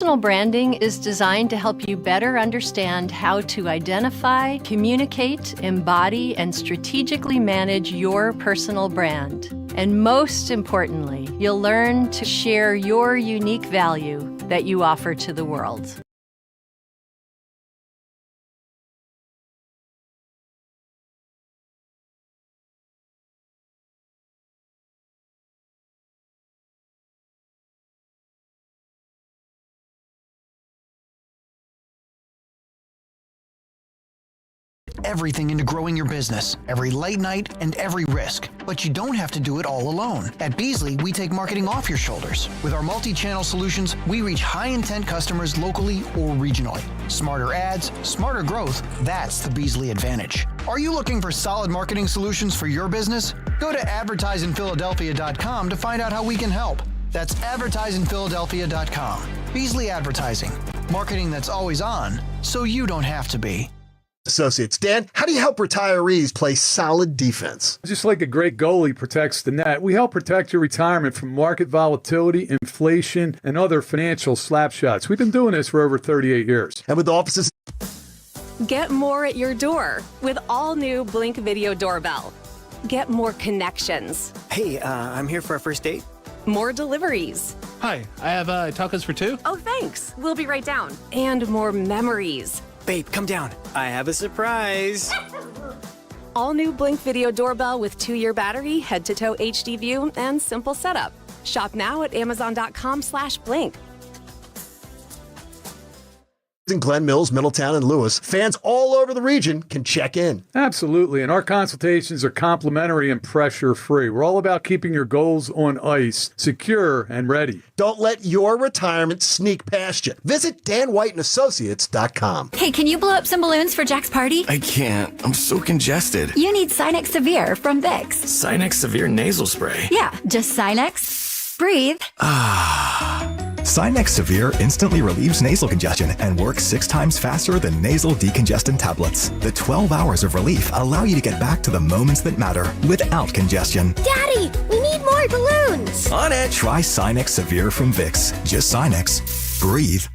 Personal branding is designed to help you better understand how to identify, communicate, embody, and strategically manage your personal brand. And most importantly, you'll learn to share your unique value that you offer to the world. Everything into growing your business, every late night and every risk. But you don't have to do it all alone. At Beasley, we take marketing off your shoulders. With our multi-channel solutions, we reach high-intent customers locally or regionally. Smarter ads, smarter growth, that's the Beasley advantage. Are you looking for solid marketing solutions for your business? Go to advertisingphiladelphia.com to find out how we can help. That's advertisingphiladelphia.com. Beasley Advertising. Marketing that's always on, so you don't have to be. Associates. Dan, how do you help retirees play solid defense? Just like a great goalie protects the net, we help protect your retirement from market volatility, inflation, and other financial slapshots. We've been doing this for over 38 years. And with offices... Get more at your door with all new Blink Video Doorbell. Get more connections. Hey, I'm here for a first date. More deliveries. Hi, I have tacos for two. Oh, thanks. We'll be right down. And more memories. Babe, come down. I have a surprise. All new Blink Video Doorbell with 2-year battery, head-to-toe HD view, and simple setup. Shop now at amazon.com/blink. In Glen Mills, Middletown, and Lewis, fans all over the region can check in. Absolutely, and our consultations are complimentary and pressure-free. We're all about keeping your goals on ice, secure and ready. Don't let your retirement sneak past you. Visit danwhiteandassociates.com. Hey, can you blow up some balloons for Jack's party? I can't. I'm so congested. You need Sinex Severe from Vicks. Sinex Severe Nasal Spray. Yeah, just Sinex, breathe. Sinex Severe instantly relieves nasal congestion and works 6 times faster than nasal decongestant tablets. The 12 hours of relief allow you to get back to the moments that matter without congestion. Daddy, we need more balloons. On it! Try Sinex Severe from Vicks. Just Sinex. Breathe.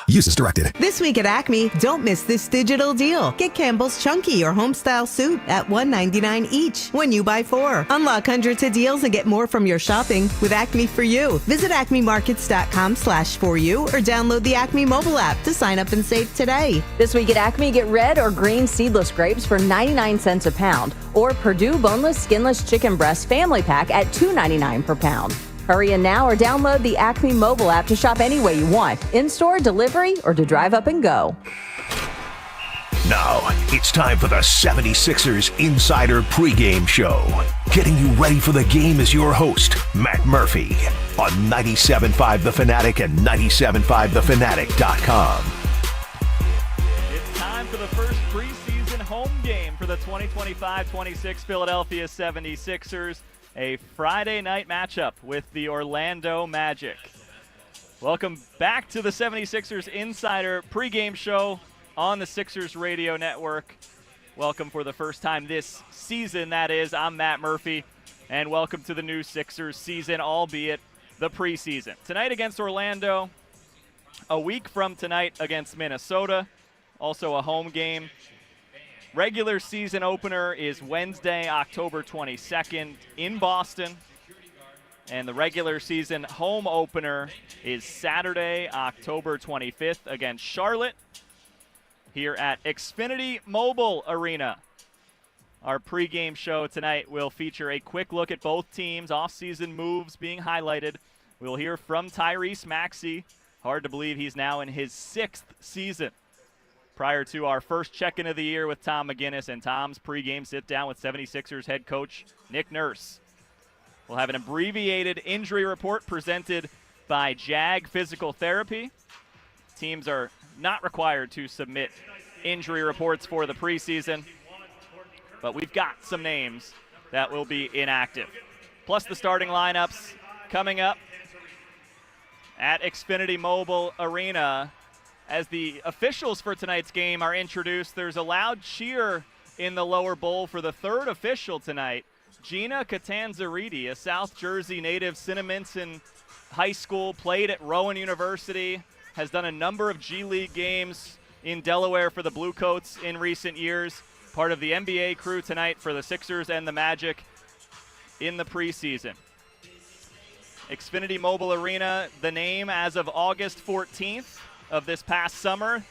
Use as directed. This week at Acme, don't miss this digital deal. Get Campbell's Chunky or Homestyle Soup at $1.99 each when you buy 4. Unlock hundreds of deals and get more from your shopping with Acme For You. Visit acmemarkets.com/4u or download the Acme mobile app to sign up and save today. This week at Acme, get red or green seedless grapes for 99 cents a pound or Purdue boneless, skinless chicken breast family pack at $2.99 per pound. Hurry in now or download the Acme mobile app to shop any way you want, in-store, delivery, or to drive up and go. Now, it's time for the 76ers Insider Pregame Show. Getting you ready for the game is your host, Matt Murphy, on 97.5 The Fanatic and 97.5thefanatic.com. It's time for the first preseason home game for the 2025-26 Philadelphia 76ers. A Friday night matchup with the Orlando Magic. Welcome back to the 76ers Insider pregame show on the Sixers Radio Network. Welcome for the first time this season, that is. I'm Matt Murphy, and welcome to the new Sixers season, albeit the preseason. Tonight against Orlando, a week from tonight against Minnesota, also a home game. Regular season opener is Wednesday, October 22nd in Boston. And the regular season home opener is Saturday, October 25th against Charlotte here at Xfinity Mobile Arena. Our pregame show tonight will feature a quick look at both teams' offseason moves being highlighted. We'll hear from Tyrese Maxey. Hard to believe he's now in his 6th season. Prior to our first check-in of the year with Tom McGinnis and Tom's pregame sit-down with 76ers head coach Nick Nurse. We'll have an abbreviated injury report presented by JAG Physical Therapy. Teams are not required to submit injury reports for the preseason, but we've got some names that will be inactive. Plus the starting lineups coming up at Xfinity Mobile Arena. As the officials for tonight's game are introduced, there's a loud cheer in the lower bowl for the third official tonight, Gina Catanzariti, a South Jersey native, Cinnaminson high school, played at Rowan University, has done a number of G League games in Delaware for the Bluecoats in recent years. Part of the NBA crew tonight for the Sixers and the Magic in the preseason. Xfinity Mobile Arena, the name as of August 14th of this past summer.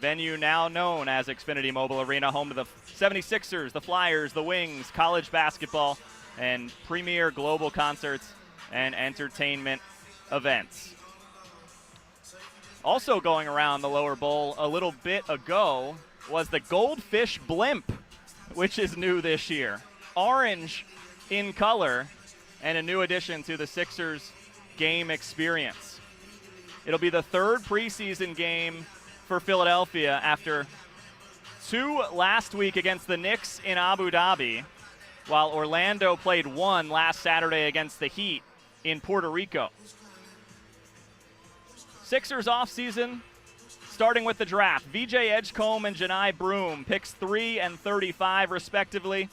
Venue now known as Xfinity Mobile Arena, home to the 76ers, the Flyers, the Wings, college basketball, and premier global concerts and entertainment events. Also going around the lower bowl a little bit ago was the Goldfish Blimp, which is new this year. Orange in color and a new addition to the Sixers game experience. It'll be the third preseason game for Philadelphia after 2 last week against the Knicks in Abu Dhabi, while Orlando played 1 last Saturday against the Heat in Puerto Rico. Sixers offseason, starting with the draft. VJ Edgecombe and Janai Broom, picks 3 and 35 respectively.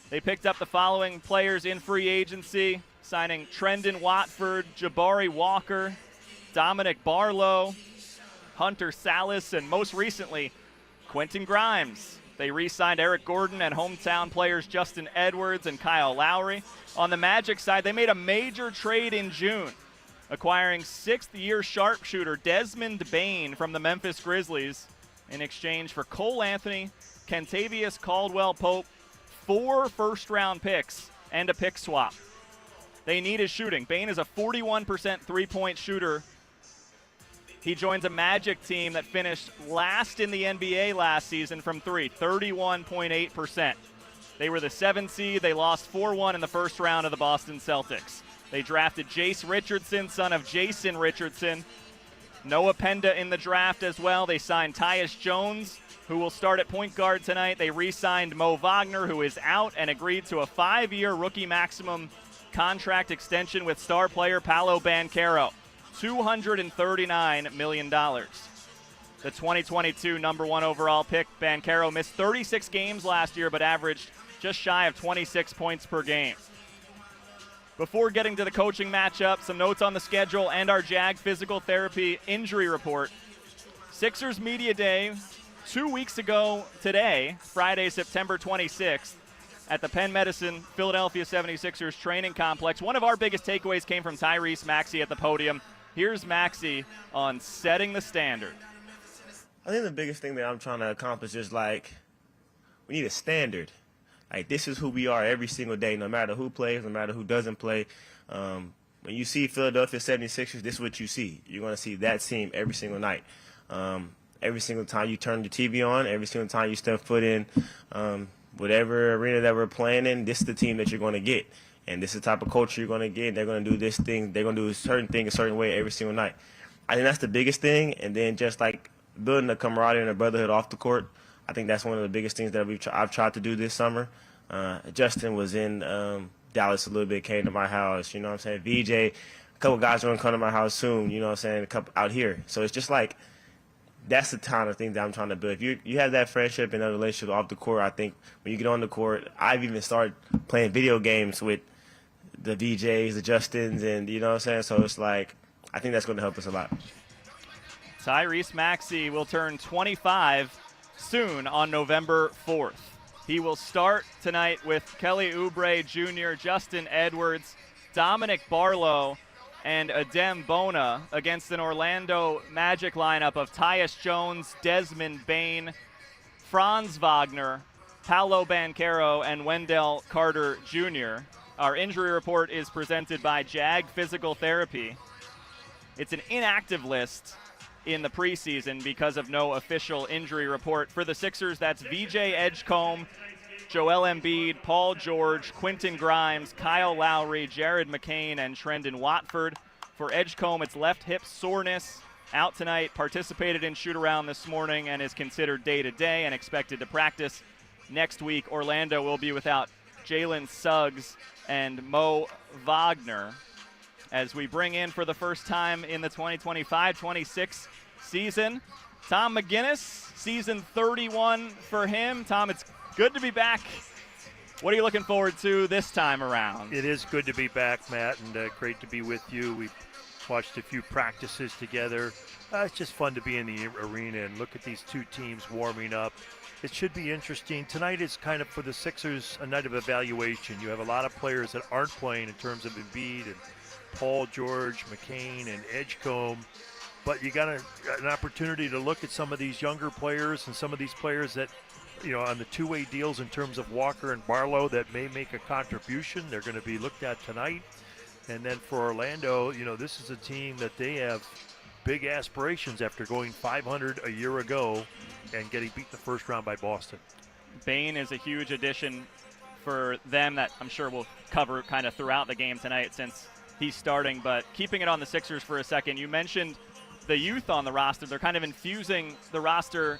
They picked up the following players in free agency, signing Trendon Watford, Jabari Walker, Dominic Barlow, Hunter Salas, and most recently, Quentin Grimes. They re-signed Eric Gordon and hometown players Justin Edwards and Kyle Lowry. On the Magic side, they made a major trade in June, acquiring 6th-year sharpshooter Desmond Bane from the Memphis Grizzlies in exchange for Cole Anthony, Kentavious Caldwell-Pope, 4 first-round picks, and a pick swap. They need his shooting. Bane is a 41% three-point shooter. He joins a Magic team that finished last in the NBA last season from 3, 31.8%. They were the 7th seed. They lost 4-1 in the first round of the Boston Celtics. They drafted Jace Richardson, son of Jason Richardson. Noah Penda in the draft as well. They signed Tyus Jones, who will start at point guard tonight. They re-signed Mo Wagner, who is out, and agreed to a 5-year rookie maximum contract extension with star player Paolo Banchero. $239 million. The 2022 number 1 overall pick, Banchero, missed 36 games last year, but averaged just shy of 26 points per game. Before getting to the coaching matchup, some notes on the schedule and our JAG physical therapy injury report. Sixers Media Day 2 weeks ago today, Friday, September 26th, at the Penn Medicine Philadelphia 76ers training complex. One of our biggest takeaways came from Tyrese Maxey at the podium. Here's Maxey on setting the standard. I think the biggest thing that I'm trying to accomplish is, like, we need a standard. Like, this is who we are every single day, no matter who plays, no matter who doesn't play. When you see Philadelphia 76ers, this is what you see. You're going to see that team every single night. Every single time you turn the TV on, every single time you step foot in whatever arena that we're playing in, this is the team that you're going to get. And this is the type of culture you're going to get. They're going to do this thing. They're going to do a certain thing a certain way every single night. I think that's the biggest thing. And then just, like, building a camaraderie and a brotherhood off the court, I think that's one of the biggest things that I've tried to do this summer. Justin was in Dallas a little bit, came to my house. You know what I'm saying? VJ, a couple guys are going to come to my house soon. You know what I'm saying? A couple out here. So it's just like, that's the kind of thing that I'm trying to build. If you have that friendship and that relationship off the court, I think when you get on the court, I've even started playing video games with the VJs, the Justins, and you know what I'm saying? So it's like, I think that's going to help us a lot. Tyrese Maxey will turn 25 soon on November 4th. He will start tonight with Kelly Oubre Jr., Justin Edwards, Dominic Barlow, and Adem Bona against an Orlando Magic lineup of Tyus Jones, Desmond Bane, Franz Wagner, Paolo Banchero, and Wendell Carter Jr. Our injury report is presented by JAG Physical Therapy. It's an inactive list in the preseason because of no official injury report. For the Sixers, that's VJ Edgecombe, Joel Embiid, Paul George, Quentin Grimes, Kyle Lowry, Jared McCain, and Trendon Watford. For Edgecombe, it's left hip soreness. Out tonight, participated in shoot-around this morning, and is considered day-to-day and expected to practice next week. Orlando will be without Jalen Suggs and Mo Wagner as we bring in for the first time in the 2025-26 season, Tom McGinnis, season 31 for him. Tom, it's good to be back What are you looking forward to this time around? It is good to be back, Matt, and great to be with you. We've watched a few practices together. It's just fun to be in the arena and look at these two teams warming up. It should be interesting. Tonight is kind of, for the Sixers, a night of evaluation. You have a lot of players that aren't playing in terms of Embiid and Paul George, McCain, and Edgecombe. But you got an opportunity to look at some of these younger players and some of these players that, on the two-way deals in terms of Walker and Barlow that may make a contribution. They're going to be looked at tonight. And then for Orlando, this is a team that they have big aspirations after going 500 a year ago and getting beat in the first round by Boston. Bane is a huge addition for them that I'm sure we'll cover kind of throughout the game tonight since he's starting. But keeping it on the Sixers for a second, you mentioned the youth on the roster. They're kind of infusing the roster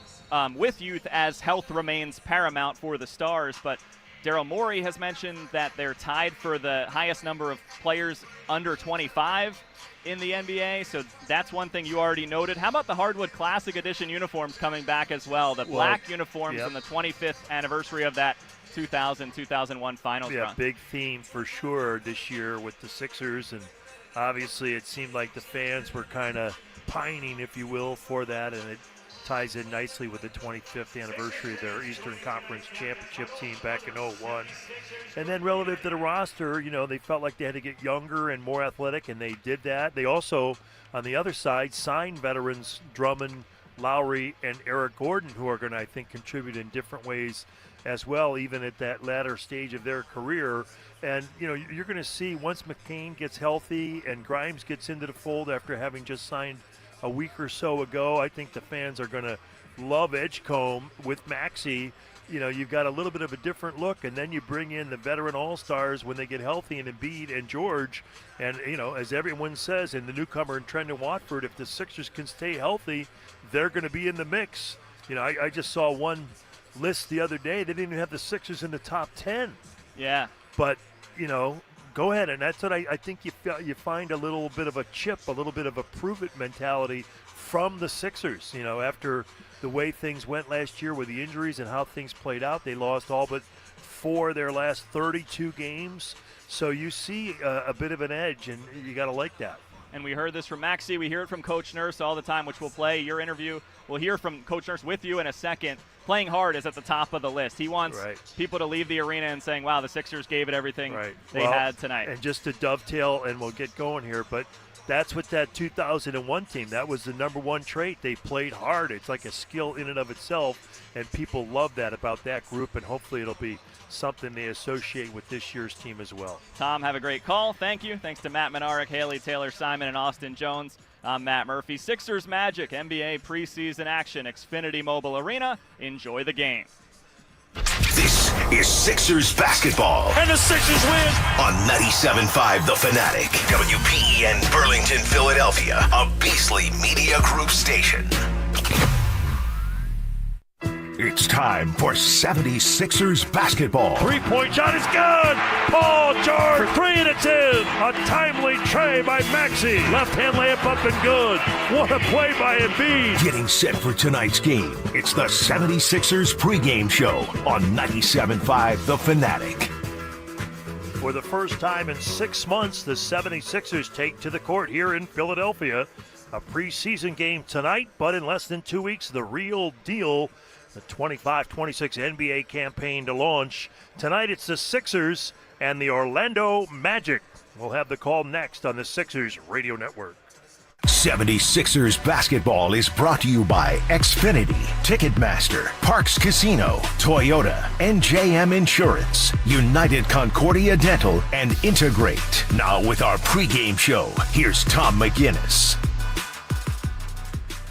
with youth as health remains paramount for the Stars. But Daryl Morey has mentioned that they're tied for the highest number of players under 25 in the NBA, so that's one thing you already noted. How about the Hardwood Classic Edition uniforms coming back as well? The black uniforms on the 25th anniversary of that 2000-2001 finals run. Yeah, big theme for sure this year with the Sixers, and obviously it seemed like the fans were kind of pining, if you will, for that, and it ties in nicely with the 25th anniversary of their Eastern Conference Championship team back in 2001. And then relative to the roster, they felt like they had to get younger and more athletic, and they did that. They also, on the other side, signed veterans Drummond, Lowry, and Eric Gordon, who are going to, I think, contribute in different ways as well, even at that latter stage of their career. And, you're going to see once McCain gets healthy and Grimes gets into the fold after having just signed a week or so ago, I think the fans are going to love Edgecombe with Maxey. You've got a little bit of a different look, and then you bring in the veteran all-stars when they get healthy, and Embiid and George. And, as everyone says, and the newcomer in Trendon Watford, if the Sixers can stay healthy, they're going to be in the mix. I just saw one list the other day. They didn't even have the Sixers in the top 10. Yeah. But, go ahead, and that's what I think you find a little bit of a chip, a little bit of a prove-it mentality from the Sixers. After the way things went last year with the injuries and how things played out, they lost all but 4 of their last 32 games. So you see a bit of an edge, and you got to like that. And we heard this from Maxey. We hear it from Coach Nurse all the time, which we'll play your interview. We'll hear from Coach Nurse with you in a second. Playing hard is at the top of the list. He wants people to leave the arena and saying, wow, the Sixers gave it everything they had tonight. And just to dovetail, and we'll get going here, but that's what that 2001 team, that was the number one trait. They played hard. It's like a skill in and of itself, and people love that about that group, and hopefully it'll be something they associate with this year's team as well. Tom, have a great call. Thank you. Thanks to Matt Menarek, Haley Taylor, Simon, and Austin Jones. I'm Matt Murphy. Sixers Magic NBA preseason action, Xfinity Mobile Arena. Enjoy the game. This is Sixers basketball. And the Sixers win. On 97.5 The Fanatic. WPEN Burlington, Philadelphia. A Beasley Media Group station. It's time for 76ers basketball. Three-point shot is good. Paul George for 3 and it's in. A timely tray by Maxey. Left-hand layup up and good. What a play by Embiid. Getting set for tonight's game. It's the 76ers pregame show on 97.5 The Fanatic. For the first time in 6 months, the 76ers take to the court here in Philadelphia. A preseason game tonight, but in less than 2 weeks, the real deal. The 25-26 NBA campaign to launch. Tonight it's the Sixers and the Orlando Magic. We'll have the call next on the Sixers Radio Network. 76ers basketball is brought to you by Xfinity, Ticketmaster, Parks Casino, Toyota, NJM Insurance, United Concordia Dental, and Integrate. Now with our pregame show, here's Tom McGinnis.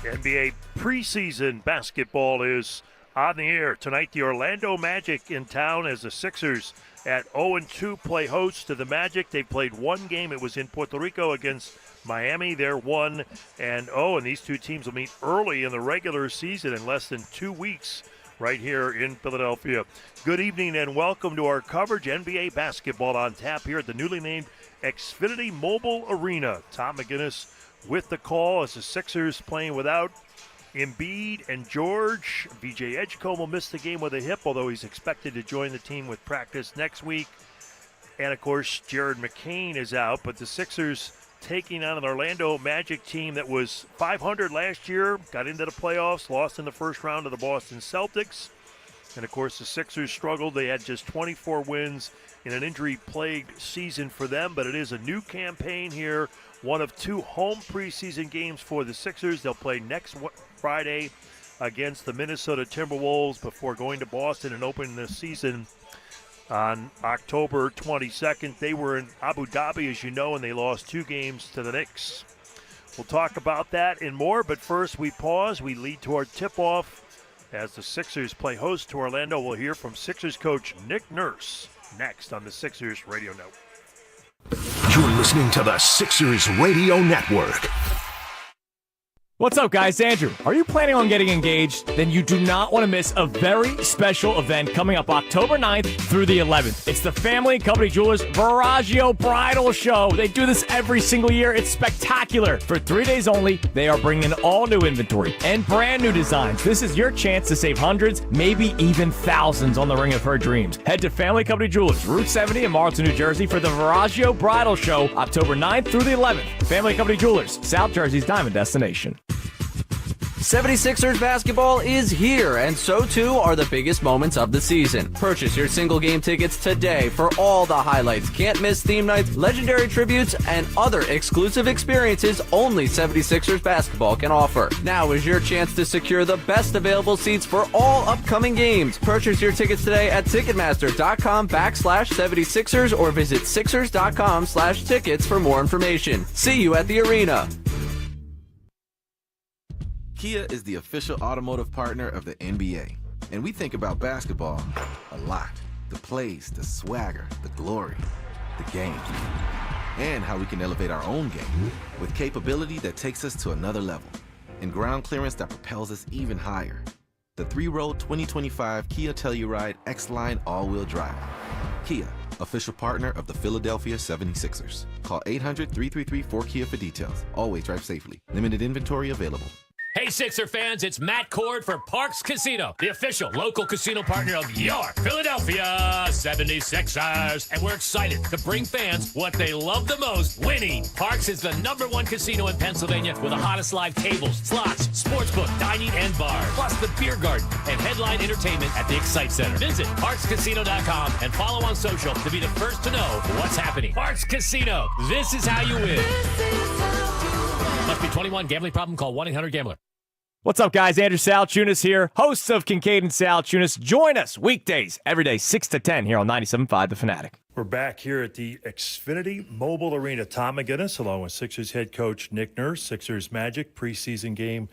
NBA preseason basketball is on the air. Tonight, the Orlando Magic in town as the Sixers at 0-2 play host to the Magic. They played one game. It was in Puerto Rico against Miami. They're 1-0, and these two teams will meet early in the regular season in less than 2 weeks right here in Philadelphia. Good evening and welcome to our coverage. NBA basketball on tap here at the newly named Xfinity Mobile Arena. Tom McGinnis with the call as the Sixers playing without Embiid and George. VJ Edgecombe will miss the game with a hip, although he's expected to join the team with practice next week. And, of course, Jared McCain is out, but the Sixers taking on an Orlando Magic team that was 500 last year, got into the playoffs, lost in the first round to the Boston Celtics. And, of course, the Sixers struggled. They had just 24 wins in an injury-plagued season for them, but it is a new campaign here. One of 2 home preseason games for the Sixers. They'll play next Friday against the Minnesota Timberwolves before going to Boston and opening the season on October 22nd. They were in Abu Dhabi, as you know, and they lost 2 games to the Knicks. We'll talk about that and more, but first we pause. We lead to our tip-off. As the Sixers play host to Orlando, we'll hear from Sixers coach Nick Nurse next on the Sixers Radio Network. You're listening to the Sixers Radio Network. What's up, guys? Andrew. Are you planning on getting engaged? Then you do not want to miss a very special event coming up October 9th through the 11th. It's the Family Company Jewelers Viraggio Bridal Show. They do this every single year. It's spectacular. For 3 days only, they are bringing in all new inventory and brand new designs. This is your chance to save hundreds, maybe even thousands on the ring of her dreams. Head to Family Company Jewelers, Route 70 in Marlton, New Jersey for the Viraggio Bridal Show, October 9th through the 11th. Family Company Jewelers, South Jersey's diamond destination. 76ers basketball is here, and so too are the biggest moments of the season. Purchase your single game tickets today for all the highlights, can't miss theme nights, legendary tributes, and other exclusive experiences only 76ers basketball can offer. Now is your chance to secure the best available seats for all upcoming games. Purchase your tickets today at Ticketmaster.com/76ers or visit Sixers.com/tickets for more information. See you at the arena. Kia is the official automotive partner of the NBA, and we think about basketball a lot. The plays, the swagger, the glory, the game, and how we can elevate our own game with capability that takes us to another level and ground clearance that propels us even higher. The 3-row 2025 Kia Telluride X-Line all-wheel drive. Kia, official partner of the Philadelphia 76ers. Call 800-333-4KIA for details. Always drive safely. Limited inventory available. Hey, Sixer fans, it's Matt Cord for Parks Casino, the official local casino partner of your Philadelphia 76ers. And we're excited to bring fans what they love the most, winning. Parks is the #1 casino in Pennsylvania with the hottest live tables, slots, sportsbook, dining, and bars, plus the beer garden and headline entertainment at the Excite Center. Visit parkscasino.com and follow on social to be the first to know what's happening. Parks Casino, this is how you win. Must be 21. Gambling problem? Call 1-800-GAMBLER. What's up, guys? Andrew Salchunas here, host of Kincaid and Salchunas. Join us weekdays, every day, 6 to 10 here on 97.5 The Fanatic. We're back here at the Xfinity Mobile Arena. Tom McGinnis, along with Sixers head coach Nick Nurse, Sixers Magic preseason game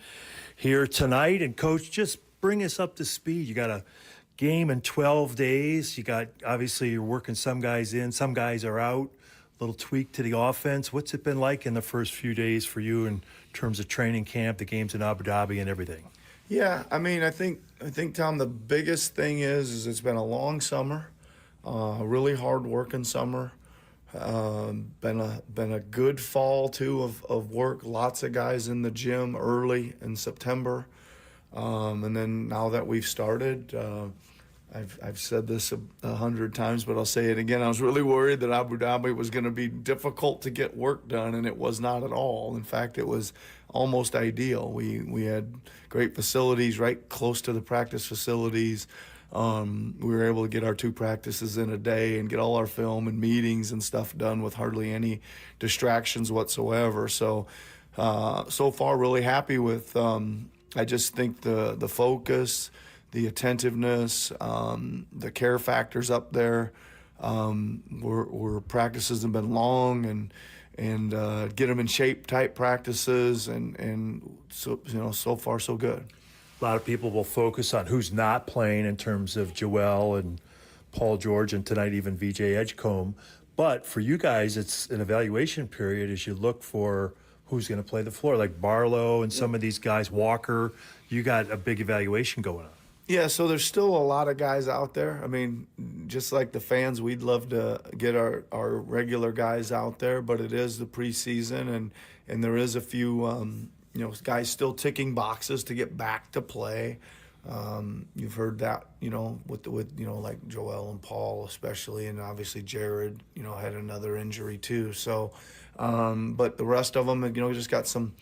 here tonight. And, Coach, just bring us up to speed. You got a game in 12 days. You got, obviously, you're working some guys in, some guys are out. Little tweak to the offense. What's it been like in the first few days for you in terms of training camp, the games in Abu Dhabi and everything? Yeah, I mean, I think Tom, the biggest thing is it's been a long summer, really hard working summer. Been a good fall too of work. Lots of guys in the gym early in September, and then now that we've started. I've said this 100 times, but I'll say it again. I was really worried that Abu Dhabi was going to be difficult to get work done, and it was not at all. In fact, it was almost ideal. We had great facilities right close to the practice facilities. We were able to get our 2 practices in a day and get all our film and meetings and stuff done with hardly any distractions whatsoever. So far, really happy with. I just think the focus, the attentiveness, the care factors up there. Where practices have been long and get them in shape type practices, and so far so good. A lot of people will focus on who's not playing in terms of Joel and Paul George, and tonight even VJ Edgecombe. But for you guys, it's an evaluation period as you look for who's going to play the floor, like Barlow and some of these guys, Walker. You got a big evaluation going on. Yeah, so there's still a lot of guys out there. I mean, just like the fans, we'd love to get our regular guys out there, but it is the preseason, and there is a few guys still ticking boxes to get back to play. You've heard that, with like Joel and Paul especially, and obviously Jared, had another injury too. So, but the rest of them, just got some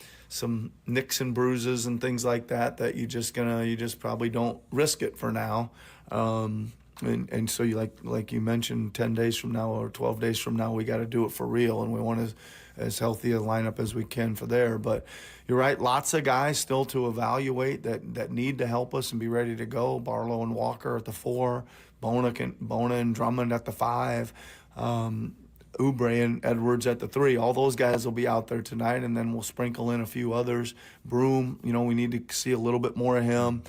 nicks and bruises and things like that you just probably don't risk it for now. And so you like you mentioned, 10 days from now or 12 days from now, we got to do it for real, and we want as healthy a lineup as we can for there. But you're right, lots of guys still to evaluate that need to help us and be ready to go. Barlow and Walker at the 4, Bona and Drummond at the 5, Oubre and Edwards at the 3. All those guys will be out there tonight, and then we'll sprinkle in a few others. Broom, we need to see a little bit more of him.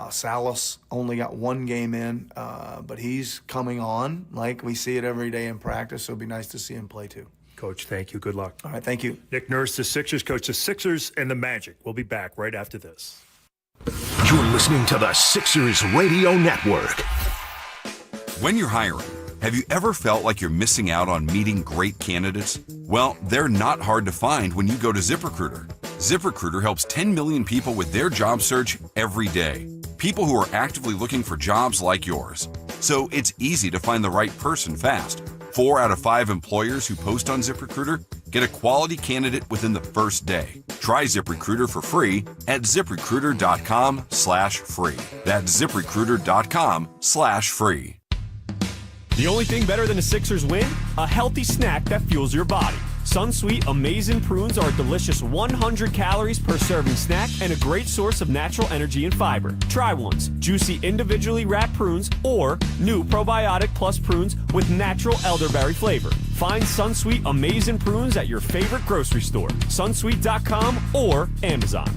Salas only got 1 game in, but he's coming on. Like we see it every day in practice, so it'd be nice to see him play too. Coach, thank you. Good luck. All right, thank you. Nick Nurse, the Sixers coach, the Sixers and the Magic. We'll be back right after this. You're listening to the Sixers Radio Network. When you're hiring, have you ever felt like you're missing out on meeting great candidates? Well, they're not hard to find when you go to ZipRecruiter. ZipRecruiter helps 10 million people with their job search every day. People who are actively looking for jobs like yours. So it's easy to find the right person fast. 4 out of 5 employers who post on ZipRecruiter get a quality candidate within the first day. Try ZipRecruiter for free at ZipRecruiter.com/free. That's ZipRecruiter.com/free. The only thing better than a Sixers win? A healthy snack that fuels your body. Sunsweet Amazing Prunes are a delicious 100 calories per serving snack and a great source of natural energy and fiber. Try ones, juicy individually wrapped prunes or new probiotic plus prunes with natural elderberry flavor. Find Sunsweet Amazing Prunes at your favorite grocery store, sunsweet.com or Amazon.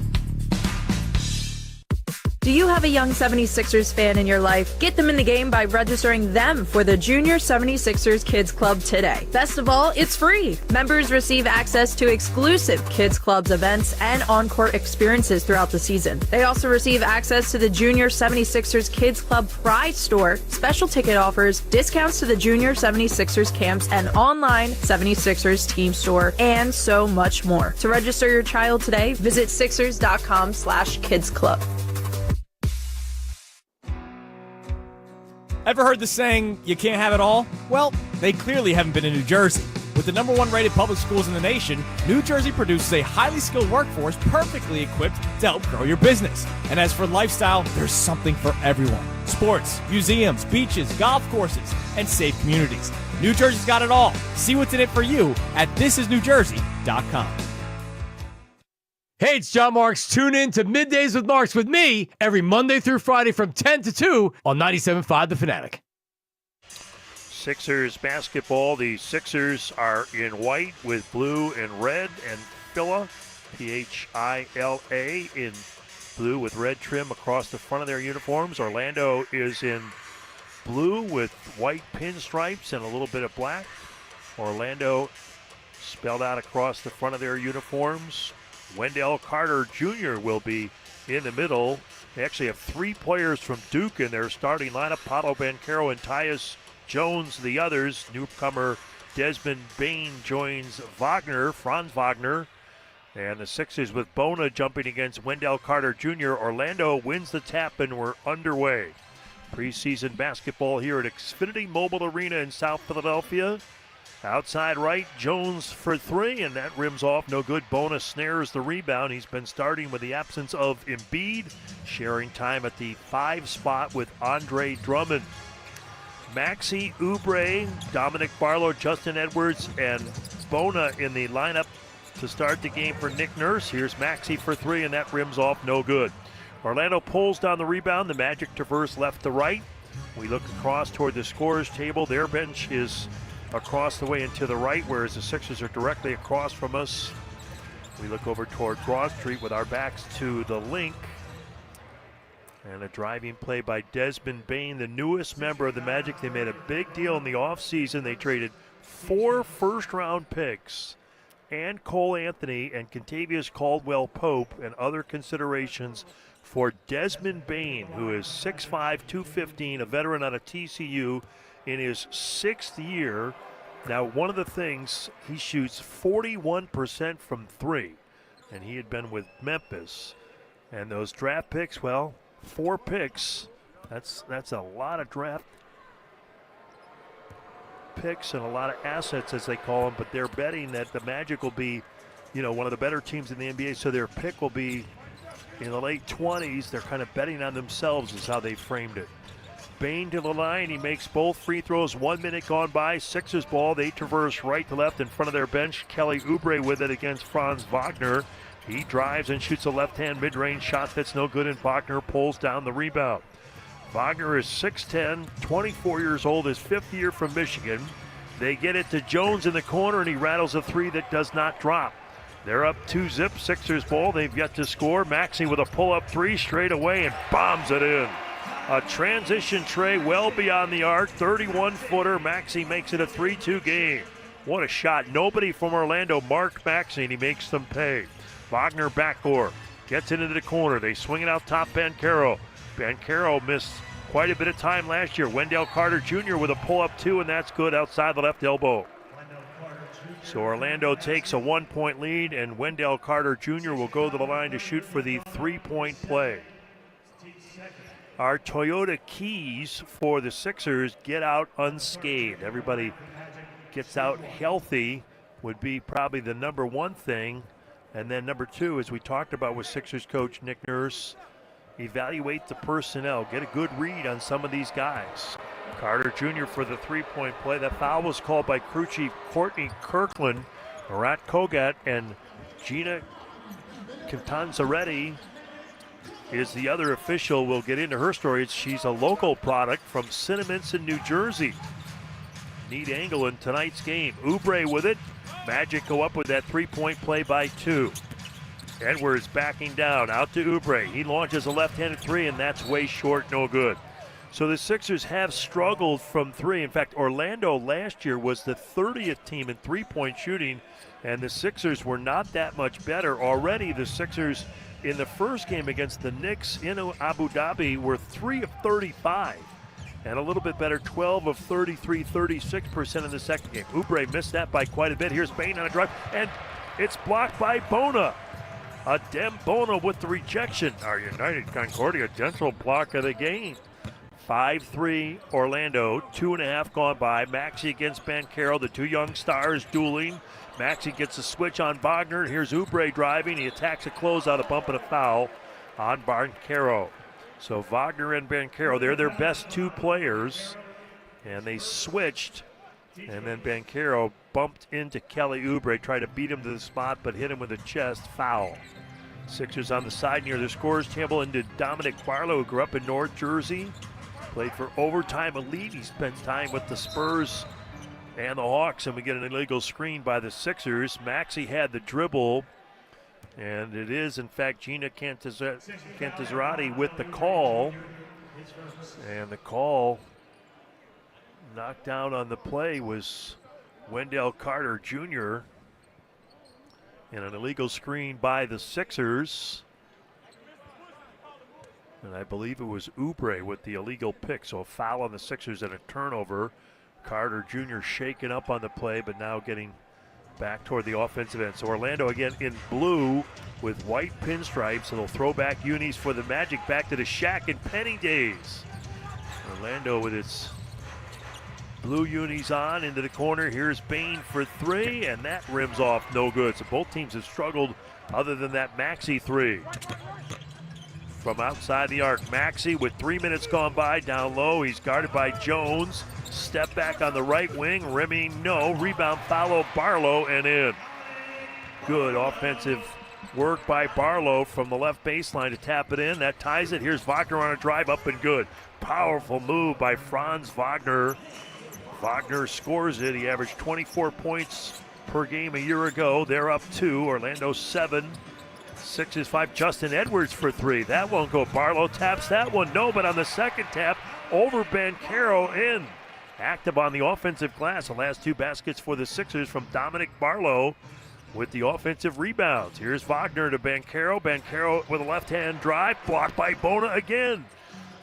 Do you have a young 76ers fan in your life? Get them in the game by registering them for the Junior 76ers Kids Club today. Best of all, it's free. Members receive access to exclusive Kids Clubs events and on-court experiences throughout the season. They also receive access to the Junior 76ers Kids Club Prize Store, special ticket offers, discounts to the Junior 76ers camps and online 76ers team store, and so much more. To register your child today, visit Sixers.com/Kids Club. Ever heard the saying, you can't have it all? Well, they clearly haven't been in New Jersey. With the #1 rated public schools in the nation, New Jersey produces a highly skilled workforce perfectly equipped to help grow your business. And as for lifestyle, there's something for everyone. Sports, museums, beaches, golf courses, and safe communities. New Jersey's got it all. See what's in it for you at thisisnewjersey.com. Hey, it's John Marks. Tune in to Middays with Marks with me every Monday through Friday from 10 to 2 on 97.5 The Fanatic. Sixers basketball. The Sixers are in white with blue and red, and Phila, Phila, in blue with red trim across the front of their uniforms. Orlando is in blue with white pinstripes and a little bit of black. Orlando spelled out across the front of their uniforms. Wendell Carter Jr. will be in the middle. They actually have 3 players from Duke in their starting lineup. Paolo, Banchero, and Tyus Jones, the others. Newcomer Desmond Bane joins Franz Wagner. And the Sixers with Bona jumping against Wendell Carter Jr. Orlando wins the tap, and we're underway. Preseason basketball here at Xfinity Mobile Arena in South Philadelphia. Outside right, Jones for 3, and that rims off. No good. Bona snares the rebound. He's been starting with the absence of Embiid, sharing time at the 5 spot with Andre Drummond. Maxey, Oubre, Dominic Barlow, Justin Edwards, and Bona in the lineup to start the game for Nick Nurse. Here's Maxey for 3, and that rims off. No good. Orlando pulls down the rebound. The Magic traverse left to right. We look across toward the scorer's table. Their bench is across the way and to the right, whereas the Sixers are directly across from us. We look over toward Broad Street with our backs to the link. And a driving play by Desmond Bane, the newest member of the Magic. They made a big deal in the offseason. They traded 4 first-round picks and Cole Anthony and Kentavious Caldwell-Pope and other considerations for Desmond Bane, who is 6'5", 215, a veteran out of TCU, in his 6th year. Now, one of the things, he shoots 41% from 3. and he had been with Memphis. And those draft picks, well, 4 picks. That's a lot of draft picks and a lot of assets, as they call them, but they're betting that the Magic will be, one of the better teams in the NBA, so their pick will be in the late 20s. They're kind of betting on themselves is how they framed it. Bane to the line. He makes both free throws. 1 minute gone by. Sixers ball. They traverse right to left in front of their bench. Kelly Oubre with it against Franz Wagner. He drives and shoots a left-hand mid-range shot that's no good, and Wagner pulls down the rebound. Wagner is 6'10", 24 years old, his 5th year from Michigan. They get it to Jones in the corner, and he rattles a 3 that does not drop. They're up 2-zip. Sixers ball. They've yet to score. Maxey with a pull-up 3 straight away and bombs it in. A transition tray well beyond the arc, 31-footer. Maxey makes it a 3-2 game. What a shot. Nobody from Orlando marked Maxey, and he makes them pay. Wagner backcourt. Gets it into the corner. They swing it out top Banchero. Banchero missed quite a bit of time last year. Wendell Carter Jr. with a pull-up 2, and that's good outside the left elbow. So Orlando takes a 1-point lead, and Wendell Carter Jr. will go to the line to shoot for the 3-point play. Our Toyota keys for the Sixers: get out unscathed. Everybody gets out healthy would be probably the number one thing. And then number 2, as we talked about with Sixers coach Nick Nurse, evaluate the personnel. Get a good read on some of these guys. Carter Jr. for the 3-point play. That foul was called by crew chief Courtney Kirkland. Marat Kogat and Gina Cantanzaretti is the other official. We'll get into her story. She's a local product from Cinnaminson, New Jersey. Neat angle in tonight's game. Oubre with it. Magic go up with that 3-point play by 2. Edwards backing down, out to Oubre. He launches a left-handed 3, and that's way short, no good. So the Sixers have struggled from 3. In fact, Orlando last year was the 30th team in 3-point shooting, and the Sixers were not that much better. Already the Sixers in the first game against the Knicks in Abu Dhabi were 3 of 35. And a little bit better, 12 of 33, 36% in the second game. Oubre missed that by quite a bit. Here's Bane on a drive, and it's blocked by Bona. Adem Bona with the rejection. Our United Concordia Dental block of the game. 5-3 Orlando, 2.5 gone by. Maxey against Banchero, the 2 young stars dueling. Maxey gets a switch on Wagner. Here's Oubre driving. He attacks a closeout, a bump and a foul on Banchero. So Wagner and Banchero, they're their best 2 players, and they switched, and then Banchero bumped into Kelly Oubre, tried to beat him to the spot, but hit him with a chest foul. Sixers on the side near the scorers table into Dominic Barlow, who grew up in North Jersey, played for Overtime Elite. He spent time with the Spurs and the Hawks, and we get an illegal screen by the Sixers. Maxey had the dribble. And it is, in fact, Gina Cantanzaretti with the call. And the call knocked down on the play was Wendell Carter Jr. And an illegal screen by the Sixers. And I believe it was Oubre with the illegal pick. So a foul on the Sixers and a turnover. Carter Jr. shaken up on the play, but now getting back toward the offensive end. So Orlando again in blue with white pinstripes. It'll throw back unis for the Magic back to the Shaq and Penny days. Orlando with its blue unis on into the corner. Here's Bane for 3, and that rims off no good. So both teams have struggled other than that Maxey 3. From outside the arc, Maxey with 3 minutes gone by, down low. He's guarded by Jones. Step back on the right wing, rimming no. Rebound, follow Barlow, and in. Good offensive work by Barlow from the left baseline to tap it in. That ties it. Here's Wagner on a drive, up and good. Powerful move by Franz Wagner. Wagner scores it. He averaged 24 points per game a year ago. They're up 2. Orlando 7. Sixers 5. Justin Edwards for 3. That won't go. Barlow taps that one. No, but on the second tap, over Banchero in. Active on the offensive glass. The last 2 baskets for the Sixers from Dominic Barlow with the offensive rebounds. Here's Wagner to Banchero. Banchero with a left-hand drive. Blocked by Bona again.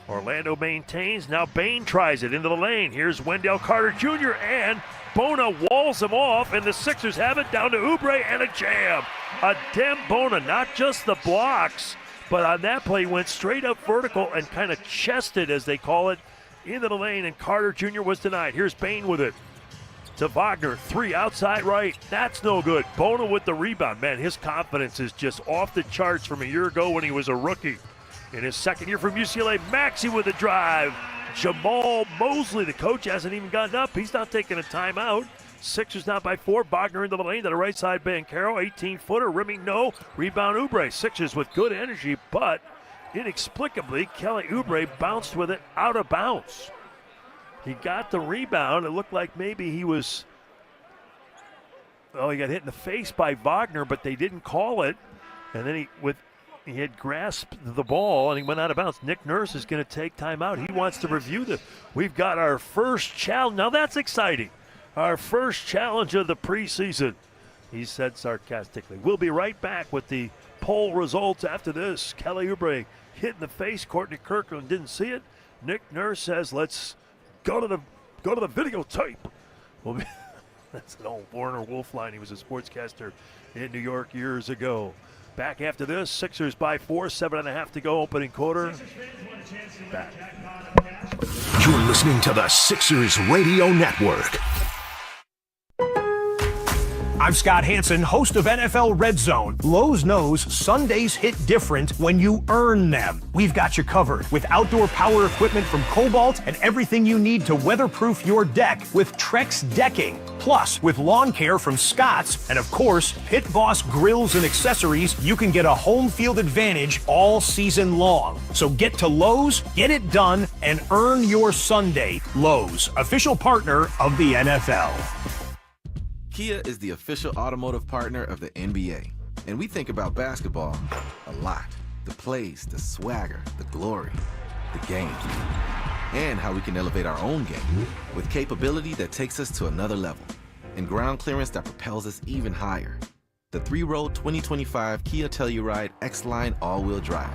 Orlando maintains. Now Bane tries it into the lane. Here's Wendell Carter Jr. and Bona walls him off, and the Sixers have it down to Oubre and a jam. A damn Bona, not just the blocks, but on that play went straight up vertical and kind of chested, as they call it, into the lane, and Carter Jr. was denied. Here's Bane with it to Wagner. 3 outside right. That's no good. Bona with the rebound. Man, his confidence is just off the charts from a year ago when he was a rookie. In his second year from UCLA, Maxey with a drive. Jamal Mosley, the coach, hasn't even gotten up. He's not taking a timeout. Sixers down by 4. Wagner into the lane to the right side. Banchero, 18-footer, rimming no. Rebound Oubre. Sixers with good energy, but inexplicably, Kelly Oubre bounced with it out of bounds. He got the rebound. It looked like maybe he was, he got hit in the face by Wagner, but they didn't call it. And then he had grasped the ball and he went out of bounds. Nick Nurse is going to take timeout. He wants to review this. We've got our first challenge. Now that's exciting. Our first challenge of the preseason, he said sarcastically. We'll be right back with the poll results after this. Kelly Oubre hit in the face. Courtney Kirkland didn't see it. Nick Nurse says, let's go to the videotape. That's an old Warner Wolf line. He was a sportscaster in New York years ago. Back after this, Sixers by 4, 7.5 to go, opening quarter. Back. You're listening to the Sixers Radio Network. I'm Scott Hansen, host of NFL Red Zone. Lowe's knows Sundays hit different when you earn them. We've got you covered with outdoor power equipment from Cobalt and everything you need to weatherproof your deck with Trex decking. Plus, with lawn care from Scott's and, of course, Pit Boss grills and accessories, you can get a home field advantage all season long. So get to Lowe's, get it done, and earn your Sunday. Lowe's, official partner of the NFL. Kia is the official automotive partner of the NBA. And we think about basketball a lot. The plays, the swagger, the glory, the game. And how we can elevate our own game with capability that takes us to another level. And ground clearance that propels us even higher. The 3-row 2025 Kia Telluride X-Line all-wheel drive.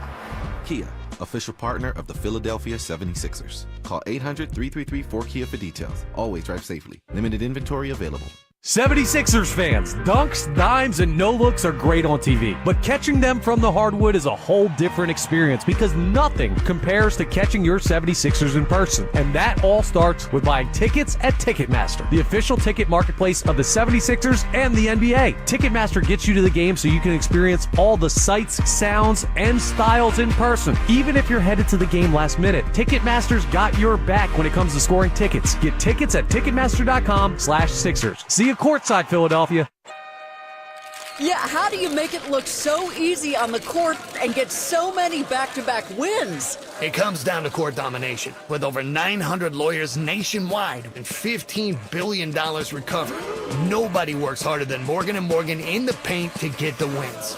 Kia, official partner of the Philadelphia 76ers. Call 800-333-4KIA for details. Always drive safely. Limited inventory available. 76ers fans, dunks, dimes, and no-looks are great on TV, but catching them from the hardwood is a whole different experience because nothing compares to catching your 76ers in person. And that all starts with buying tickets at Ticketmaster, the official ticket marketplace of the 76ers and the NBA. Ticketmaster gets you to the game so you can experience all the sights, sounds, and styles in person. Even if you're headed to the game last minute, Ticketmaster's got your back when it comes to scoring tickets. Get tickets at Ticketmaster.com/Sixers. See you courtside, Philadelphia. Yeah, how do you make it look so easy on the court and get so many back-to-back wins? It comes down to court domination. With over 900 lawyers nationwide and $15 billion recovered, nobody works harder than Morgan & Morgan in the paint to get the wins.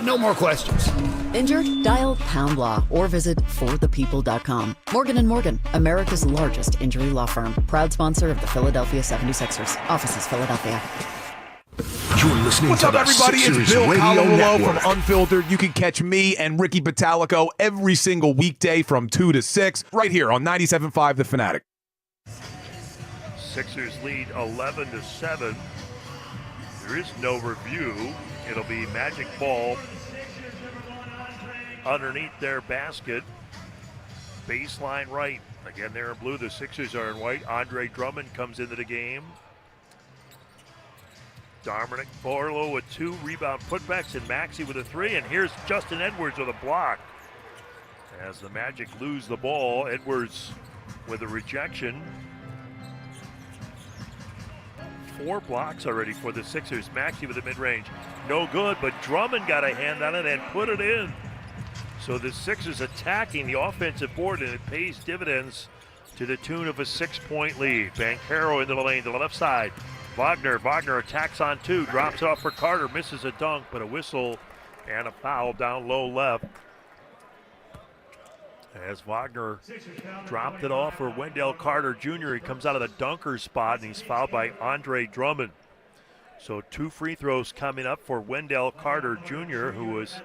No more questions. Injured? Dial Pound Law or visit forthepeople.com. Morgan & Morgan, America's largest injury law firm. Proud sponsor of the Philadelphia 76ers. Offices, Philadelphia. You're listening What's to up, the everybody? Sixers It's Bill Radio Colarulo Network. from Unfiltered. You can catch me and Ricky Batalico every single weekday from 2 to 6 right here on 97.5 The Fanatic. Sixers lead 11-7. There is no review. It'll be magic ball underneath their basket. Baseline right. Again, they're in blue. The Sixers are in white. Andre Drummond comes into the game. Dominic Paolo with 2 rebound putbacks and Maxey with a 3. And here's Justin Edwards with a block. As the Magic lose the ball, Edwards with a rejection. 4 blocks already for the Sixers. Maxey with a mid-range. No good, but Drummond got a hand on it and put it in. So the Sixers attacking the offensive board, and it pays dividends to the tune of a 6-point lead. Banchero into the lane to the left side. Wagner attacks on 2, drops it off for Carter, misses a dunk, but a whistle and a foul down low left. As Wagner dropped it off for Wendell Carter Jr. He comes out of the dunker spot, and he's fouled by Andre Drummond. So 2 free throws coming up for Wendell Carter Jr., who was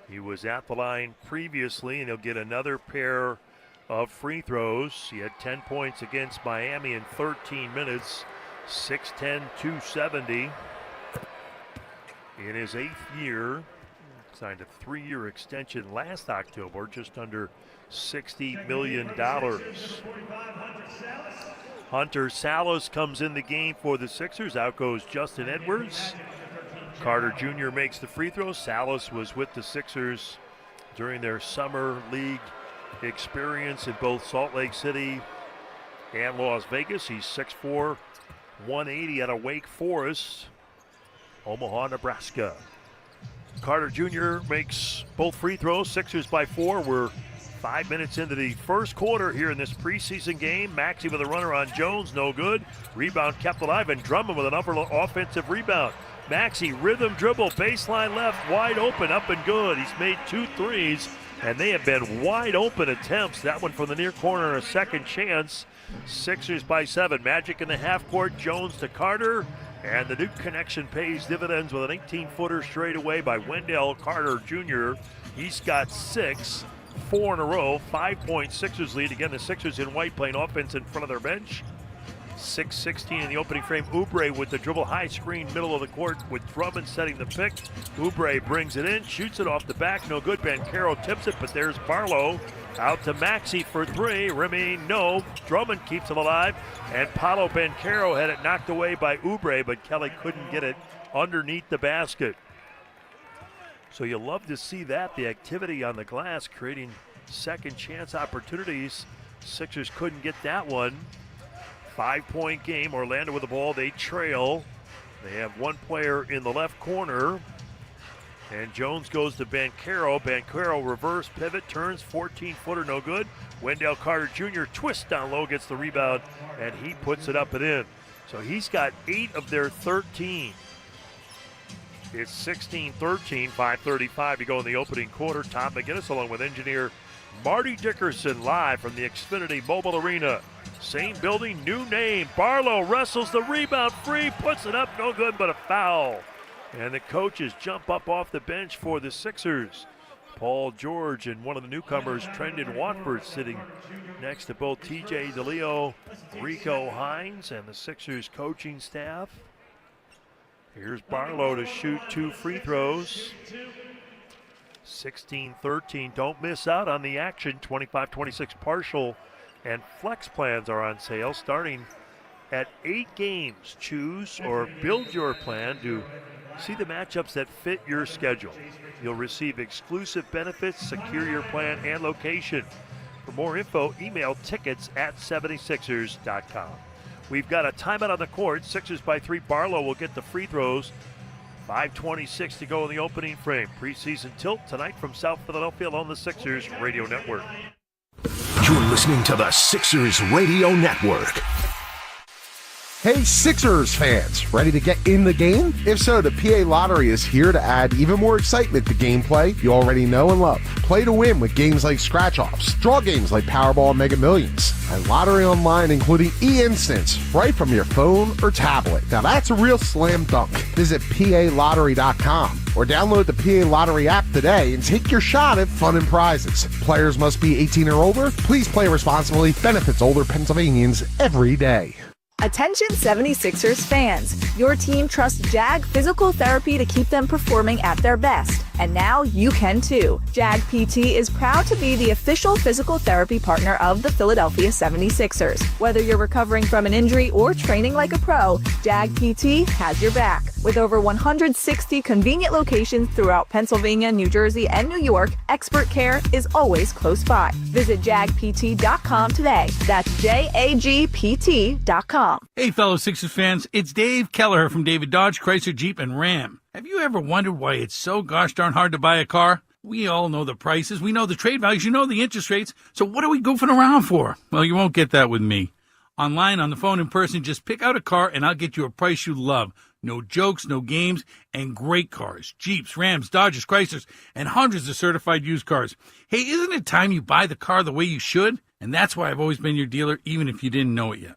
He was at the line previously, and he'll get another pair of free throws. He had 10 points against Miami in 13 minutes, 6'10", 270. In his 8th year, signed a 3-year extension last October, just under $60 million. Hunter Salas comes in the game for the Sixers. Out goes Justin Edwards. Carter Jr. makes the free throw. Salas was with the Sixers during their summer league experience in both Salt Lake City and Las Vegas. He's 6'4", 180 out of Wake Forest, Omaha, Nebraska. Carter Jr. makes both free throws. Sixers by 4. We're 5 minutes into the first quarter here in this preseason game. Maxey with a runner on Jones, no good. Rebound kept alive, and Drummond with an upper offensive rebound. Maxey rhythm dribble, baseline left, wide open, up and good. He's made 2 threes, and they have been wide open attempts. That one from the near corner, a second chance. Sixers by 7. Magic in the half court, Jones to Carter. And the Duke connection pays dividends with an 18-footer straight away by Wendell Carter Jr. He's got 6, 4 in a row, 5-point Sixers lead. Again, the Sixers in white playing offense in front of their bench. 6:16 in the opening frame. Oubre with the dribble, high screen, middle of the court with Drummond setting the pick. Oubre brings it in, shoots it off the back, no good. Banchero tips it, but there's Barlow. Out to Maxey for 3, remain no. Drummond keeps it alive, and Paolo Banchero had it knocked away by Oubre, but Kelly couldn't get it underneath the basket. So you love to see that, the activity on the glass, creating second chance opportunities. Sixers couldn't get that one. 5-point game, Orlando with the ball, they trail. They have one player in the left corner. And Jones goes to Banchero. Banchero reverse pivot, turns, 14-footer, no good. Wendell Carter Jr. twists down low, gets the rebound, and he puts it up and in. So he's got 8 of their 13. It's 16-13, 5:35 to go in the opening quarter. Tom McGinnis along with engineer Marty Dickerson live from the Xfinity Mobile Arena. Same building, new name. Barlow wrestles the rebound free, puts it up, no good, but a foul. And the coaches jump up off the bench for the Sixers. Paul George and one of the newcomers, Trendon Watford, sitting next to both TJ DeLeo, Rico Hines, and the Sixers coaching staff. Here's Barlow to shoot 2 free throws. 16-13. Don't miss out on the action. 25-26 partial and flex plans are on sale starting at 8 games. Choose or build your plan to see the matchups that fit your schedule. You'll receive exclusive benefits, secure your plan and location. For more info, email tickets@76ers.com. We've got a timeout on the court. Sixers by 3. Barlow will get the free throws. 5:26 to go in the opening frame. Preseason tilt tonight from South Philadelphia on the Sixers Radio Network. You're listening to the Sixers Radio Network. Hey Sixers fans, ready to get in the game? If so, the PA Lottery is here to add even more excitement to gameplay you already know and love. Play to win with games like Scratch-Offs, draw games like Powerball and Mega Millions, and Lottery Online including e-instants right from your phone or tablet. Now that's a real slam dunk. Visit PALottery.com or download the PA Lottery app today and take your shot at fun and prizes. Players must be 18 or older. Please play responsibly. Benefits older Pennsylvanians every day. Attention 76ers fans. Your team trusts JAG Physical Therapy to keep them performing at their best. And now you can too. JAG PT is proud to be the official physical therapy partner of the Philadelphia 76ers. Whether you're recovering from an injury or training like a pro, JAG PT has your back. With over 160 convenient locations throughout Pennsylvania, New Jersey, and New York, expert care is always close by. Visit jagpt.com today. That's JAGPT.com. Hey, fellow Sixers fans, it's Dave Kelleher from David Dodge, Chrysler, Jeep, and Ram. Have you ever wondered why it's so gosh darn hard to buy a car? We all know the prices, we know the trade values, you know the interest rates, so what are we goofing around for? Well, you won't get that with me. Online, on the phone, in person, just pick out a car and I'll get you a price you love. No jokes, no games, and great cars. Jeeps, Rams, Dodges, Chryslers, and hundreds of certified used cars. Hey, isn't it time you buy the car the way you should? And that's why I've always been your dealer, even if you didn't know it yet.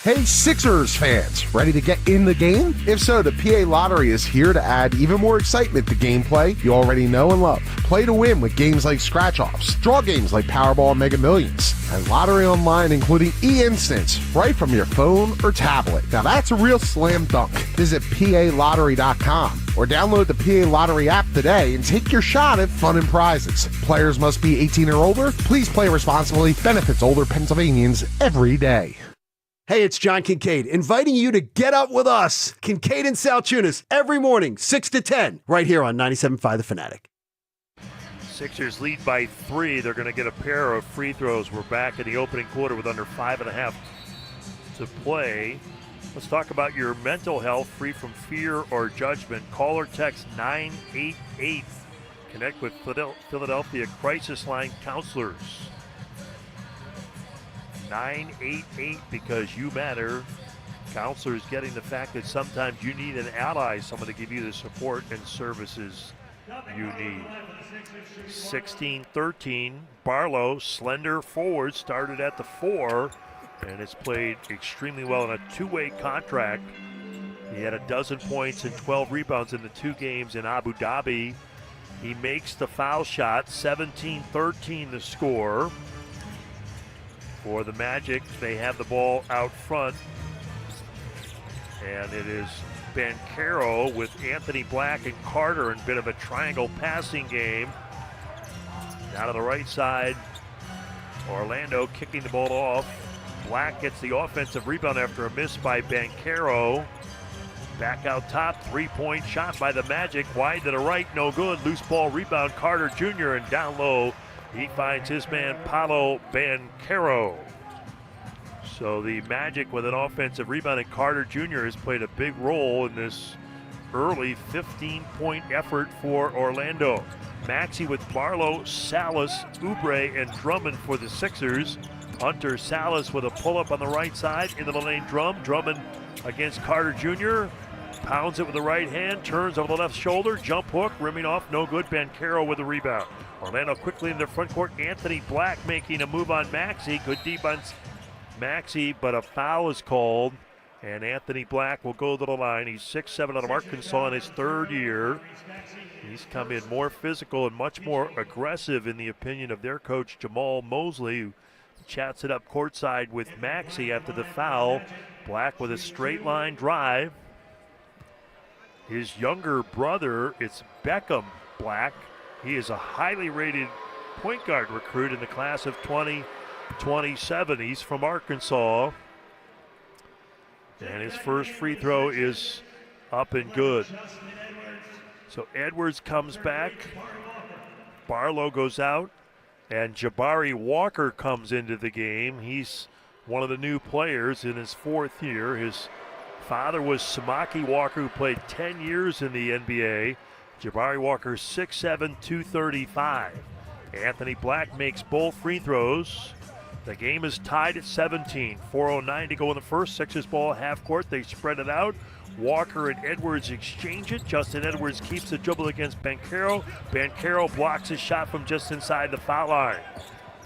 Hey, Sixers fans, ready to get in the game? If so, the PA Lottery is here to add even more excitement to gameplay you already know and love. Play to win with games like Scratch-Offs, draw games like Powerball and Mega Millions, and Lottery Online including e-instants right from your phone or tablet. Now that's a real slam dunk. Visit PALottery.com or download the PA Lottery app today and take your shot at fun and prizes. Players must be 18 or older. Please play responsibly. Benefits older Pennsylvanians every day. Hey, it's John Kincaid, inviting you to get up with us, Kincaid and Saltunis, every morning, 6 to 10, right here on 97.5 The Fanatic. Sixers lead by 3. They're going to get a pair of free throws. We're back in the opening quarter with under 5.5 to play. Let's talk about your mental health, free from fear or judgment. Call or text 988. Connect with Philadelphia Crisis Line counselors. 988 because you matter. Counselors getting the fact that sometimes you need an ally, someone to give you the support and services you need. 16-13, Barlow, slender forward, started at the 4 and has played extremely well in a two-way contract. He had 12 points and 12 rebounds in the 2 games in Abu Dhabi. He makes the foul shot, 17-13 the score. For the Magic, they have the ball out front. And it is Banchero with Anthony Black and Carter in a bit of a triangle passing game. Down to the right side, Orlando kicking the ball off. Black gets the offensive rebound after a miss by Banchero. Back out top, three-point shot by the Magic. Wide to the right, no good. Loose ball rebound, Carter Jr. and down low. He finds his man, Paolo Banchero. So the Magic with an offensive rebound, and Carter Jr. has played a big role in this early 15-point effort for Orlando. Maxey with Barlow, Salas, Oubre, and Drummond for the Sixers. Hunter Salas with a pull-up on the right side, into the lane Drummond against Carter Jr. Pounds it with the right hand, turns over the left shoulder, jump hook, rimming off, no good. Banchero with the rebound. Orlando quickly in the front court. Anthony Black making a move on Maxey. Good deep on Maxey, but a foul is called, and Anthony Black will go to the line. He's 6'7" out of Arkansas in his 3rd year. He's come in more physical and much more aggressive in the opinion of their coach, Jamal Mosley, who chats it up courtside with Maxey after the foul. Black with a straight line drive. His younger brother, it's Beckham Black. He is a highly rated point guard recruit in the class of 2027. He's from Arkansas. And his first free throw is up and good. So Edwards comes back. Barlow goes out. And Jabari Walker comes into the game. He's one of the new players in his 4th year. His father was Samaki Walker, who played 10 years in the NBA. Jabari Walker, 6'7", 235. Anthony Black makes both free throws. The game is tied at 17. 4:09 to go in the first. Sixers ball half court. They spread it out. Walker and Edwards exchange it. Justin Edwards keeps the dribble against Banchero. Banchero blocks his shot from just inside the foul line.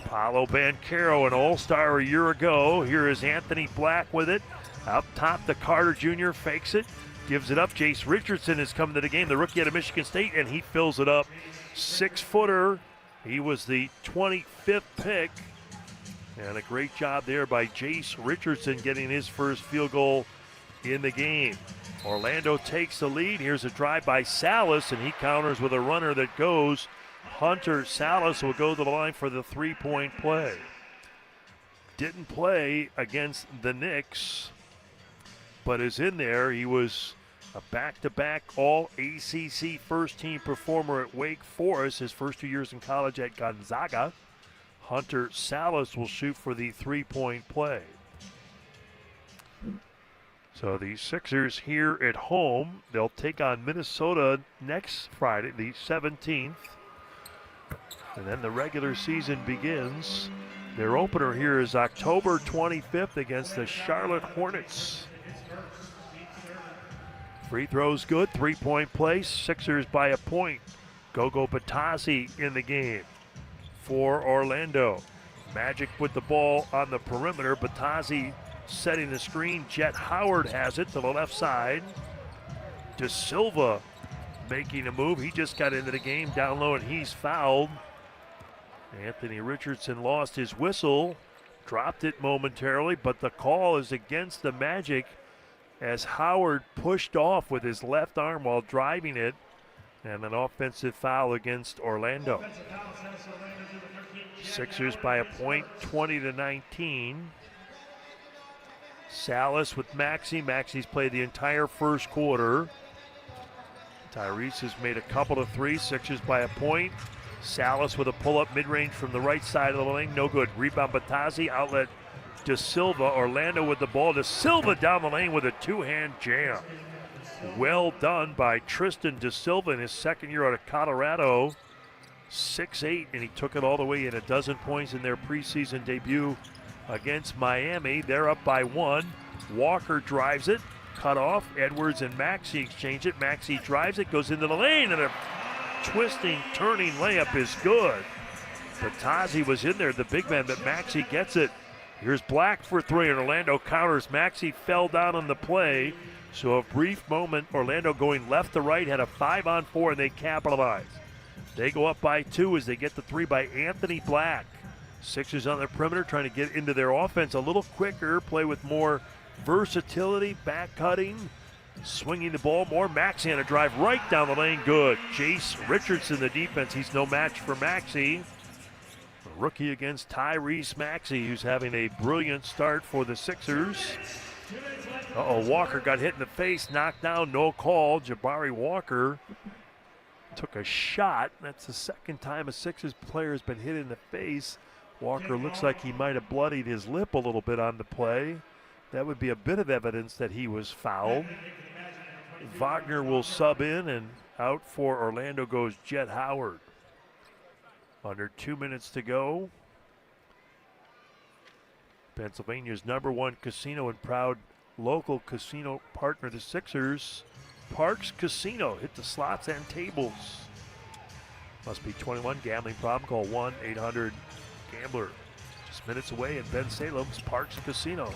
Paolo Banchero, an all-star a year ago. Here is Anthony Black with it. Up top, the Carter Jr. fakes it. Gives it up. Jace Richardson is coming to the game, the rookie out of Michigan State, and he fills it up. 6-footer. He was the 25th pick. And a great job there by Jace Richardson getting his first field goal in the game. Orlando takes the lead. Here's a drive by Salas, and he counters with a runner that goes. Hunter Salas will go to the line for the three-point play. Didn't play against the Knicks, but is in there. He was a back-to-back all-ACC first-team performer at Wake Forest, his first 2 years in college at Gonzaga. Hunter Salas will shoot for the three-point play. So the Sixers here at home, they'll take on Minnesota next Friday, the 17th. And then the regular season begins. Their opener here is October 25th against the Charlotte Hornets. Free throws good, three-point play. Sixers by a point. Gogo Batasi in the game for Orlando. Magic with the ball on the perimeter. Batasi setting the screen. Jet Howard has it to the left side. De Silva making a move. He just got into the game down low, and he's fouled. Anthony Richardson lost his whistle, dropped it momentarily, but the call is against the Magic as Howard pushed off with his left arm while driving it, and an offensive foul against Orlando. Sixers by a point, 20-19. Salas with Maxey. Maxey's played the entire first quarter. Tyrese has made a couple of threes. Sixers by a point. Salas with a pull-up mid-range from the right side of the lane. No good. Rebound Batazzi. Outlet De Silva. Orlando with the ball. De Silva down the lane with a two-hand jam. Well done by Tristan De Silva in his second year out of Colorado. 6'8", and he took it all the way in. 12 points in their preseason debut against Miami. They're up by 1. Walker drives it. Cut off. Edwards and Maxey exchange it. Maxey drives it, goes into the lane, and a twisting, turning layup is good. Batazzi was in there, the big man, but Maxey gets it. Here's Black for 3, and Orlando counters. Maxey fell down on the play, so a brief moment, Orlando going left to right, had a 5-on-4, and they capitalize. They go up by 2 as they get the 3 by Anthony Black. Sixers on the perimeter trying to get into their offense a little quicker, play with more versatility, back cutting, swinging the ball more. Maxey on a drive right down the lane, good. Jace Richardson, the defense, he's no match for Maxey. A rookie against Tyrese Maxey, who's having a brilliant start for the Sixers. Walker got hit in the face, knocked down, no call. Jabari Walker took a shot. That's the second time a Sixers player has been hit in the face. Walker looks like he might have bloodied his lip a little bit on the play. That would be a bit of evidence that he was fouled. Wagner will sub in, and out for Orlando goes Jet Howard. Under 2 minutes to go. Pennsylvania's #1 casino and proud local casino partner, the Sixers, Parks Casino. Hit the slots and tables. Must be 21. Gambling problem? Call 1-800-GAMBLER. Just minutes away in Ben Salem's Parks Casino.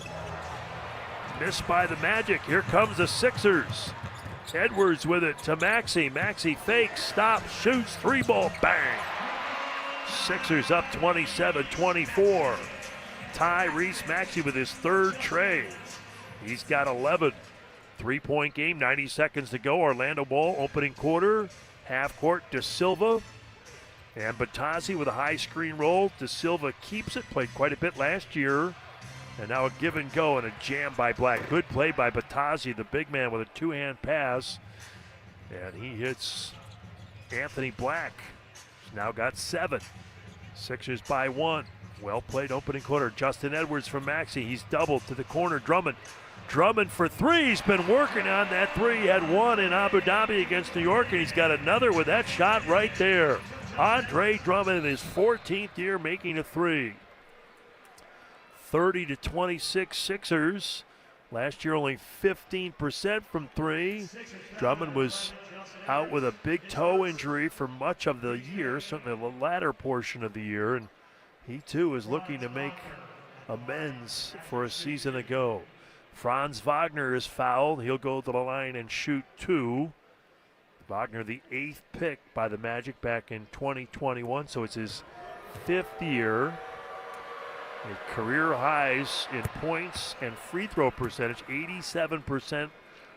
Missed by the Magic. Here comes the Sixers. Edwards with it to Maxey. Maxey fakes, stops, shoots, 3-ball, bang. Sixers up 27-24. Tyrese Maxey with his third tray. He's got 11. 3-point game, 90 seconds to go. Orlando ball, opening quarter. Half court, De Silva. And Batazzi with a high screen roll. De Silva keeps it, played quite a bit last year. And now a give and go and a jam by Black. Good play by Batazzi, the big man, with a two-hand pass. And he hits Anthony Black. He's now got 7. Sixers by 1. Well played opening quarter. Justin Edwards from Maxey. He's doubled to the corner. Drummond for 3. He's been working on that 3. He had 1 in Abu Dhabi against New York, and he's got another with that shot right there. Andre Drummond in his 14th year making a 3. 30-26 Sixers. Last year only 15% from 3. Drummond was out with a big toe injury for much of the year, certainly the latter portion of the year, and he too is looking to make amends for a season ago. Franz Wagner is fouled. He'll go to the line and shoot 2. Wagner, the 8th pick by the Magic back in 2021, so it's his 5th year. A career highs in points and free throw percentage, 87%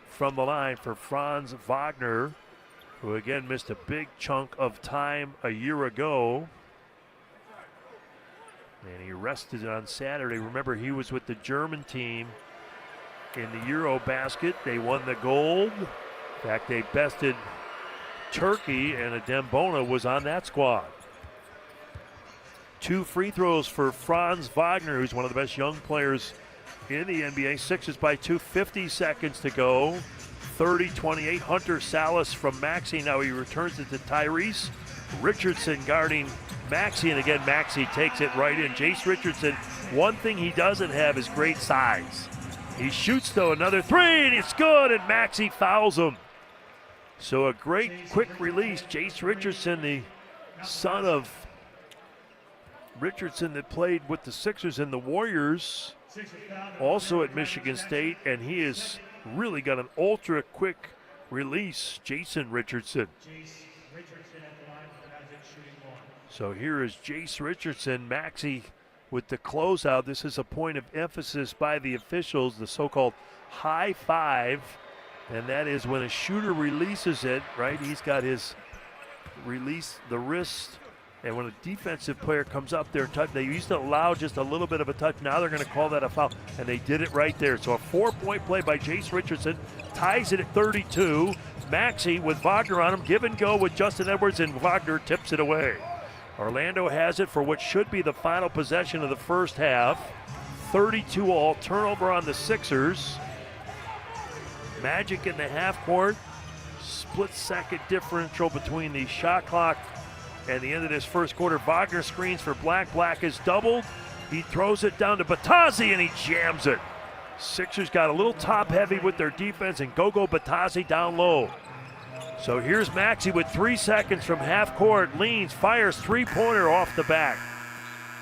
from the line for Franz Wagner, who again missed a big chunk of time a year ago. And he rested on Saturday. Remember, he was with the German team in the Eurobasket. They won the gold. In fact, they bested Turkey, and Adembona was on that squad. 2 free throws for Franz Wagner, who's one of the best young players in the NBA. Sixers by 2, 50 seconds to go. 30-28. Hunter Salas from Maxey. Now he returns it to Tyrese. Richardson guarding Maxey, and again Maxey takes it right in. Jace Richardson, one thing he doesn't have is great size. He shoots though another 3, and it's good, and Maxey fouls him. So a great quick release. Jace Richardson, the son of Richardson that played with the Sixers and the Warriors, also at Michigan State, and he has really got an ultra-quick release, Jason Richardson. So here is Jace Richardson, Maxey with the closeout. This is a point of emphasis by the officials, the so-called high five, and that is when a shooter releases it, right? He's got his release, the wrist, and when a defensive player comes up there, they used to allow just a little bit of a touch. Now they're going to call that a foul, and they did it right there. So a 4-point play by Jace Richardson ties it at 32. Maxey with Wagner on him, give and go with Justin Edwards, and Wagner tips it away. Orlando has it for what should be the final possession of the first half. 32 all, turnover on the Sixers. Magic in the half court. Split-second differential between the shot clock and the end of this first quarter. Wagner screens for Black. Black is doubled. He throws it down to Batazzi, and he jams it. Sixers got a little top-heavy with their defense, and Gogo Batazzi down low. So here's Maxey with 3 seconds from half court. Leans, fires, three-pointer off the back.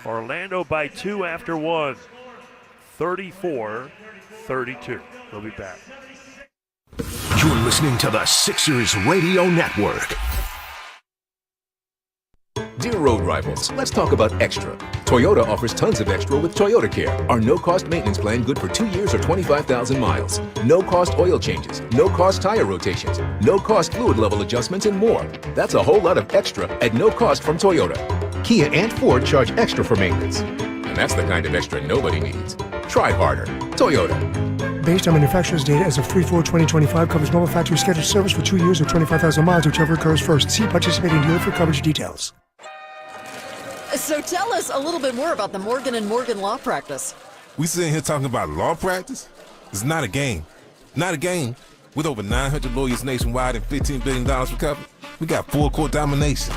Orlando by 2 after 1. 34-32. We'll be back. You're listening to the Sixers Radio Network. Dear road rivals, let's talk about extra. Toyota offers tons of extra with Toyota Care, our no-cost maintenance plan good for 2 years or 25,000 miles. No-cost oil changes, no-cost tire rotations, no-cost fluid level adjustments, and more. That's a whole lot of extra at no cost from Toyota. Kia and Ford charge extra for maintenance. And that's the kind of extra nobody needs. Try harder. Toyota. Based on manufacturer's data as of 3/4/2025, covers normal factory scheduled service for 2 years or 25,000 miles, whichever occurs first. See participating dealer for coverage details. So tell us a little bit more about the Morgan & Morgan law practice. We sitting here talking about law practice? It's not a game. Not a game. With over 900 lawyers nationwide and $15 billion recovered, we got full court domination.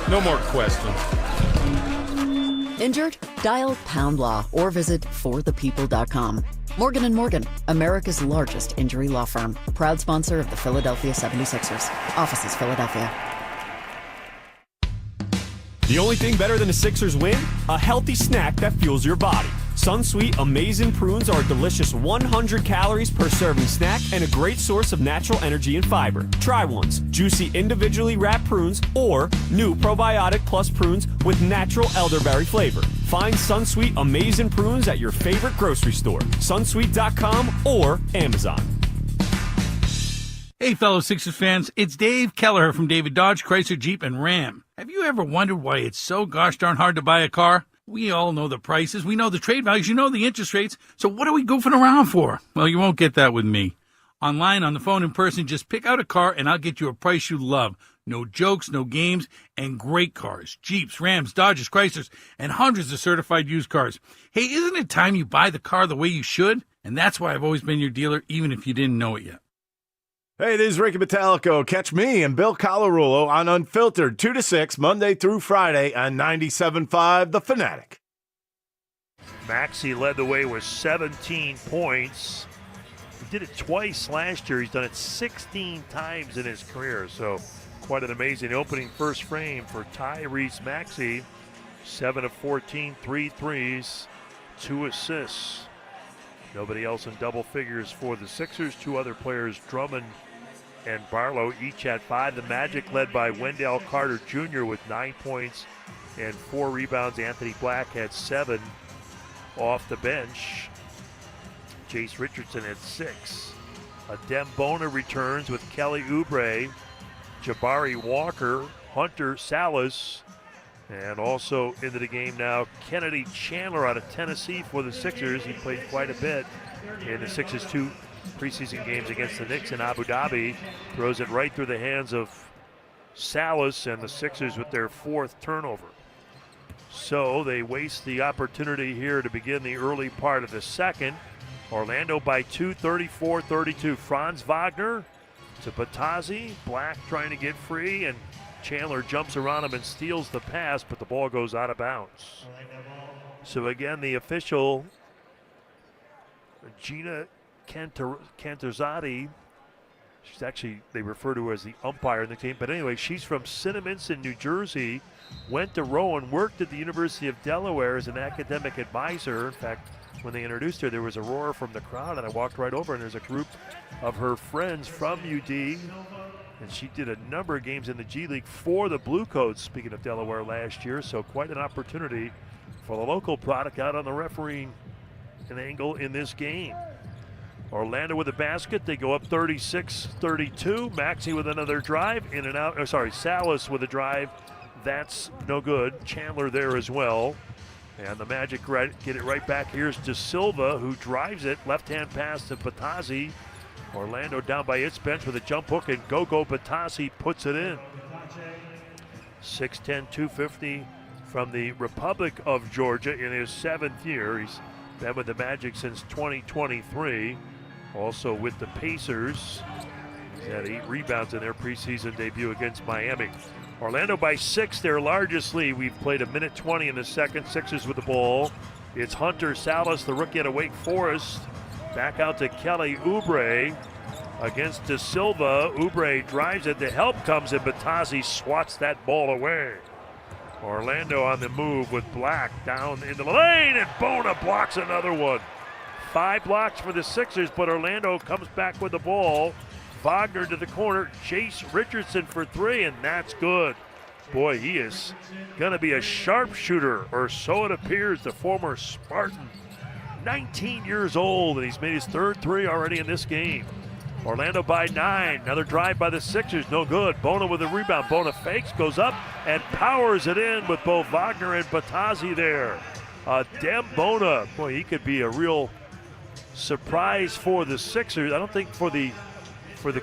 No more questions. Injured? Dial Pound Law or visit forthepeople.com. Morgan & Morgan, America's largest injury law firm. Proud sponsor of the Philadelphia 76ers. Offices, Philadelphia. The only thing better than a Sixers win? A healthy snack that fuels your body. Sunsweet Amazing Prunes are a delicious 100 calories per serving snack and a great source of natural energy and fiber. Try ones, juicy individually wrapped prunes or new probiotic plus prunes with natural elderberry flavor. Find Sunsweet Amazing Prunes at your favorite grocery store, sunsweet.com or Amazon. Hey, fellow Sixers fans, it's Dave Kelleher from David Dodge, Chrysler, Jeep, and Ram. Have you ever wondered why it's so gosh darn hard to buy a car? We all know the prices, we know the trade values, you know the interest rates, so what are we goofing around for? Well, you won't get that with me. Online, on the phone, in person, just pick out a car and I'll get you a price you love. No jokes, no games, and great cars. Jeeps, Rams, Dodges, Chryslers, and hundreds of certified used cars. Hey, isn't it time you buy the car the way you should? And that's why I've always been your dealer, even if you didn't know it yet. Hey, this is Ricky Metallico. Catch me and Bill Colarulo on Unfiltered 2 to 6, Monday through Friday on 97.5 The Fanatic. Maxey led the way with 17 points. He did it twice last year. He's done it 16 times in his career. So quite an amazing opening first frame for Tyrese Maxey. 7 of 14, 3 threes, 2 assists. Nobody else in double figures for the Sixers. 2 other players, Drummond and Barlow, each at 5. The Magic led by Wendell Carter Jr. with 9 points and 4 rebounds. Anthony Black had 7 off the bench. Jace Richardson at 6. Adem Bona returns with Kelly Oubre, Jabari Walker, Hunter Salas, and also into the game now, Kennedy Chandler out of Tennessee for the Sixers. He played quite a bit in the Sixers' 2 preseason games against the Knicks in Abu Dhabi. Throws it right through the hands of Salas, and the Sixers with their 4th turnover. So they waste the opportunity here to begin the early part of the second. Orlando by 2, 34-32. Franz Wagner to Batazzi. Black trying to get free, and Chandler jumps around him and steals the pass, but the ball goes out of bounds. So again, the official, Gina Cantarzati, She's actually, they refer to her as the umpire in the team. But anyway, she's from Cinnaminson, New Jersey, went to Rowan, worked at the University of Delaware as an academic advisor. In fact, when they introduced her, there was a roar from the crowd, and I walked right over, and there's a group of her friends from UD. And she did a number of games in the G League for the Bluecoats, speaking of Delaware, last year. So quite an opportunity for the local product out on the refereeing angle in this game. Orlando with the basket. They go up 36-32. Maxey with another drive. In and out. Oh, sorry, Salas with a drive. That's no good. Chandler there as well. And the Magic get it right back. Here's De Silva, who drives it. Left-hand pass to Batazzi. Orlando down by its bench with a jump hook, and Gogo Batazzi puts it in. 6'10", 250 from the Republic of Georgia in his 7th year. He's been with the Magic since 2023. Also with the Pacers. He's had 8 rebounds in their preseason debut against Miami. Orlando by 6, their largest lead. We've played 1:20 in the second. Sixers with the ball. It's Hunter Salas, the rookie out of Wake Forest. Back out to Kelly Oubre against De Silva. Oubre drives it. The help comes, and Batazzi swats that ball away. Orlando on the move with Black down into the lane, and Bona blocks another one. 5 blocks for the Sixers, but Orlando comes back with the ball. Wagner to the corner. Chase Richardson for 3, and that's good. Boy, he is going to be a sharpshooter, or so it appears, the former Spartan. 19 years old, and he's made his 3rd 3 already in this game. Orlando by 9. Another drive by the Sixers, no good. Bona with a rebound. Bona fakes, goes up, and powers it in with both Wagner and Batazzi there. Dem Bona, boy, he could be a real surprise for the Sixers. I don't think for the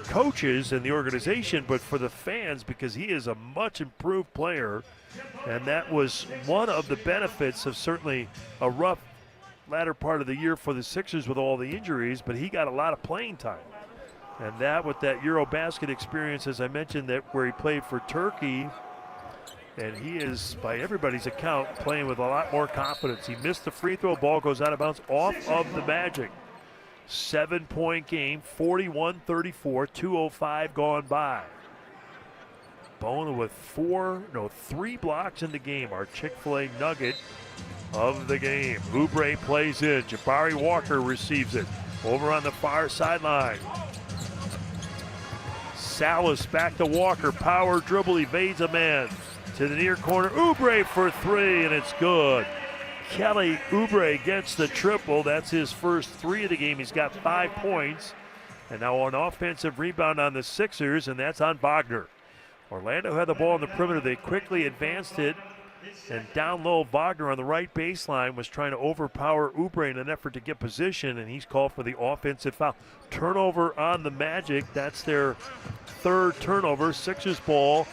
coaches and the organization, but for the fans, because he is a much improved player, and that was one of the benefits of certainly a rough latter part of the year for the Sixers with all the injuries, but he got a lot of playing time. And that with that Eurobasket experience, as I mentioned, that where he played for Turkey, and he is, by everybody's account, playing with a lot more confidence. He missed the free throw, ball goes out of bounds off of the Magic. 7-point game, 41-34, 2:05 gone by. Bona with 3 blocks in the game, our Chick-fil-A nugget of the game. Oubre plays in. Jabari Walker receives it. Over on the far sideline. Salas back to Walker. Power dribble, evades a man. To the near corner. Oubre for 3, and it's good. Kelly Oubre gets the triple. That's his first 3 of the game. He's got 5 points. And now an offensive rebound on the Sixers, and that's on Wagner. Orlando had the ball on the perimeter. They quickly advanced it. And down low, Wagner on the right baseline was trying to overpower Oubre in an effort to get position, and he's called for the offensive foul. Turnover on the Magic. That's their 3rd turnover. Sixers ball.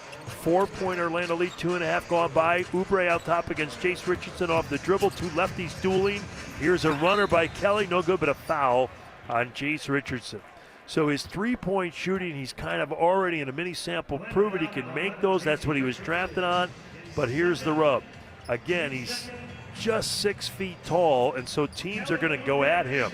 4-point Orlando lead, 2.5 gone by. Oubre out top against Chase Richardson off the dribble. 2 lefties dueling. Here's a runner by Kelly. No good, but a foul on Chase Richardson. So his 3-point shooting, he's kind of already in a mini sample proven he can make those. That's what he was drafted on. But here's the rub. Again, he's just 6 feet tall, and so teams are going to go at him.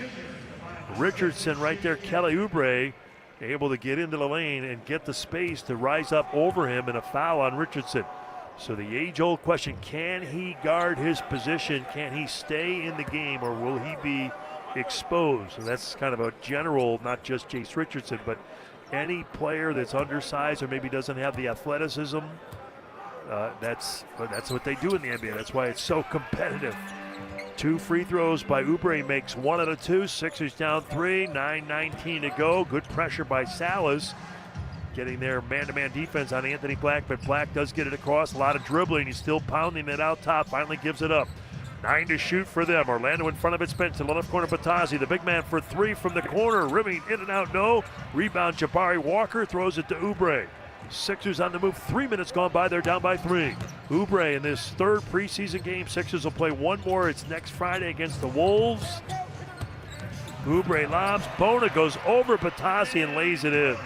Richardson right there, Kelly Oubre, able to get into the lane and get the space to rise up over him, and a foul on Richardson. So the age-old question, can he guard his position? Can he stay in the game, or will he be exposed? And that's kind of a general, not just Chase Richardson, but any player that's undersized or maybe doesn't have the athleticism. That's what they do in the NBA. That's why it's so competitive. 2 free throws by Oubre, makes 1 out of 2. Sixers down 3, 9:19 to go. Good pressure by Salas, getting their man-to-man defense on Anthony Black, but Black does get it across. A lot of dribbling. He's still pounding it out top. Finally gives it up. 9 to shoot for them. Orlando in front of its bench to the left corner. Batazzi, the big man for 3 from the corner. Rimming in and out, no. Rebound, Jabari Walker throws it to Oubre. Sixers on the move. 3 minutes gone by. They're down by 3. Oubre in this 3rd preseason game. Sixers will play 1 more. It's next Friday against the Wolves. Oubre lobs. Bona goes over Batazzi and lays it in.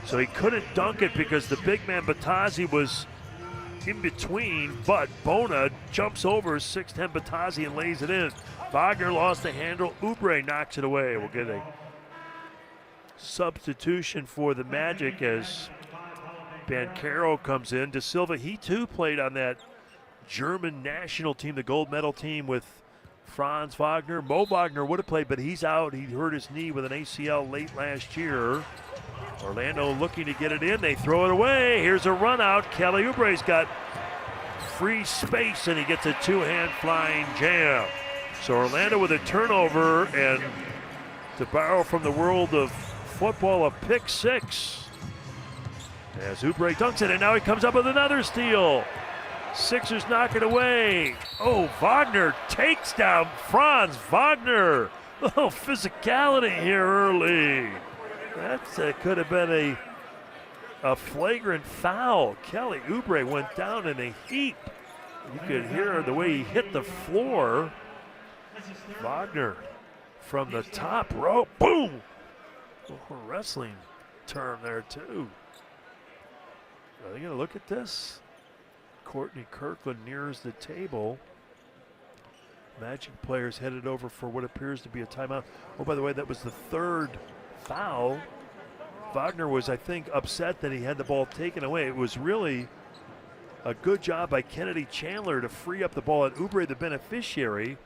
So he couldn't dunk it because the big man Batazzi was in between, but Bona jumps over 6'10" Batazzi and lays it in. Wagner lost the handle. Oubre knocks it away. We'll get a substitution for the Magic as Banchero comes in. De Silva, he too played on that German national team, the gold medal team with Franz Wagner. Mo Wagner would have played, but he's out. He hurt his knee with an ACL late last year. Orlando looking to get it in. They throw it away. Here's a run out. Kelly Oubre's got free space, and he gets a two-hand flying jam. So Orlando with a turnover, and to borrow from the world of football, a pick six. As Oubre dunks it, and now he comes up with another steal. Sixers knock it away. Oh, Wagner takes down Franz. Wagner. Oh, physicality here early. That could have been a flagrant foul. Kelly Oubre went down in a heap. You could hear the way he hit the floor. Wagner from the top rope. Boom! A wrestling term there, too. Are they going to look at this? Courtney Kirkland nears the table. Magic players headed over for what appears to be a timeout. Oh, by the way, that was the third foul. Wagner was, I think, upset that he had the ball taken away. It was really a good job by Kennedy Chandler to free up the ball, and Oubre the beneficiary.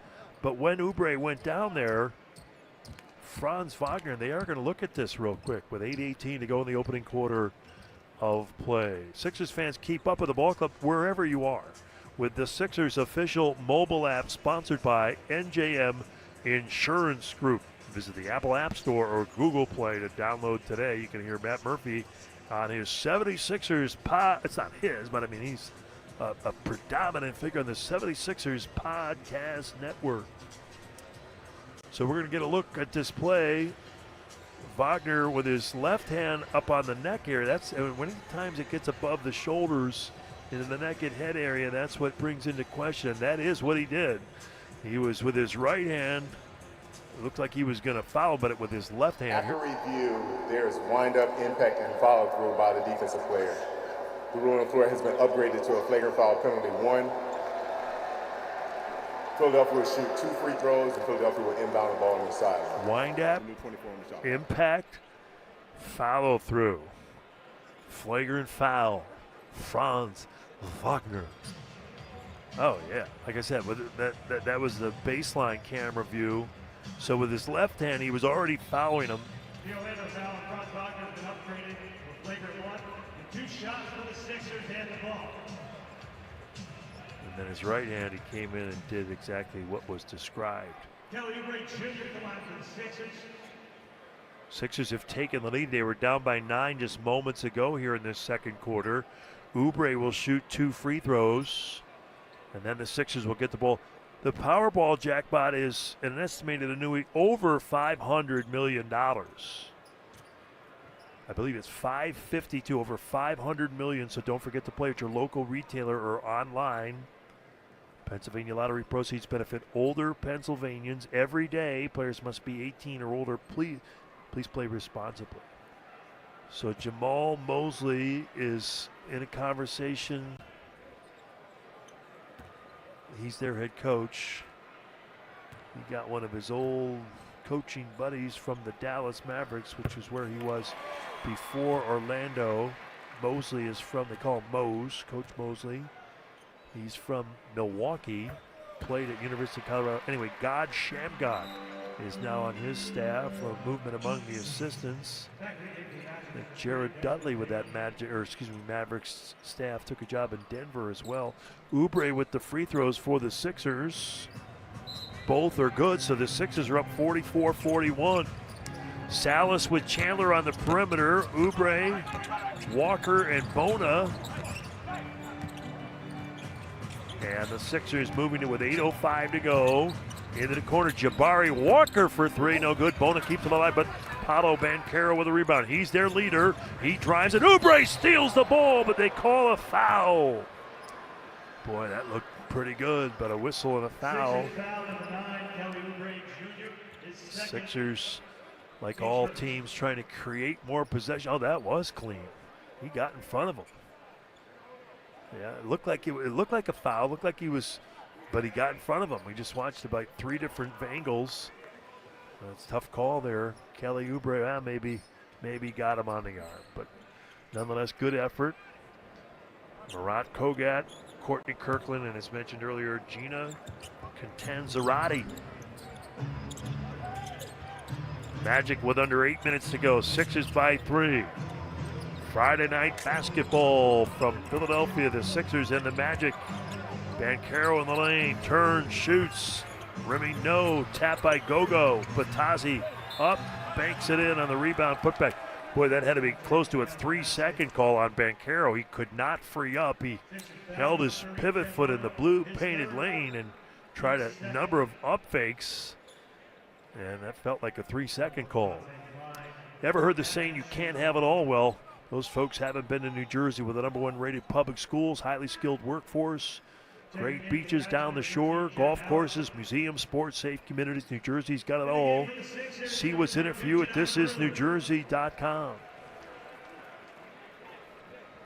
But when Oubre went down there, Franz Wagner, they are going to look at this real quick with 8:18 to go in the opening quarter of play. Sixers fans, keep up with the ball club wherever you are with the Sixers official mobile app sponsored by NJM Insurance Group. Visit the Apple App Store or Google Play to download today. You can hear Matt Murphy on his 76ers pod. It's not his, but I mean he's a predominant figure on the 76ers podcast network. So we're going to get a look at this play. Wagner with his left hand up on the neck area. That's when times it gets above the shoulders in the neck and head area. That's what brings into question. That is what he did. He was with his right hand. It looked like he was going to foul, but with his left hand. After review, there is wind-up, impact, and follow-through by the defensive player. The rule on the floor has been upgraded to a flagrant foul penalty 1. Philadelphia will shoot 2 free throws, and Philadelphia will inbound the ball on the side. Wind-up, impact, follow-through. Flagrant foul. Franz Wagner. Oh, yeah. Like I said, that was the baseline camera view. So with his left hand, he was already fouling him. The Orlando foul, Franz Wagner has been upgraded with flagrant 1. And 2 shots for the Sixers and the ball. And then his right hand, he came in and did exactly what was described. Kelly Oubre Jr. come out for the Sixers. Sixers have taken the lead. They were down by 9 just moments ago here in this second quarter. Oubre will shoot 2 free throws, and then the Sixers will get the ball. The Powerball jackpot is an estimated annuity over $500 million. I believe it's 552, over $500 million, so don't forget to play at your local retailer or online. Pennsylvania Lottery proceeds benefit older Pennsylvanians every day. Players must be 18 or older. Please play responsibly. So Jamal Mosley is in a conversation. He's their head coach. He got one of his old coaching buddies from the Dallas Mavericks, which is where he was before Orlando. Mosley is from, they call him Mose, Coach Mosley. He's from Milwaukee, played at University of Colorado. Anyway, God Shamgod is now on his staff, a movement among the assistants. And Jared Dudley with that Mavericks staff took a job in Denver as well. Oubre with the free throws for the Sixers. Both are good, so the Sixers are up 44-41. Salas with Chandler on the perimeter. Oubre, Walker, and Bona. And the Sixers moving it with 8:05 to go. Into the corner, Jabari Walker for 3, no good. Bona keeps him alive, but Paolo Banchero with a rebound. He's their leader. He drives it. Oubre steals the ball, but they call a foul. Boy, that looked pretty good, but a whistle and a foul. Sixers, like all teams, trying to create more possession. Oh, that was clean. He got in front of him. Yeah, it looked like a foul. Looked like he was, but he got in front of him. We just watched about 3 different angles. It's a tough call there. Kelly Oubre, maybe maybe got him on the arm. But nonetheless, good effort. Marat Kogat, Courtney Kirkland, and as mentioned earlier, Gina Contanzarati. Magic with under 8 minutes to go. Sixers by 3. Friday night basketball from Philadelphia. The Sixers and the Magic. Banchero in the lane. Turns, shoots. Rimming no. Tap by Gogo. Batazzi up. Banks it in on the rebound. Putback. Boy, that had to be close to a 3-second call on Banchero. He could not free up. He held his pivot foot in the blue painted lane and tried a number of up fakes. And that felt like a 3-second call. Ever heard the saying, you can't have it all? Well, those folks haven't been to New Jersey with the #1 rated public schools, highly skilled workforce, great beaches down the shore, golf courses, museums, sports, safe communities. New Jersey's got it all. See what's in it for you at thisisnewjersey.com.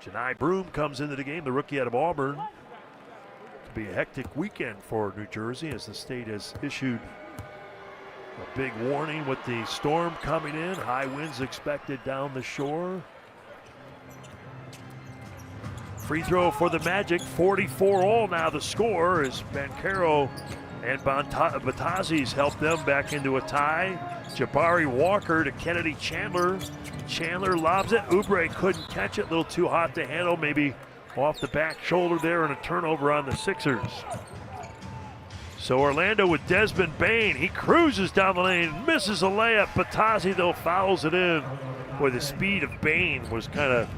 Janai Broome comes into the game, the rookie out of Auburn. Could be a hectic weekend for New Jersey as the state has issued a big warning with the storm coming in. High winds expected down the shore. Free throw for the Magic, 44-all now the score as Banchero and Batazzi's helped them back into a tie. Jabari Walker to Kennedy Chandler. Chandler lobs it. Oubre couldn't catch it, a little too hot to handle, maybe off the back shoulder there, and a turnover on the Sixers. So Orlando with Desmond Bane. He cruises down the lane, misses a layup. Batazzi, though, fouls it in. Boy, the speed of Bane was kind of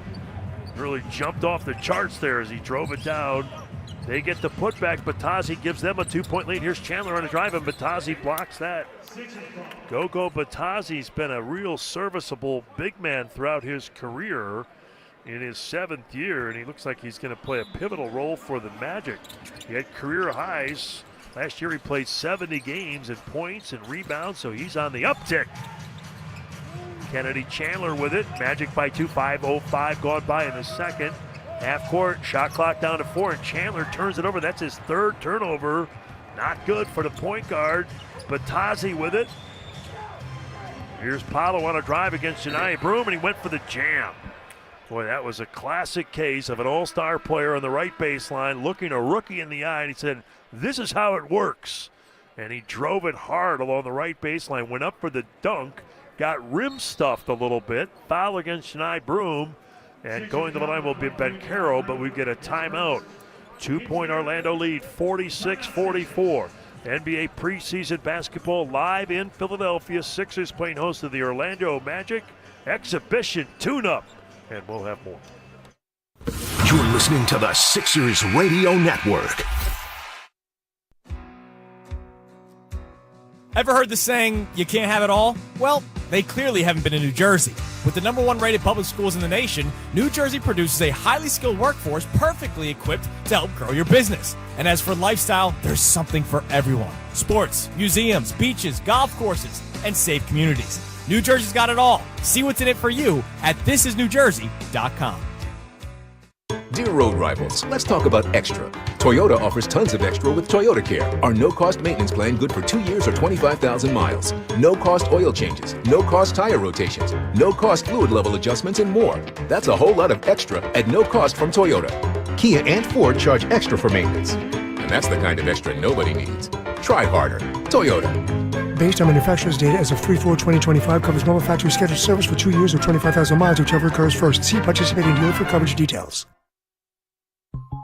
really jumped off the charts there as he drove it down. They get the putback. Batazzi gives them a 2-point lead. Here's Chandler on a drive, and Batazzi blocks that. Gogo Batazzi's been a real serviceable big man throughout his career in his 7th year, and he looks like he's going to play a pivotal role for the Magic. He had career highs. Last year he played 70 games in points and rebounds, so he's on the uptick. Kennedy Chandler with it. Magic by 2, 5:05 gone by in the second. Half court, shot clock down to 4, and Chandler turns it over. That's his 3rd turnover. Not good for the point guard. Batazzi with it. Here's Paolo on a drive against Janai Broome, and he went for the jam. Boy, that was a classic case of an all-star player on the right baseline looking a rookie in the eye, and he said, this is how it works. And he drove it hard along the right baseline, went up for the dunk, got rim stuffed a little bit, foul against Janai Broome, and going to the line will be Banchero, but we get a timeout. 2-point Orlando lead, 46-44. NBA preseason basketball live in Philadelphia. Sixers playing host to the Orlando Magic. Exhibition tune-up, and we'll have more. You're listening to the Sixers Radio Network. Ever heard the saying, you can't have it all? Well, they clearly haven't been in New Jersey. With the #1 rated public schools in the nation, New Jersey produces a highly skilled workforce perfectly equipped to help grow your business. And as for lifestyle, there's something for everyone. Sports, museums, beaches, golf courses, and safe communities. New Jersey's got it all. See what's in it for you at thisisnewjersey.com. Dear road rivals, let's talk about extra. Toyota offers tons of extra with Toyota Care, our no-cost maintenance plan good for 2 years or 25,000 miles. No-cost oil changes, no-cost tire rotations, no-cost fluid level adjustments, and more. That's a whole lot of extra at no cost from Toyota. Kia and Ford charge extra for maintenance. And that's the kind of extra nobody needs. Try harder. Toyota. Based on manufacturer's data as of 3/4/2025, covers normal factory scheduled service for 2 years or 25,000 miles, whichever occurs first. See participating dealer for coverage details.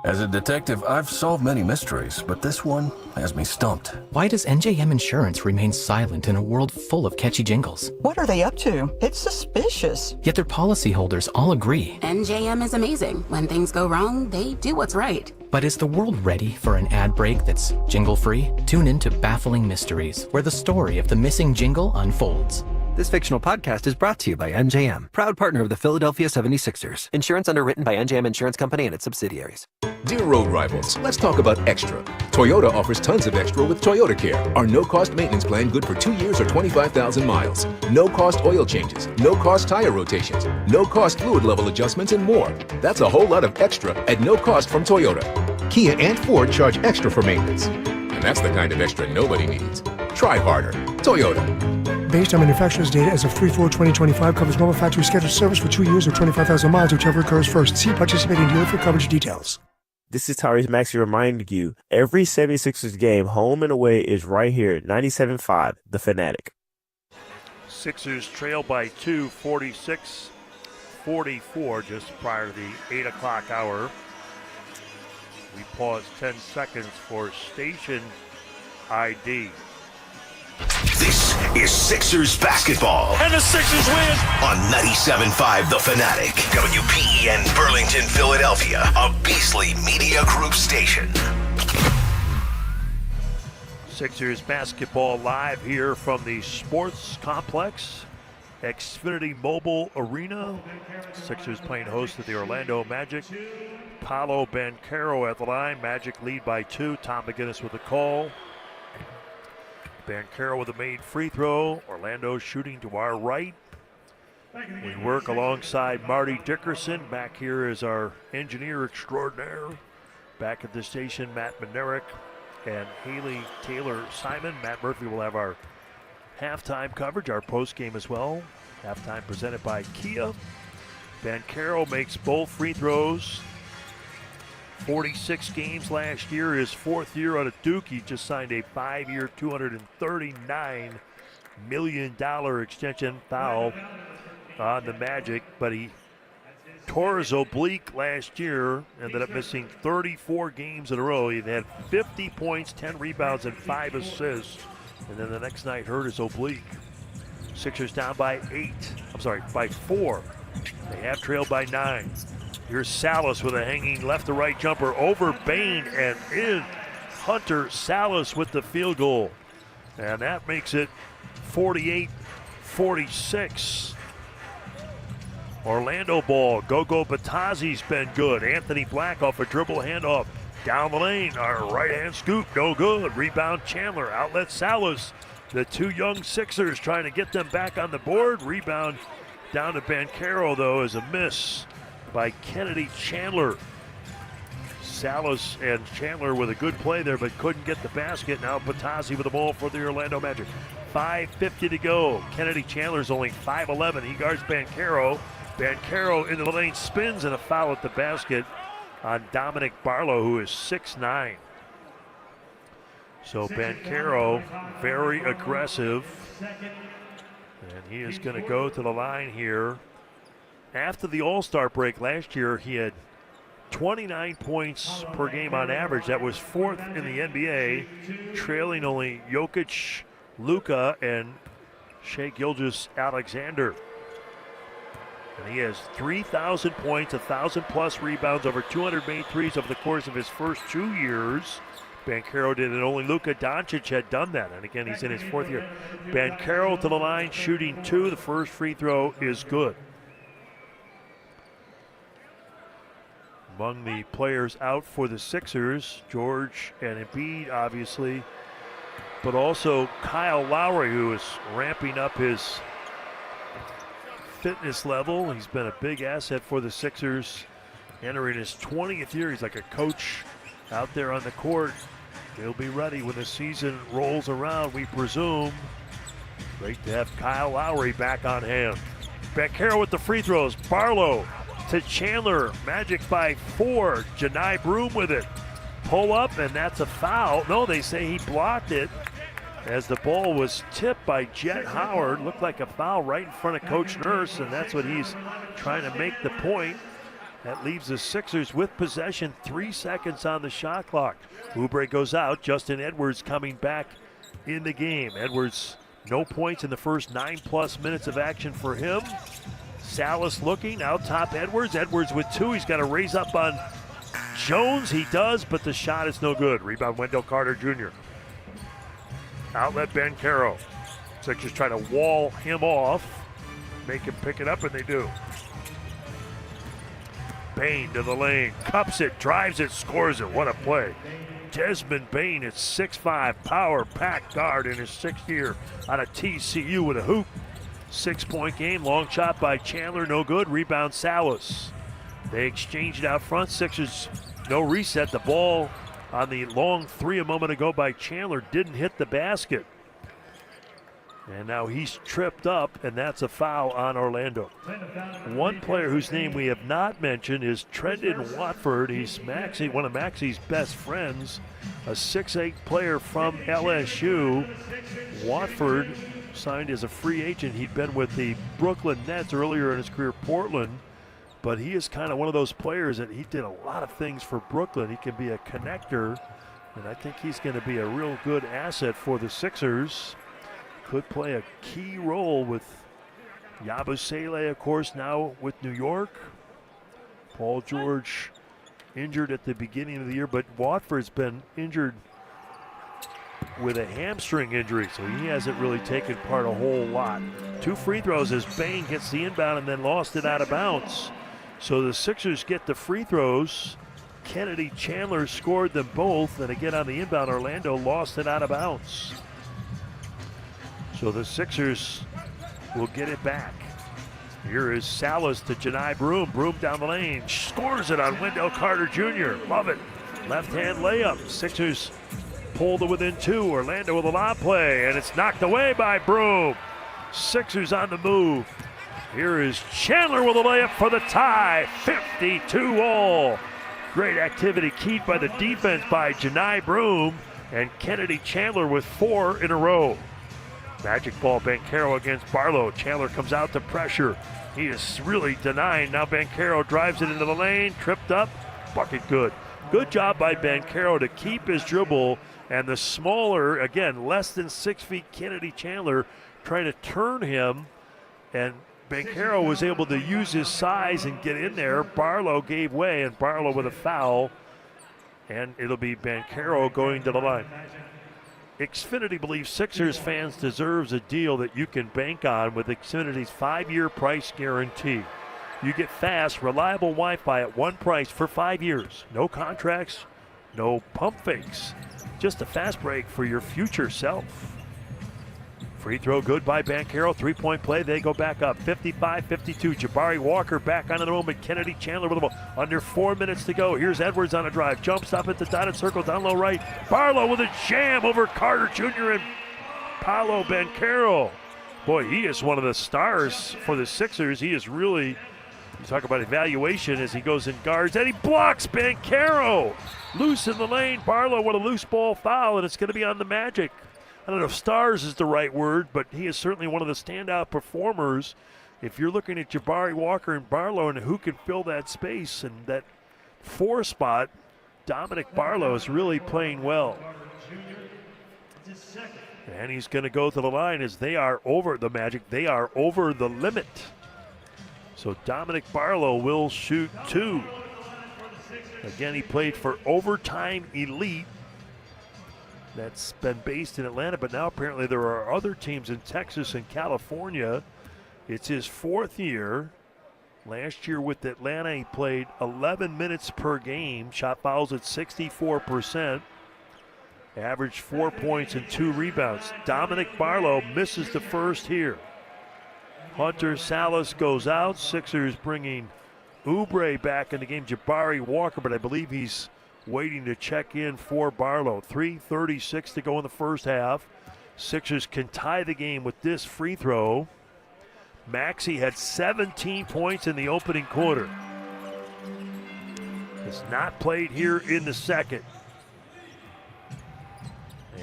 As a detective, I've solved many mysteries, but this one has me stumped. Why does NJM Insurance remain silent in a world full of catchy jingles? What are they up to? It's suspicious. Yet their policyholders all agree. NJM is amazing. When things go wrong, they do what's right. But is the world ready for an ad break that's jingle-free? Tune in to Baffling Mysteries, where the story of the missing jingle unfolds. This fictional podcast is brought to you by NJM, proud partner of the Philadelphia 76ers. Insurance underwritten by NJM Insurance Company and its subsidiaries. Dear road rivals, let's talk about extra. Toyota offers tons of extra with Toyota Care, our no-cost maintenance plan good for 2 years or 25,000 miles. No-cost oil changes, no-cost tire rotations, no-cost fluid level adjustments, and more. That's a whole lot of extra at no cost from Toyota. Kia and Ford charge extra for maintenance. And that's the kind of extra nobody needs. Try harder. Toyota. based on manufacturer's data as of 3/4/2025, covers normal factory scheduled service for 2 years or 25,000 miles, whichever occurs first. See participating dealer for coverage details. This is Tyrese Maxey reminding you, every 76ers game, home and away, is right here at 97.5, The Fanatic. Sixers trail by 2, 46-44, just prior to the 8 o'clock hour. We pause 10 seconds for station ID. This is Sixers basketball. And the Sixers win! On 97.5 The Fanatic. WPEN Burlington, Philadelphia. A Beasley Media Group station. Sixers basketball live here from the Sports Complex, Xfinity Mobile Arena. Sixers playing host to the Orlando Magic. Paolo Banchero at the line. Magic lead by 2. Tom McGinnis with the call. Banchero with a made free throw. Orlando shooting to our right. We work alongside Marty Dickerson. Back here is our engineer extraordinaire. Back at the station, Matt Manerick and Haley Taylor-Simon. Matt Murphy will have our halftime coverage, our post-game as well. Halftime presented by Kia. Banchero makes both free throws. 46 games last year, his 4th year out of Duke. He just signed a 5-year, $239 million extension. Foul on the Magic, but he tore his oblique last year, ended up missing 34 games in a row. He had 50 points, 10 rebounds, and 5 assists, and then the next night hurt his oblique. Sixers down by 4. They have trailed by 9. Here's Salas with a hanging left to right jumper over Bane and in. Hunter Salas with the field goal. And that makes it 48-46. Orlando ball. Gogo Batazzi's been good. Anthony Black off a dribble handoff. Down the lane. Our right hand scoop. No good. Rebound Chandler. Outlet Salas. The 2 young Sixers trying to get them back on the board. Rebound down to Banchero, though, is a miss by Kennedy Chandler. Salas and Chandler with a good play there, but couldn't get the basket. Now Batazzi with the ball for the Orlando Magic. 5:50 to go. Kennedy Chandler's only 5'11". He guards Banchero. Banchero into the lane, spins, and a foul at the basket on Dominic Barlow, who is 6'9". So Banchero, very aggressive. And he is going to go to the line here. After the All-Star break last year, he had 29 points per game on average. That was 4th in the NBA, trailing only Jokic, Luka, and Shai Gilgeous-Alexander. And he has 3,000 points, 1,000-plus rebounds, over 200 made threes over the course of his first 2 years. Banchero did it. Only Luka Doncic had done that. And again, he's in his 4th year. Banchero to the line, shooting 2. The first free throw is good. Among the players out for the Sixers, George and Embiid, obviously, but also Kyle Lowry, who is ramping up his fitness level. He's been a big asset for the Sixers, entering his 20th year. He's like a coach out there on the court. He'll be ready when the season rolls around, we presume. Great to have Kyle Lowry back on hand. Banchero with the free throws. Barlow to Chandler. Magic by 4. Janai Broom with it. Pull up, and that's a foul. No, they say he blocked it as the ball was tipped by Jet Howard. Looked like a foul right in front of Coach Nurse, and that's what he's trying to make the point. That leaves the Sixers with possession. 3 seconds on the shot clock. Oubre goes out. Justin Edwards coming back in the game. Edwards, no points in the first 9+ minutes of action for him. Salas looking, out top Edwards. Edwards with 2. He's got to raise up on Jones. He does, but the shot is no good. Rebound Wendell Carter Jr. Outlet Banchero. Sixers trying to wall him off. Make him pick it up, and they do. Bane to the lane. Cups it, drives it, scores it. What a play. Desmond Bane at 6'5", power-packed guard in his 6th year out of TCU with a hoop. 6-point game, long shot by Chandler, no good. Rebound Salas. They exchanged out front. Sixers, no reset. The ball on the long 3 a moment ago by Chandler didn't hit the basket. And now he's tripped up, and that's a foul on Orlando. One player whose name we have not mentioned is Trendon Watford. He's Maxey, one of Maxey's best friends, a 6'8" player from LSU. Watford signed as a free agent. He'd been with the Brooklyn Nets earlier in his career, Portland, but he is kind of one of those players that he did a lot of things for Brooklyn. He can be a connector, and I think he's going to be a real good asset for the Sixers. Could play a key role with Yabusele, of course, now with New York. Paul George injured at the beginning of the year, but Watford's been injured with a hamstring injury, so he hasn't really taken part a whole lot. 2 free throws as Bane gets the inbound and then lost it out of bounds. So the Sixers get the free throws. Kennedy Chandler scored them both, and again on the inbound, Orlando lost it out of bounds. So the Sixers will get it back. Here is Salas to Janai Broom. Broom down the lane. Scores it on Wendell Carter Jr. Love it. Left-hand layup. Sixers pull to within 2. Orlando with a lob play, and it's knocked away by Broom. Sixers on the move. Here is Chandler with a layup for the tie. 52 all. Great activity keyed by the defense by Janai Broom, and Kennedy Chandler with 4 in a row. Magic ball, Banchero against Barlow. Chandler comes out to pressure. He is really denying. Now Banchero drives it into the lane, tripped up, bucket good. Good job by Banchero to keep his dribble, and the smaller, again, less than 6 feet Kennedy Chandler trying to turn him, and Banchero was able to use his size and get in there. Barlow gave way, and Barlow with a foul, and it'll be Banchero going to the line. Xfinity believes Sixers fans deserves a deal that you can bank on with Xfinity's 5-year price guarantee. You get fast, reliable Wi-Fi at one price for 5 years. No contracts, no pump fakes. Just a fast break for your future self. Free throw good by Banchero. 3-point play. They go back up. 55-52. Jabari Walker back onto the moment. Kennedy Chandler with the ball. Under 4 minutes to go. Here's Edwards on a drive. Jumps up at the dotted circle. Down low right. Barlow with a jam over Carter Jr. and Paolo Banchero. Boy, he is one of the stars for the Sixers. He is really, you talk about evaluation as he goes in guards. And he blocks Banchero. Loose in the lane. Barlow with a loose ball foul, and it's going to be on the Magic. I don't know if stars is the right word, but he is certainly one of the standout performers. If you're looking at Jabari Walker and Barlow and who can fill that space and that 4 spot, Dominic Barlow is really playing well. And he's going to go to the line as they are over the Magic. They are over the limit. So Dominic Barlow will shoot 2. Again, he played for Overtime Elite. That's been based in Atlanta, but now apparently there are other teams in Texas and California. It's his 4th year. Last year with Atlanta, he played 11 minutes per game, shot fouls at 64%, averaged 4 points and 2 rebounds. Dominic Barlow misses the first here. Hunter Salas goes out. Sixers bringing Oubre back in the game. Jabari Walker, but I believe he's waiting to check in for Barlow. 3:36 to go in the first half. Sixers can tie the game with this free throw. Maxey had 17 points in the opening quarter. It's not played here in the second.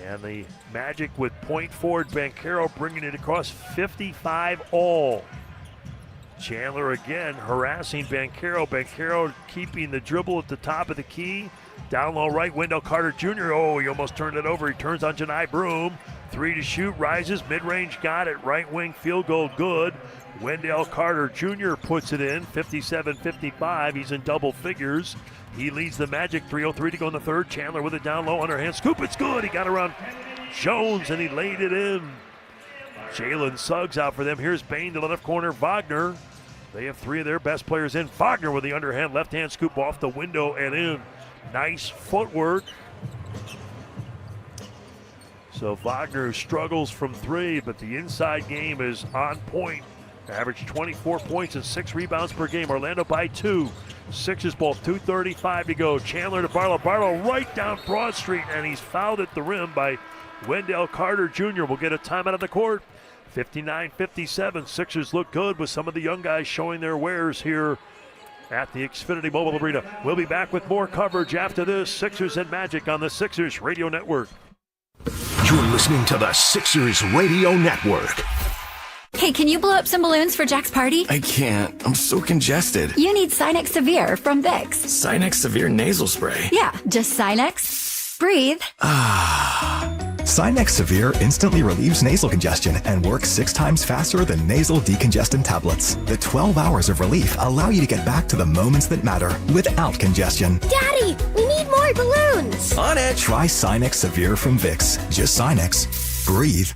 And the Magic with point forward Banchero bringing it across 55 all. Chandler again harassing Banchero. Banchero keeping the dribble at the top of the key. Down low right, Wendell Carter Jr. Oh, he almost turned it over. He turns on Janai Broom. 3 to shoot, rises, mid-range, got it. Right wing field goal good. Wendell Carter Jr. puts it in, 57-55. He's in double figures. He leads the Magic, 3:03 to go in the third. Chandler with it down low, underhand scoop. It's good. He got around Jones and he laid it in. Jalen Suggs out for them. Here's Bane to the left corner. Wagner. They have 3 of their best players in. Wagner with the underhand left-hand scoop off the window and in. Nice footwork. So Wagner struggles from 3, but the inside game is on point. Average 24 points and 6 rebounds per game. Orlando by 2. Sixers ball, 2:35 to go. Chandler to Barlow. Barlow right down Broad Street, and he's fouled at the rim by Wendell Carter Jr. Will get a timeout on the court. 59-57. Sixers look good with some of the young guys showing their wares here at the Xfinity Mobile Arena. We'll be back with more coverage after this. Sixers and Magic on the Sixers Radio Network. You're listening to the Sixers Radio Network. Hey, can you blow up some balloons for Jack's party? I can't. I'm so congested. You need Sinex Severe from Vicks. Sinex Severe Nasal Spray. Yeah, just Sinex. Breathe. Sinex Severe instantly relieves nasal congestion and works 6 times faster than nasal decongestant tablets. The 12 hours of relief allow you to get back to the moments that matter without congestion. Daddy, we need more balloons. On it. Try Sinex Severe from Vicks. Just Sinex. Breathe.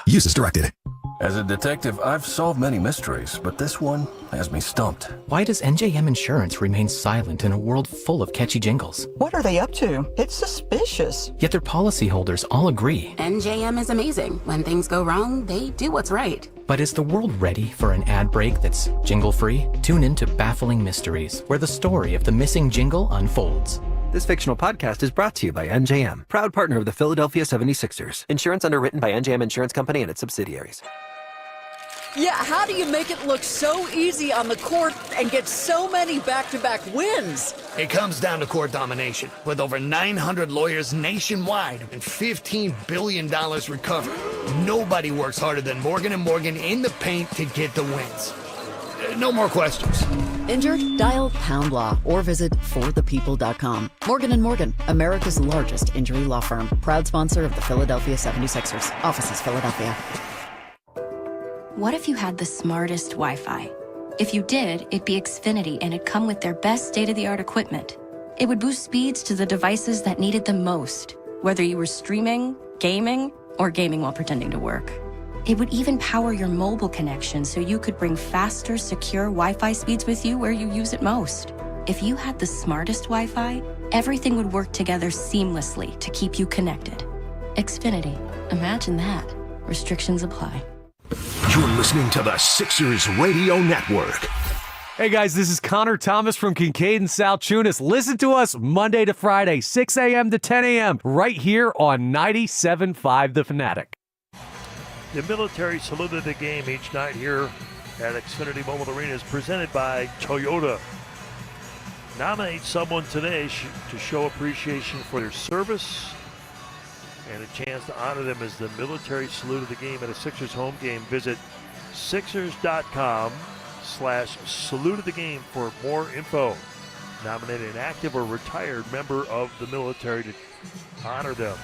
Use as directed. As a detective, I've solved many mysteries, but this one has me stumped. Why does NJM Insurance remain silent in a world full of catchy jingles? What are they up to? It's suspicious. Yet their policyholders all agree. NJM is amazing. When things go wrong, they do what's right. But is the world ready for an ad break that's jingle-free? Tune in to Baffling Mysteries, where the story of the missing jingle unfolds. This fictional podcast is brought to you by NJM, proud partner of the Philadelphia 76ers. Insurance underwritten by NJM Insurance Company and its subsidiaries. Yeah, how do you make it look so easy on the court and get so many back-to-back wins? It comes down to court domination. With over 900 lawyers nationwide and $15 billion recovered, nobody works harder than Morgan & Morgan in the paint to get the wins. No more questions. Injured? Dial Pound Law or visit forthepeople.com. Morgan & Morgan, America's largest injury law firm. Proud sponsor of the Philadelphia 76ers. Offices, Philadelphia. What if you had the smartest Wi-Fi? If you did, it'd be Xfinity and it'd come with their best state-of-the-art equipment. It would boost speeds to the devices that needed them most, whether you were streaming, gaming, or gaming while pretending to work. It would even power your mobile connection so you could bring faster, secure Wi-Fi speeds with you where you use it most. If you had the smartest Wi-Fi, everything would work together seamlessly to keep you connected. Xfinity. Imagine that. Restrictions apply. You're listening to the Sixers Radio Network. Hey guys, this is Connor Thomas from Kincaid and South Tunis. Listen to us Monday to Friday, 6 a.m. to 10 a.m. right here on 97.5 The Fanatic. The military salute of the game each night here at Xfinity Mobile Arena is presented by Toyota. Nominate someone today to show appreciation for their service and a chance to honor them as the military salute of the game at a Sixers home game. Visit Sixers.com/salute of the game for more info. Nominate an active or retired member of the military to honor them.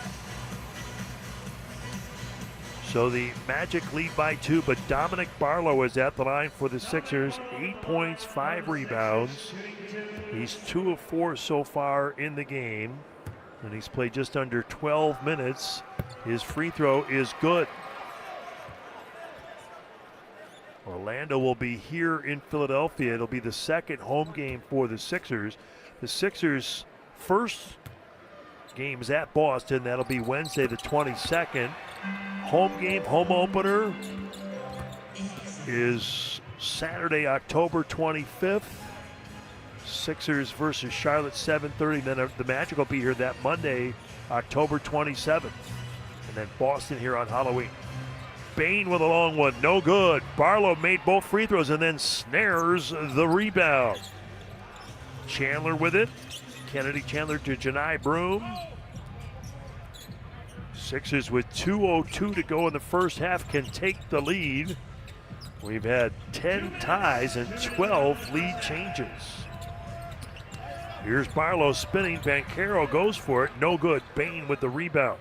So the Magic lead by 2, but Dominic Barlow is at the line for the Sixers. 8 points, 5 rebounds. He's 2 of 4 so far in the game. And he's played just under 12 minutes. His free throw is good. Orlando will be here in Philadelphia. It'll be the second home game for the Sixers. The Sixers' first game is at Boston. That'll be Wednesday the 22nd. Home game, home opener is Saturday, October 25th. Sixers versus Charlotte, 7:30. Then the Magic will be here that Monday, October 27th. And then Boston here on Halloween. Bane with a long one, no good. Barlow made both free throws and then snares the rebound. Chandler with it. Kennedy Chandler to Janai Broom. Sixers with 2:02 to go in the first half can take the lead. We've had 10 ties and 12 lead changes. Here's Barlow spinning. Banchero goes for it. No good. Bane with the rebound.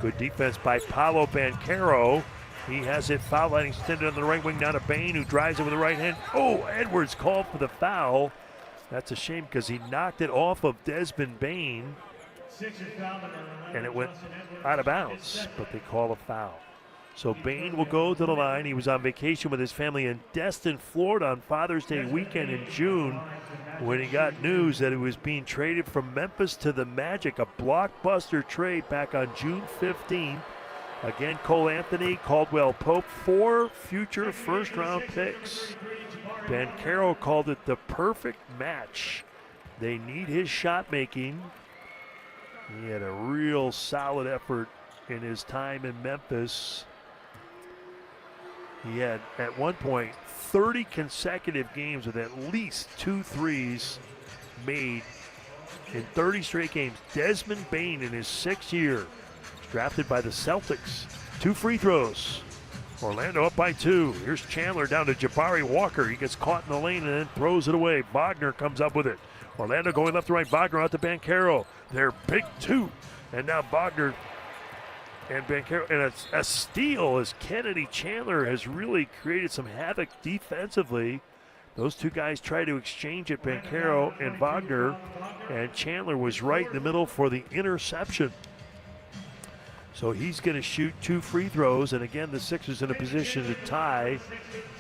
Good defense by Paolo Banchero. He has it foul line extended on the right wing. Now to Bane, who drives it with the right hand. Oh, Edwards called for the foul. That's a shame because he knocked it off of Desmond Bane. And it went out of bounds, but they call a foul. So Bane will go to the line. He was on vacation with his family in Destin, Florida on Father's Day weekend in June when he got news that he was being traded from Memphis to the Magic, a blockbuster trade back on June 15th. Again, Cole Anthony, Caldwell Pope, 4 future first-round picks. Banchero called it the perfect match. They need his shot making. He had a real solid effort in his time in Memphis. He had, at one point, 30 consecutive games with at least 2 threes made in 30 straight games. Desmond Bane in his 6th year, drafted by the Celtics. 2 free throws. Orlando up by 2. Here's Chandler down to Jabari Walker. He gets caught in the lane and then throws it away. Wagner comes up with it. Orlando going left to right. Wagner out to Banchero. They're big 2. And now Wagner and Banchero. And a steal as Kennedy Chandler has really created some havoc defensively. Those 2 guys try to exchange it, Banchero and Wagner. And Chandler was right in the middle for the interception. So he's going to shoot 2 free throws, and again, the Sixers in a position to tie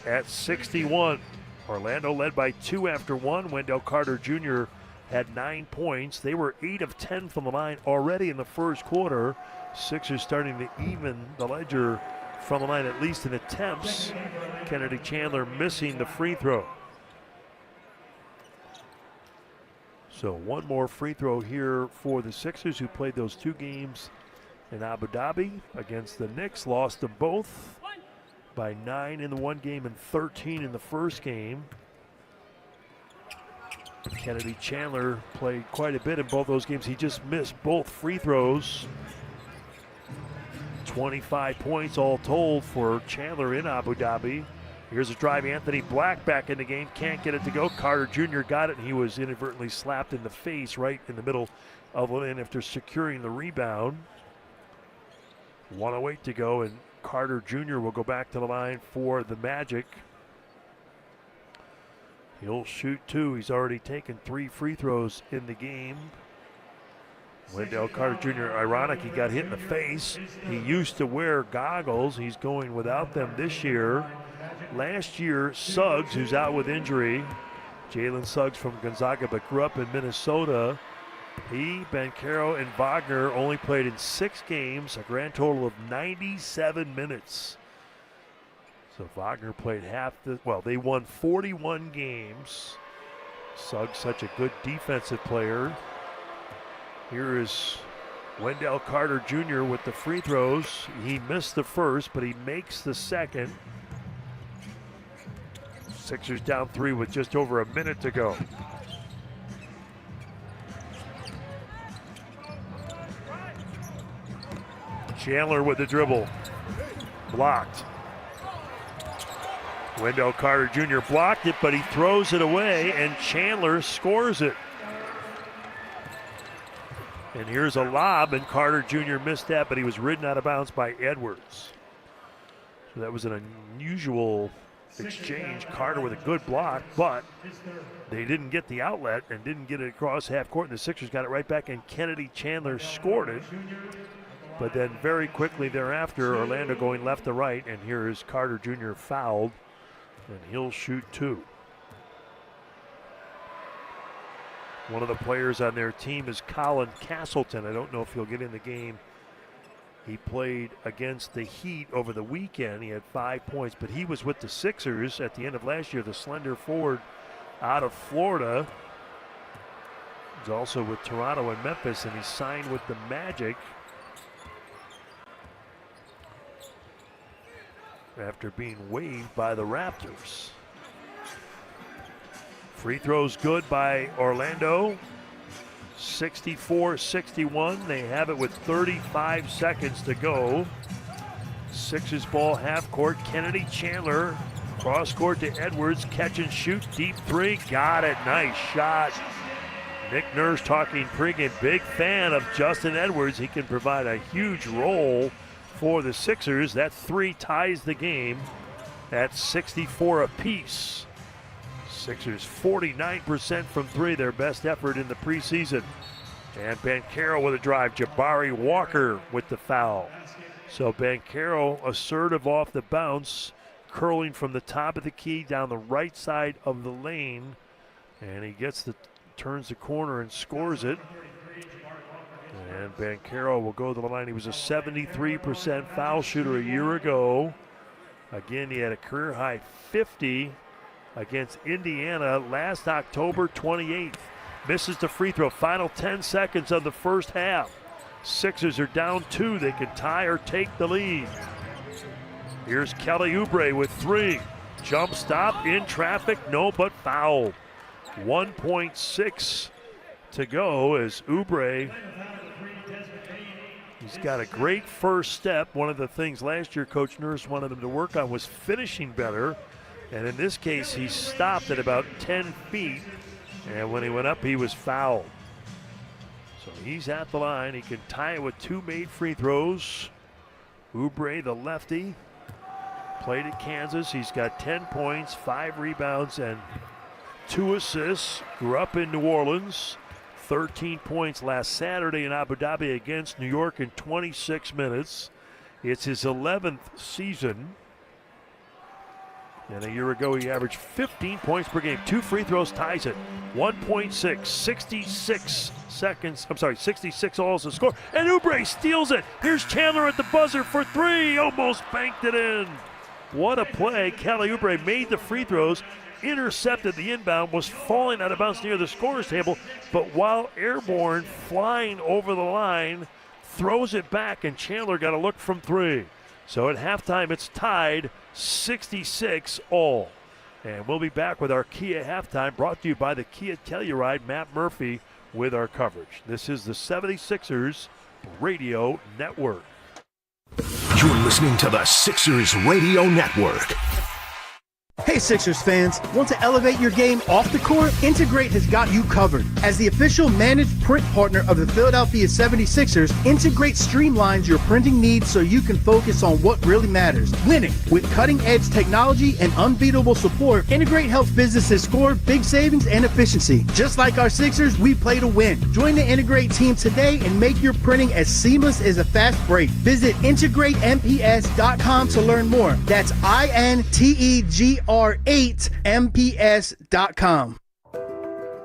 at 61. Orlando led by 2 after 1. Wendell Carter Jr. had 9 points. They were 8 of 10 from the line already in the first quarter. Sixers starting to even the ledger from the line, at least in attempts. Kennedy Chandler missing the free throw. So one more free throw here for the Sixers, who played those 2 games in Abu Dhabi against the Knicks. Lost them both by 9 in the one game and 13 in the first game. Kennedy Chandler played quite a bit in both those games. He just missed both free throws. 25 points all told for Chandler in Abu Dhabi. Here's a drive. Anthony Black back in the game. Can't get it to go. Carter Jr. got it, and he was inadvertently slapped in the face right in the middle of the lane after securing the rebound. 1:08 to go, and Carter Jr. will go back to the line for the Magic. He'll shoot 2. He's already taken 3 free throws in the game. Wendell Carter Jr., ironic, he got hit in the face. He used to wear goggles. He's going without them this year. Last year, Suggs, who's out with injury, Jalen Suggs from Gonzaga, but grew up in Minnesota. He, Banchero, and Wagner only played in 6 games, a grand total of 97 minutes. So Wagner played they won 41 games. Suggs, such a good defensive player. Here is Wendell Carter Jr. with the free throws. He missed the first, but he makes the second. Sixers down 3 with just over a minute to go. Chandler with the dribble. Blocked. Wendell Carter Jr. blocked it, but he throws it away, and Chandler scores it. And here's a lob, and Carter Jr. missed that, but he was ridden out of bounds by Edwards. So that was an unusual exchange. Carter with a good block, but they didn't get the outlet and didn't get it across half court, and the Sixers got it right back, and Kennedy Chandler scored it. But then very quickly thereafter, Orlando going left to right, and here is Carter Jr. fouled, and he'll shoot 2. One of the players on their team is Colin Castleton. I don't know if he'll get in the game. He played against the Heat over the weekend. He had 5 points, but he was with the Sixers at the end of last year, the slender forward out of Florida. He's also with Toronto and Memphis, and he signed with the Magic after being waived by the Raptors. Free throws good by Orlando. 64-61. They have it with 35 seconds to go. Sixers ball half court. Kennedy Chandler cross court to Edwards. Catch and shoot. Deep 3. Got it. Nice shot. Nick Nurse talking pregame. Big fan of Justin Edwards. He can provide a huge role for the Sixers. That 3 ties the game at 64 apiece. Sixers 49% from 3, their best effort in the preseason. And Banchero with a drive. Jabari Walker with the foul. So Banchero assertive off the bounce, curling from the top of the key down the right side of the lane. And he turns the corner and scores it. And Banchero will go to the line. He was a 73% foul shooter a year ago. Again, he had a career high 50 against Indiana last October 28th. Misses the free throw. Final 10 seconds of the first half. Sixers are down 2. They can tie or take the lead. Here's Kelly Oubre with 3. Jump stop in traffic, no but foul. 1.6 to go as Oubre, he's got a great first step. One of the things last year Coach Nurse wanted him to work on was finishing better. And in this case, he stopped at about 10 feet. And when he went up, he was fouled. So he's at the line. He can tie it with 2 made free throws. Oubre, the lefty, played at Kansas. He's got 10 points, 5 rebounds, and 2 assists. Grew up in New Orleans. 13 points last Saturday in Abu Dhabi against New York in 26 minutes. It's his 11th season. And a year ago, he averaged 15 points per game. 2 free throws ties it. 1.6, 66 seconds. I'm sorry, 66 alls to score. And Oubre steals it. Here's Chandler at the buzzer for 3. Almost banked it in. What a play. Kelly Oubre made the free throws, intercepted the inbound, was falling out of bounds near the scorer's table, but while airborne, flying over the line, throws it back, and Chandler got a look from 3. So at halftime, it's tied 66 all. And we'll be back with our Kia halftime, brought to you by the Kia Telluride. Matt Murphy with our coverage. This is the 76ers Radio Network. You're listening to the Sixers Radio Network. Hey Sixers fans, want to elevate your game off the court? Integrate has got you covered. As the official managed print partner of the Philadelphia 76ers, Integrate streamlines your printing needs so you can focus on what really matters, winning. With cutting-edge technology and unbeatable support, Integrate helps businesses score big savings and efficiency. Just like our Sixers, we play to win. Join the Integrate team today and make your printing as seamless as a fast break. Visit IntegrateMPS.com to learn more. That's INTEGR8MPS.com.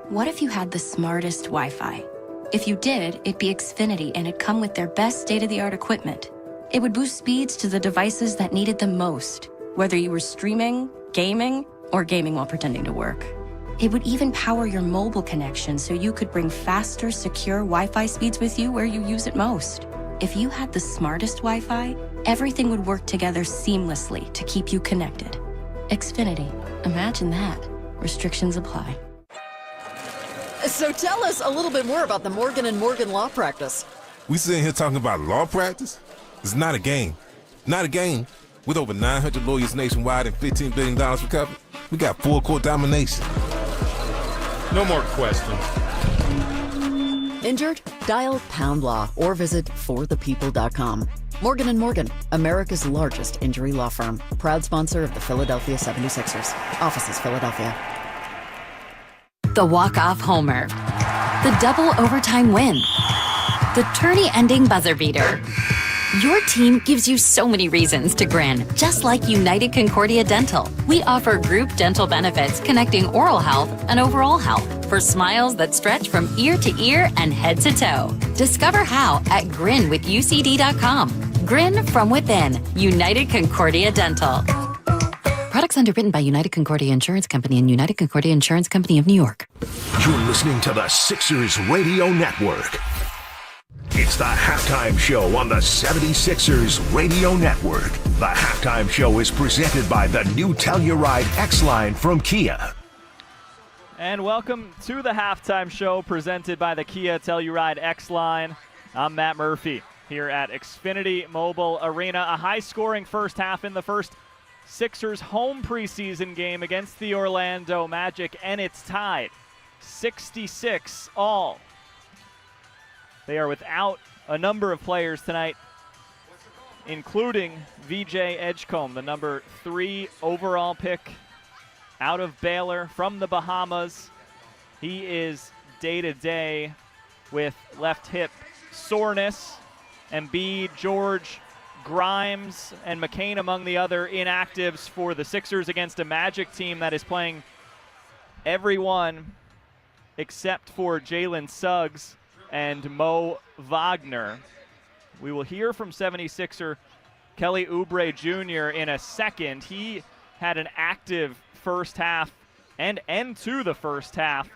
What if you had the smartest Wi-Fi? If you did, it'd be Xfinity and it'd come with their best state-of-the-art equipment. It would boost speeds to the devices that needed them most, whether you were streaming, gaming, or gaming while pretending to work. It would even power your mobile connection so you could bring faster, secure Wi-Fi speeds with you where you use it most. If you had the smartest Wi-Fi, everything would work together seamlessly to keep you connected. Xfinity. Imagine that. Restrictions apply. So tell us a little bit more about the Morgan & Morgan law practice. We sitting here talking about law practice? It's not a game. Not a game. With over 900 lawyers nationwide and $15 billion recovered, we got full court domination. No more questions. Injured? Dial #law or visit forthepeople.com. Morgan & Morgan, America's largest injury law firm. Proud sponsor of the Philadelphia 76ers. Offices, Philadelphia. The walk-off homer. The double overtime win. The tourney-ending buzzer beater. Your team gives you so many reasons to grin, just like United Concordia Dental. We offer group dental benefits connecting oral health and overall health for smiles that stretch from ear to ear and head to toe. Discover how at grinwithucd.com. Grin from within. United Concordia Dental. Products underwritten by United Concordia Insurance Company and United Concordia Insurance Company of New York. You're listening to the Sixers Radio Network. It's the halftime show on the 76ers Radio Network. The halftime show is presented by the new Telluride X-Line from Kia. And welcome to the halftime show presented by the Kia Telluride X-Line. I'm Matt Murphy here at Xfinity Mobile Arena. A high-scoring first half in the first Sixers home preseason game against the Orlando Magic, and it's tied 66 all. They are without a number of players tonight, including VJ Edgecombe, the number 3 overall pick out of Baylor from the Bahamas. He is day-to-day with left hip soreness. Embiid, George, Grimes, and McCain among the other inactives for the Sixers against a Magic team that is playing everyone except for Jalen Suggs and Mo Wagner. We will hear from 76er Kelly Oubre Jr. in a second. He had an active first half and end to the first half,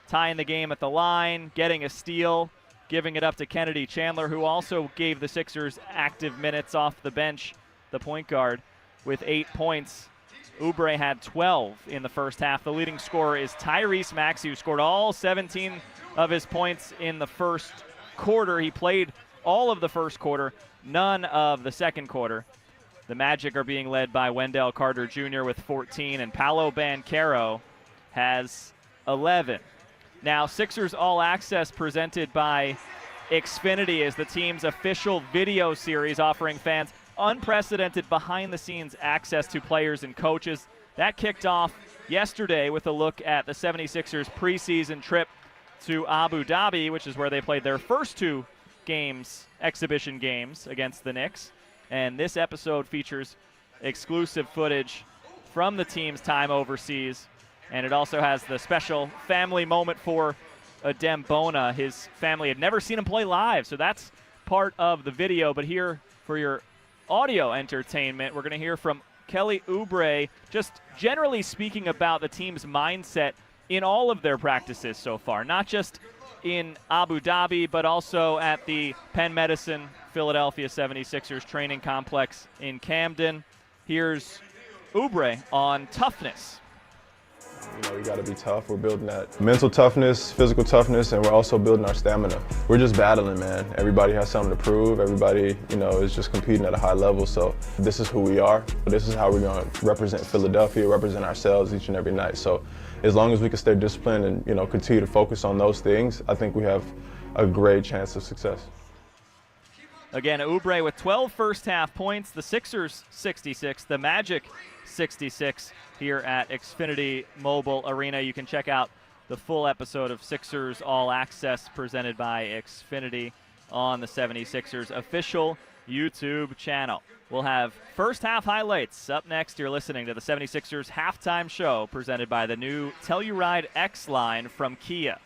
tying the game at the line, getting a steal, giving it up to Kennedy Chandler, who also gave the Sixers active minutes off the bench, the point guard. with 8 points. Oubre had 12 in the first half. The leading scorer is Tyrese Maxey, who scored all 17 of his points in the first quarter. He played all of the first quarter, none of the second quarter. The Magic are being led by Wendell Carter Jr. with 14, and Paolo Banchero has 11. Now, Sixers All Access presented by Xfinity is the team's official video series offering fans unprecedented behind-the-scenes access to players and coaches. That kicked off yesterday with a look at the 76ers preseason trip to Abu Dhabi, which is where they played their first 2 games, exhibition games against the Knicks. And this episode features exclusive footage from the team's time overseas. And it also has the special family moment for Adem Bona. His family had never seen him play live, so that's part of the video. But here for your audio entertainment, we're going to hear from Kelly Oubre, just generally speaking about the team's mindset in all of their practices so far, not just in Abu Dhabi, but also at the Penn Medicine Philadelphia 76ers training complex in Camden. Here's Oubre on toughness. You know, you got to be tough. We're building that mental toughness, physical toughness, and we're also building our stamina. We're just battling, man. Everybody has something to prove. Everybody, you know, is just competing at a high level. So this is who we are. This is how we're going to represent Philadelphia, represent ourselves each and every night. So as long as we can stay disciplined and, you know, continue to focus on those things, I think we have a great chance of success. Again, Oubre with 12 first-half points. The Sixers 66, the Magic 66 here at Xfinity Mobile Arena. You can check out the full episode of Sixers All Access presented by Xfinity on the 76ers official YouTube channel. We'll have first-half highlights up next. You're listening to the 76ers halftime show presented by the new Telluride X line from Kia.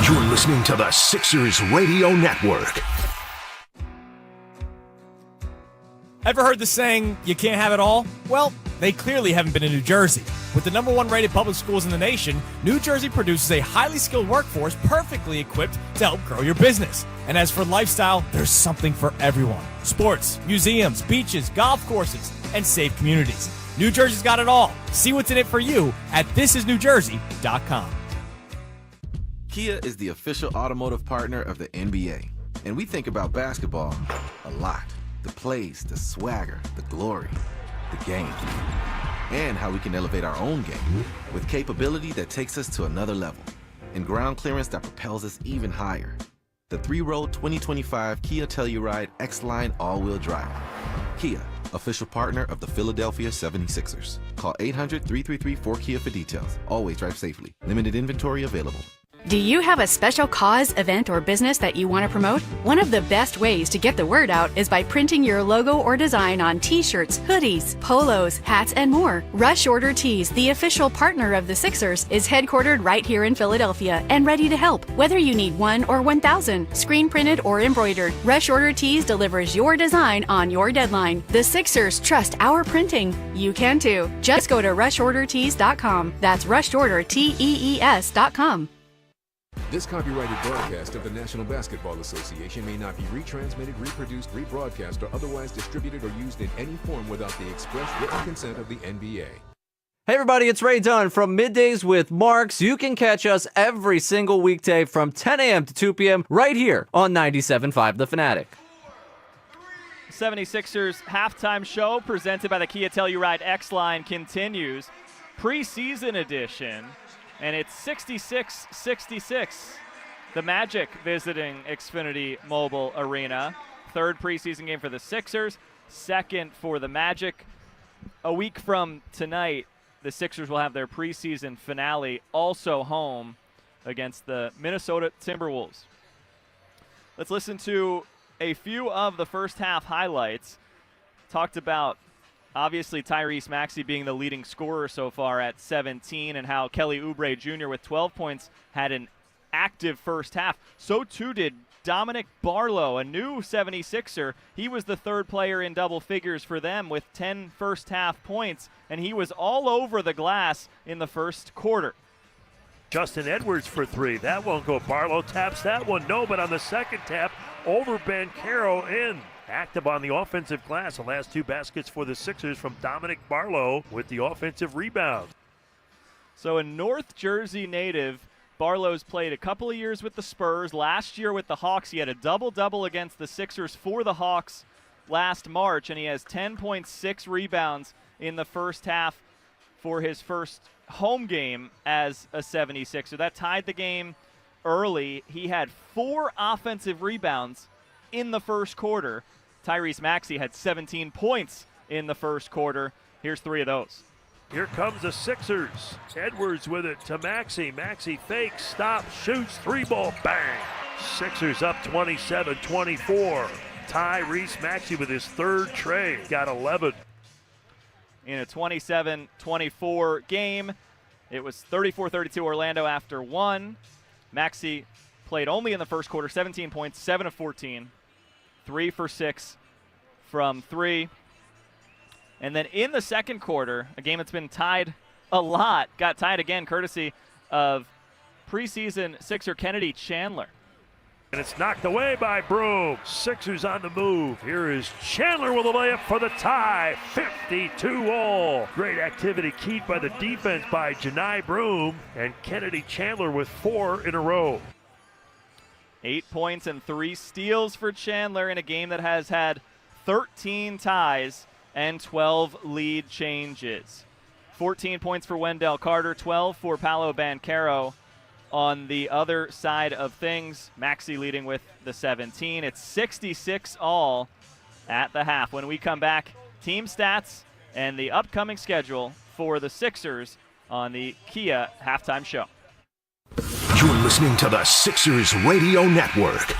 You're listening to the Sixers Radio Network. Ever heard the saying, you can't have it all? Well, they clearly haven't been in New Jersey. With the #1 rated public schools in the nation, New Jersey produces a highly skilled workforce perfectly equipped to help grow your business. And as for lifestyle, there's something for everyone. Sports, museums, beaches, golf courses, and safe communities. New Jersey's got it all. See what's in it for you at thisisnewjersey.com. Kia is the official automotive partner of the NBA. And we think about basketball a lot. The plays, the swagger, the glory, the game, and how we can elevate our own game with capability that takes us to another level and ground clearance that propels us even higher. The 3-row 2025 Kia Telluride X-Line all-wheel drive. Kia, official partner of the Philadelphia 76ers. Call 800-333-4KIA for details. Always drive safely. Limited inventory available. Do you have a special cause, event, or business that you want to promote? One of the best ways to get the word out is by printing your logo or design on t-shirts, hoodies, polos, hats, and more. Rush Order Tees, the official partner of the Sixers, is headquartered right here in Philadelphia and ready to help. Whether you need 1 or 1,000, screen printed or embroidered, Rush Order Tees delivers your design on your deadline. The Sixers trust our printing. You can too. Just go to rushordertees.com. That's rushordertees.com. This copyrighted broadcast of the National Basketball Association may not be retransmitted, reproduced, rebroadcast, or otherwise distributed or used in any form without the express written consent of the NBA. Hey everybody, it's Ray Dunn from Middays with Marks. You can catch us every single weekday from 10 a.m. to 2 p.m. right here on 97.5 The Fanatic. 76ers halftime show presented by the Kia Telluride X-Line continues. Preseason edition. And it's 66-66. The Magic visiting Xfinity Mobile Arena. Third preseason game for the Sixers. Second for the Magic. A week from tonight, the Sixers will have their preseason finale also home against the Minnesota Timberwolves. Let's listen to a few of the first half highlights. Talked about obviously Tyrese Maxey being the leading scorer so far at 17 and how Kelly Oubre Jr. with 12 points had an active first half. So too did Dominic Barlow, a new 76er. He was the third player in double figures for them with 10 first half points, and he was all over the glass in the first quarter. Justin Edwards for 3. That won't go. Barlow taps that one. No, but on the second tap, over banchero in. active on the offensive glass. The last 2 baskets for the Sixers from Dominic Barlow with the offensive rebound. So a North Jersey native, Barlow's played a couple of years with the Spurs. Last year with the Hawks, he had a double-double against the Sixers for the Hawks last March, and he has 10.6 rebounds in the first half for his first home game as a 76er. That tied the game early. He had 4 offensive rebounds in the first quarter. Tyrese Maxey had 17 points in the first quarter. Here's 3 of those. Here comes the Sixers. Edwards with it to Maxey. Maxey fakes, stops, shoots, 3-ball, bang. Sixers up 27-24. Tyrese Maxey with his 3rd trade. Got 11. In a 27-24 game, it was 34-32 Orlando after 1. Maxey played only in the first quarter, 17 points, 7 of 14, 3 for 6 from 3. And then in the second quarter, a game that's been tied a lot, got tied again courtesy of preseason Sixer Kennedy Chandler. And it's knocked away by Broom. Sixers on the move. Here is Chandler with a layup for the tie. 52-all. Great activity keyed by the defense by Janai Broom. And Kennedy Chandler with 4 in a row. 8 points and 3 steals for Chandler in a game that has had 13 ties and 12 lead changes. 14 points for Wendell Carter, 12 for Paolo Banchero. On the other side of things, Maxey leading with the 17. It's 66-all at the half. When we come back, team stats and the upcoming schedule for the Sixers on the Kia Halftime Show. You're listening to the Sixers Radio Network.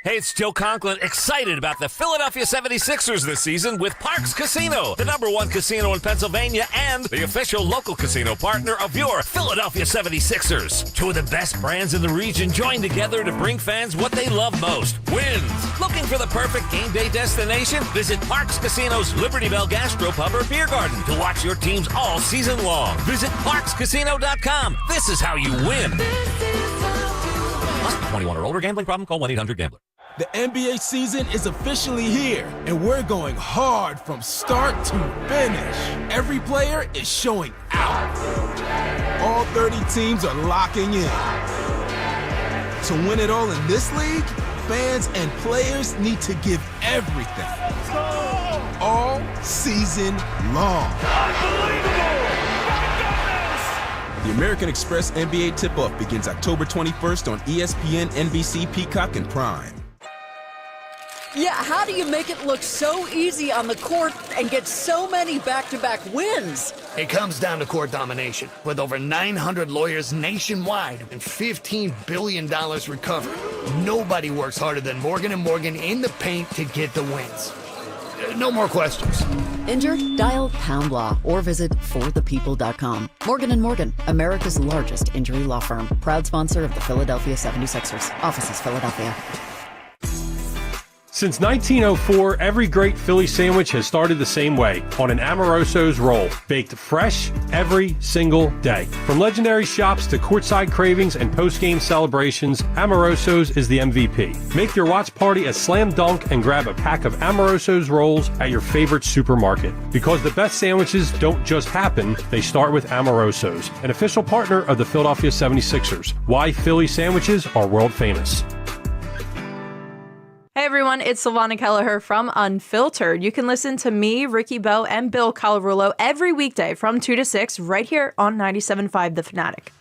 Hey, it's Joe Conklin, excited about the Philadelphia 76ers this season with Parx Casino, the #1 casino in Pennsylvania and the official local casino partner of your Philadelphia 76ers. 2 of the best brands in the region join together to bring fans what they love most, wins. Looking for the perfect game day destination? Visit Parx Casino's Liberty Bell Gastropub or Beer Garden to watch your teams all season long. Visit ParxCasino.com. This is how you win. Must be 21 or older. Gambling problem? Call 1-800-GAMBLER. The NBA season is officially here, and we're going hard from start to finish. Every player is showing out. All 30 teams are locking in. To win it all in this league, fans and players need to give everything. All season long. The American Express NBA tip-off begins October 21st on ESPN, NBC, Peacock, and Prime. Yeah, how do you make it look so easy on the court and get so many back-to-back wins? It comes down to court domination. With over 900 lawyers nationwide and $15 billion recovered, nobody works harder than Morgan & Morgan in the paint to get the wins. No more questions. Injured? Dial Pound Law or visit forthepeople.com. Morgan & Morgan, America's largest injury law firm. Proud sponsor of the Philadelphia 76ers. Offices, Philadelphia. Since 1904, every great Philly sandwich has started the same way, on an Amoroso's roll, baked fresh every single day. From legendary shops to courtside cravings and post-game celebrations, Amoroso's is the MVP. Make your watch party a slam dunk and grab a pack of Amoroso's rolls at your favorite supermarket. Because the best sandwiches don't just happen, they start with Amoroso's, an official partner of the Philadelphia 76ers. Why Philly sandwiches are world famous. Hey everyone, it's Silvana Kelleher from Unfiltered. You can listen to me, Ricky Bowe, and Bill Colarulo every weekday from 2 to 6 right here on 97.5 The Fanatic.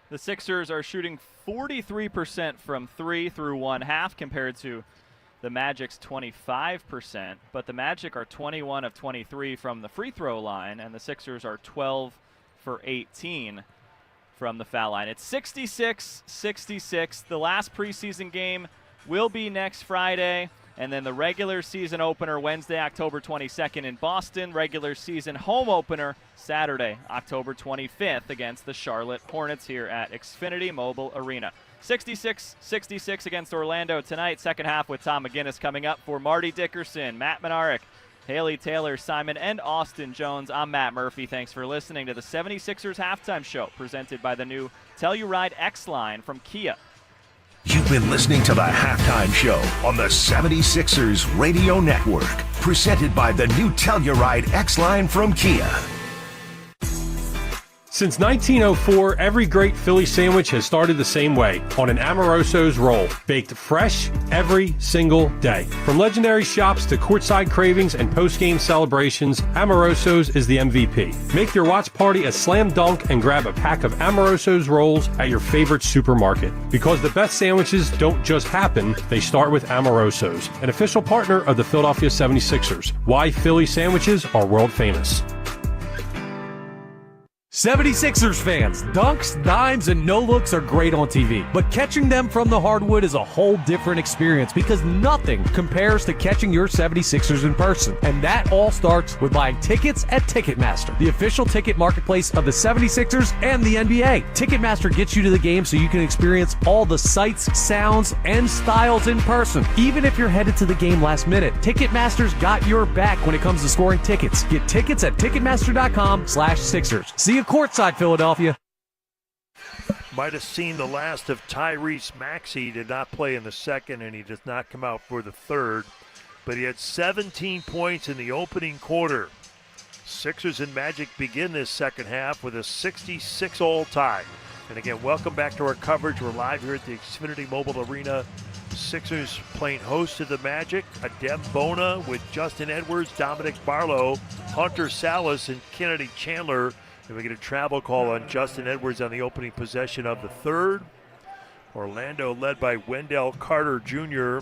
The Sixers are shooting 43% from 3 through one half compared to the Magic's 25%, but the Magic are 21 of 23 from the free throw line, and the Sixers are 12 for 18 from the foul line. It's 66-66. The last preseason game will be next Friday, and then the regular season opener Wednesday, October 22nd in Boston. Regular season home opener Saturday, October 25th against the Charlotte Hornets here at Xfinity Mobile Arena. 66-66 against Orlando tonight. Second half with Tom McGinnis coming up. For Marty Dickerson, Matt Menarek, Haley Taylor, Simon, and Austin Jones, I'm Matt Murphy. Thanks for listening to the 76ers Halftime Show presented by the new Telluride X line from Kia. You You've been listening to the Halftime Show on the 76ers Radio Network, presented by the new Telluride X-Line from Kia. Since 1904, every great Philly sandwich has started the same way, on an Amoroso's roll, baked fresh every single day. From legendary shops to courtside cravings and post-game celebrations, Amoroso's is the MVP. Make your watch party a slam dunk and grab a pack of Amoroso's rolls at your favorite supermarket. Because the best sandwiches don't just happen, they start with Amoroso's, an official partner of the Philadelphia 76ers. Why Philly sandwiches are world famous. 76ers fans, dunks, dimes, and no-looks are great on TV, but catching them from the hardwood is a whole different experience because nothing compares to catching your 76ers in person. And that all starts with buying tickets at Ticketmaster, the official ticket marketplace of the 76ers and the NBA. Ticketmaster gets you to the game so you can experience all the sights, sounds, and styles in person. Even if you're headed to the game last minute, Ticketmaster's got your back when it comes to scoring tickets. Get tickets at Ticketmaster.com/Sixers. See you courtside, Philadelphia. Might have seen the last of Tyrese. Maxey did not play in the second, and he does not come out for the third. But he had 17 points in the opening quarter. Sixers and Magic begin this second half with a 66-all tie. And again, welcome back to our coverage. We're live here at the Xfinity Mobile Arena. Sixers playing host to the Magic. Adem Bona with Justin Edwards, Dominic Barlow, Hunter Salas, and Kennedy Chandler. And we get a travel call on Justin Edwards on the opening possession of the third. Orlando led by Wendell Carter Jr.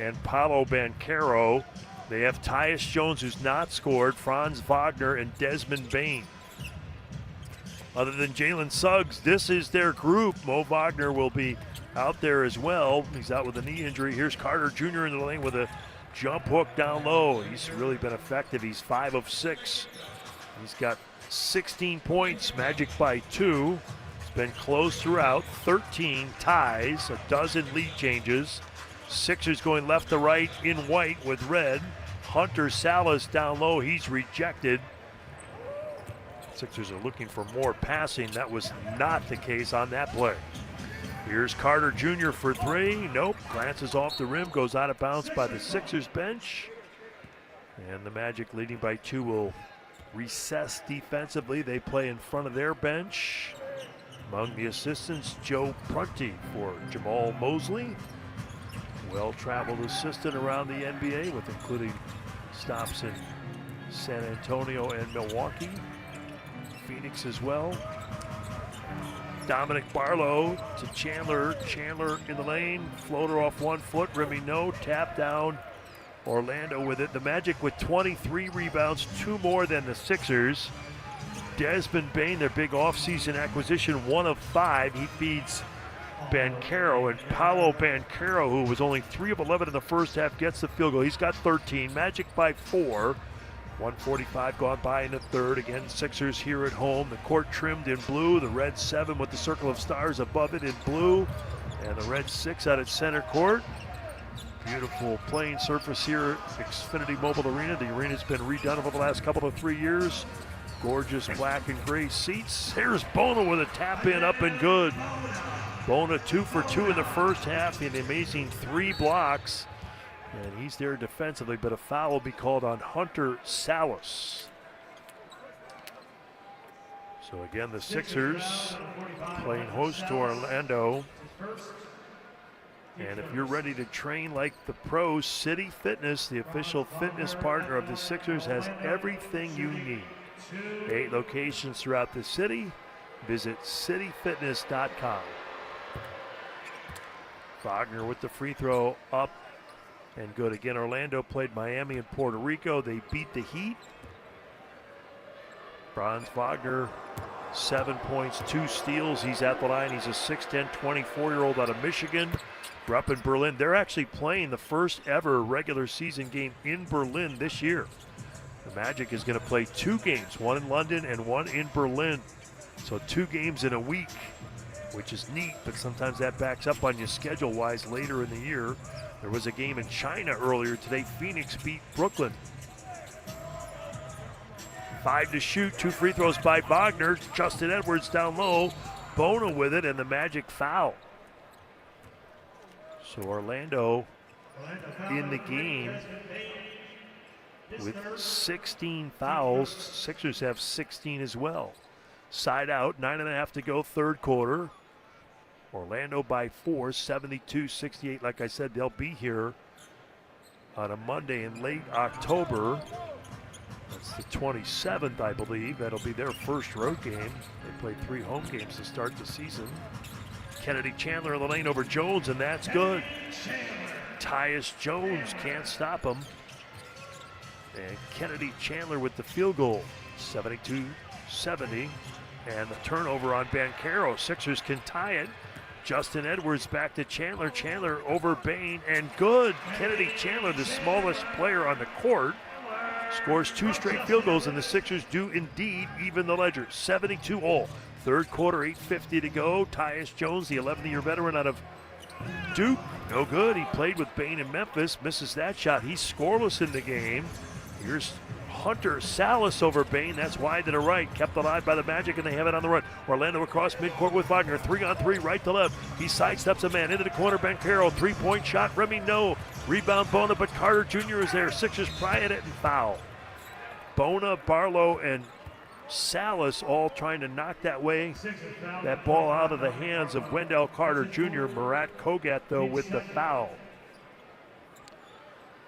and Paolo Banchero. They have Tyus Jones, who's not scored, Franz Wagner, and Desmond Bane. Other than Jalen Suggs, this is their group. Mo Wagner will be out there as well. He's out with a knee injury. Here's Carter Jr. in the lane with a jump hook down low. He's really been effective. He's 5 of 6. He's got 16 points, Magic by 2. It's been close throughout. 13 ties, a dozen lead changes. Sixers going left to right in white with red. Hunter Salas down low, he's rejected. Sixers are looking for more passing. That was not the case on that play. Here's Carter Jr. for 3. Nope, glances off the rim, goes out of bounds by the Sixers bench. And the Magic leading by 2 will recess defensively. They play in front of their bench. Among the assistants, Joe Prunty for Jamal Mosley. Well-traveled assistant around the NBA with including stops in San Antonio and Milwaukee. Phoenix as well. Dominic Barlow to Chandler. Chandler in the lane. Floater off 1 foot. Rimmy no. Tap down. Orlando with it. The Magic with 23 rebounds, 2 more than the Sixers. Desmond Bane, their big offseason acquisition, 1 of 5. He feeds Banchero, and Paolo Banchero, who was only 3 of 11 in the first half, gets the field goal. He's got 13. Magic by 4. 1:45 gone by in the third. Again, Sixers here at home. The court trimmed in blue. The red 7 with the circle of stars above it in blue. And the red 6 out at center court. Beautiful playing surface here at Xfinity Mobile Arena. The arena's been redone over the last couple of 3 years. Gorgeous black and gray seats. Here's Bona with a tap in, up and good. Bona 2 for 2 in the first half, an amazing 3 blocks. And he's there defensively, but a foul will be called on Hunter Salas. So again, the Sixers playing host to Orlando. And if you're ready to train like the pros, City Fitness, the official fitness partner of the Sixers, has everything you need. 8 locations throughout the city. Visit cityfitness.com. Wagner with the free throw up and good. Again, Orlando played Miami and Puerto Rico. They beat the Heat. Franz Wagner, 7 points, 2 steals. He's at the line. He's a 6'10", 24-year-old out of Michigan. Grew up in Berlin. They're actually playing the first ever regular season game in Berlin this year. The Magic is going to play 2 games, 1 in London and 1 in Berlin. So 2 games in a week, which is neat, but sometimes that backs up on you schedule-wise later in the year. There was a game in China earlier today. Phoenix beat Brooklyn. 5 to shoot, 2 free throws by Wagner. Justin Edwards down low. Bona with it, and the Magic foul. So Orlando in the game with 16 fouls. Sixers have 16 as well. Side out, 9.5 to go, third quarter. Orlando by 4, 72-68. Like I said, they'll be here on a Monday in late October. That's the 27th, I believe. That'll be their first road game. They played 3 home games to start the season. Kennedy Chandler in the lane over Jones, and that's good. Tyus Jones can't stop him. And Kennedy Chandler with the field goal, 72-70. And the turnover on Banchero. Sixers can tie it. Justin Edwards back to Chandler. Chandler over Bane, and good. Kennedy Chandler, the smallest player on the court, scores 2 straight field goals, and the Sixers do indeed even the ledger. 72 all. Third quarter, 8:50 to go. Tyus Jones, the 11-year veteran out of Duke, no good. He played with Bane in Memphis, misses that shot. He's scoreless in the game. Here's Hunter Salas over Bane. That's wide to the right. Kept alive by the Magic, and they have it on the run. Orlando across midcourt with Wagner. 3-on-3, right to left. He sidesteps a man into the corner. Banchero, 3-point shot. Remy, no. Rebound Bona, but Carter Jr. is there. Sixers pry at it and foul. Bona, Barlow, and Salas all trying to knock that ball out of the hands of Wendell Carter Jr. Murat Kogat, though, with the foul.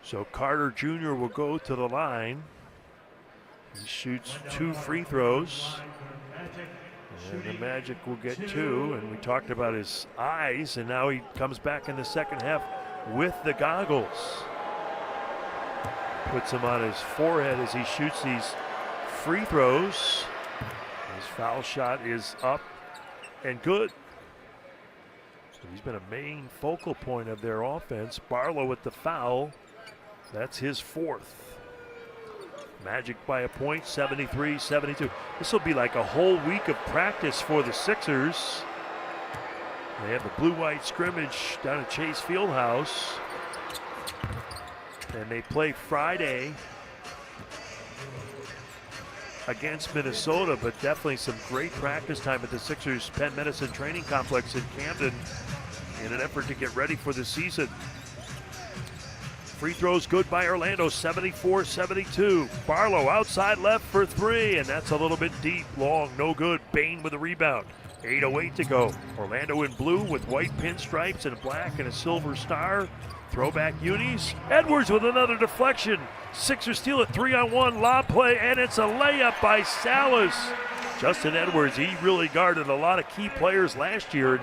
So Carter Jr. will go to the line. He shoots 2 free throws. And the Magic will get 2. And we talked about his eyes, and now he comes back in the second half with the goggles. Puts them on his forehead as he shoots these free throws. His foul shot is up and good. So he's been a main focal point of their offense. Barlow with the foul. That's his 4th. Magic by a point, 73-72. This will be like a whole week of practice for the Sixers. They have the blue-white scrimmage down at Chase Fieldhouse. And they play Friday against Minnesota, but definitely some great practice time at the Sixers Penn Medicine Training Complex in Camden in an effort to get ready for the season. Free throws good by Orlando, 74-72. Barlow outside left for 3, and that's a little bit deep, long, no good. Bane with a rebound. 8:08 to go. Orlando in blue with white pinstripes and black and a silver star. Throwback unis. Edwards with another deflection. Sixers steal it, 3-on-1, lob play, and it's a layup by Salas. Justin Edwards, he really guarded a lot of key players last year,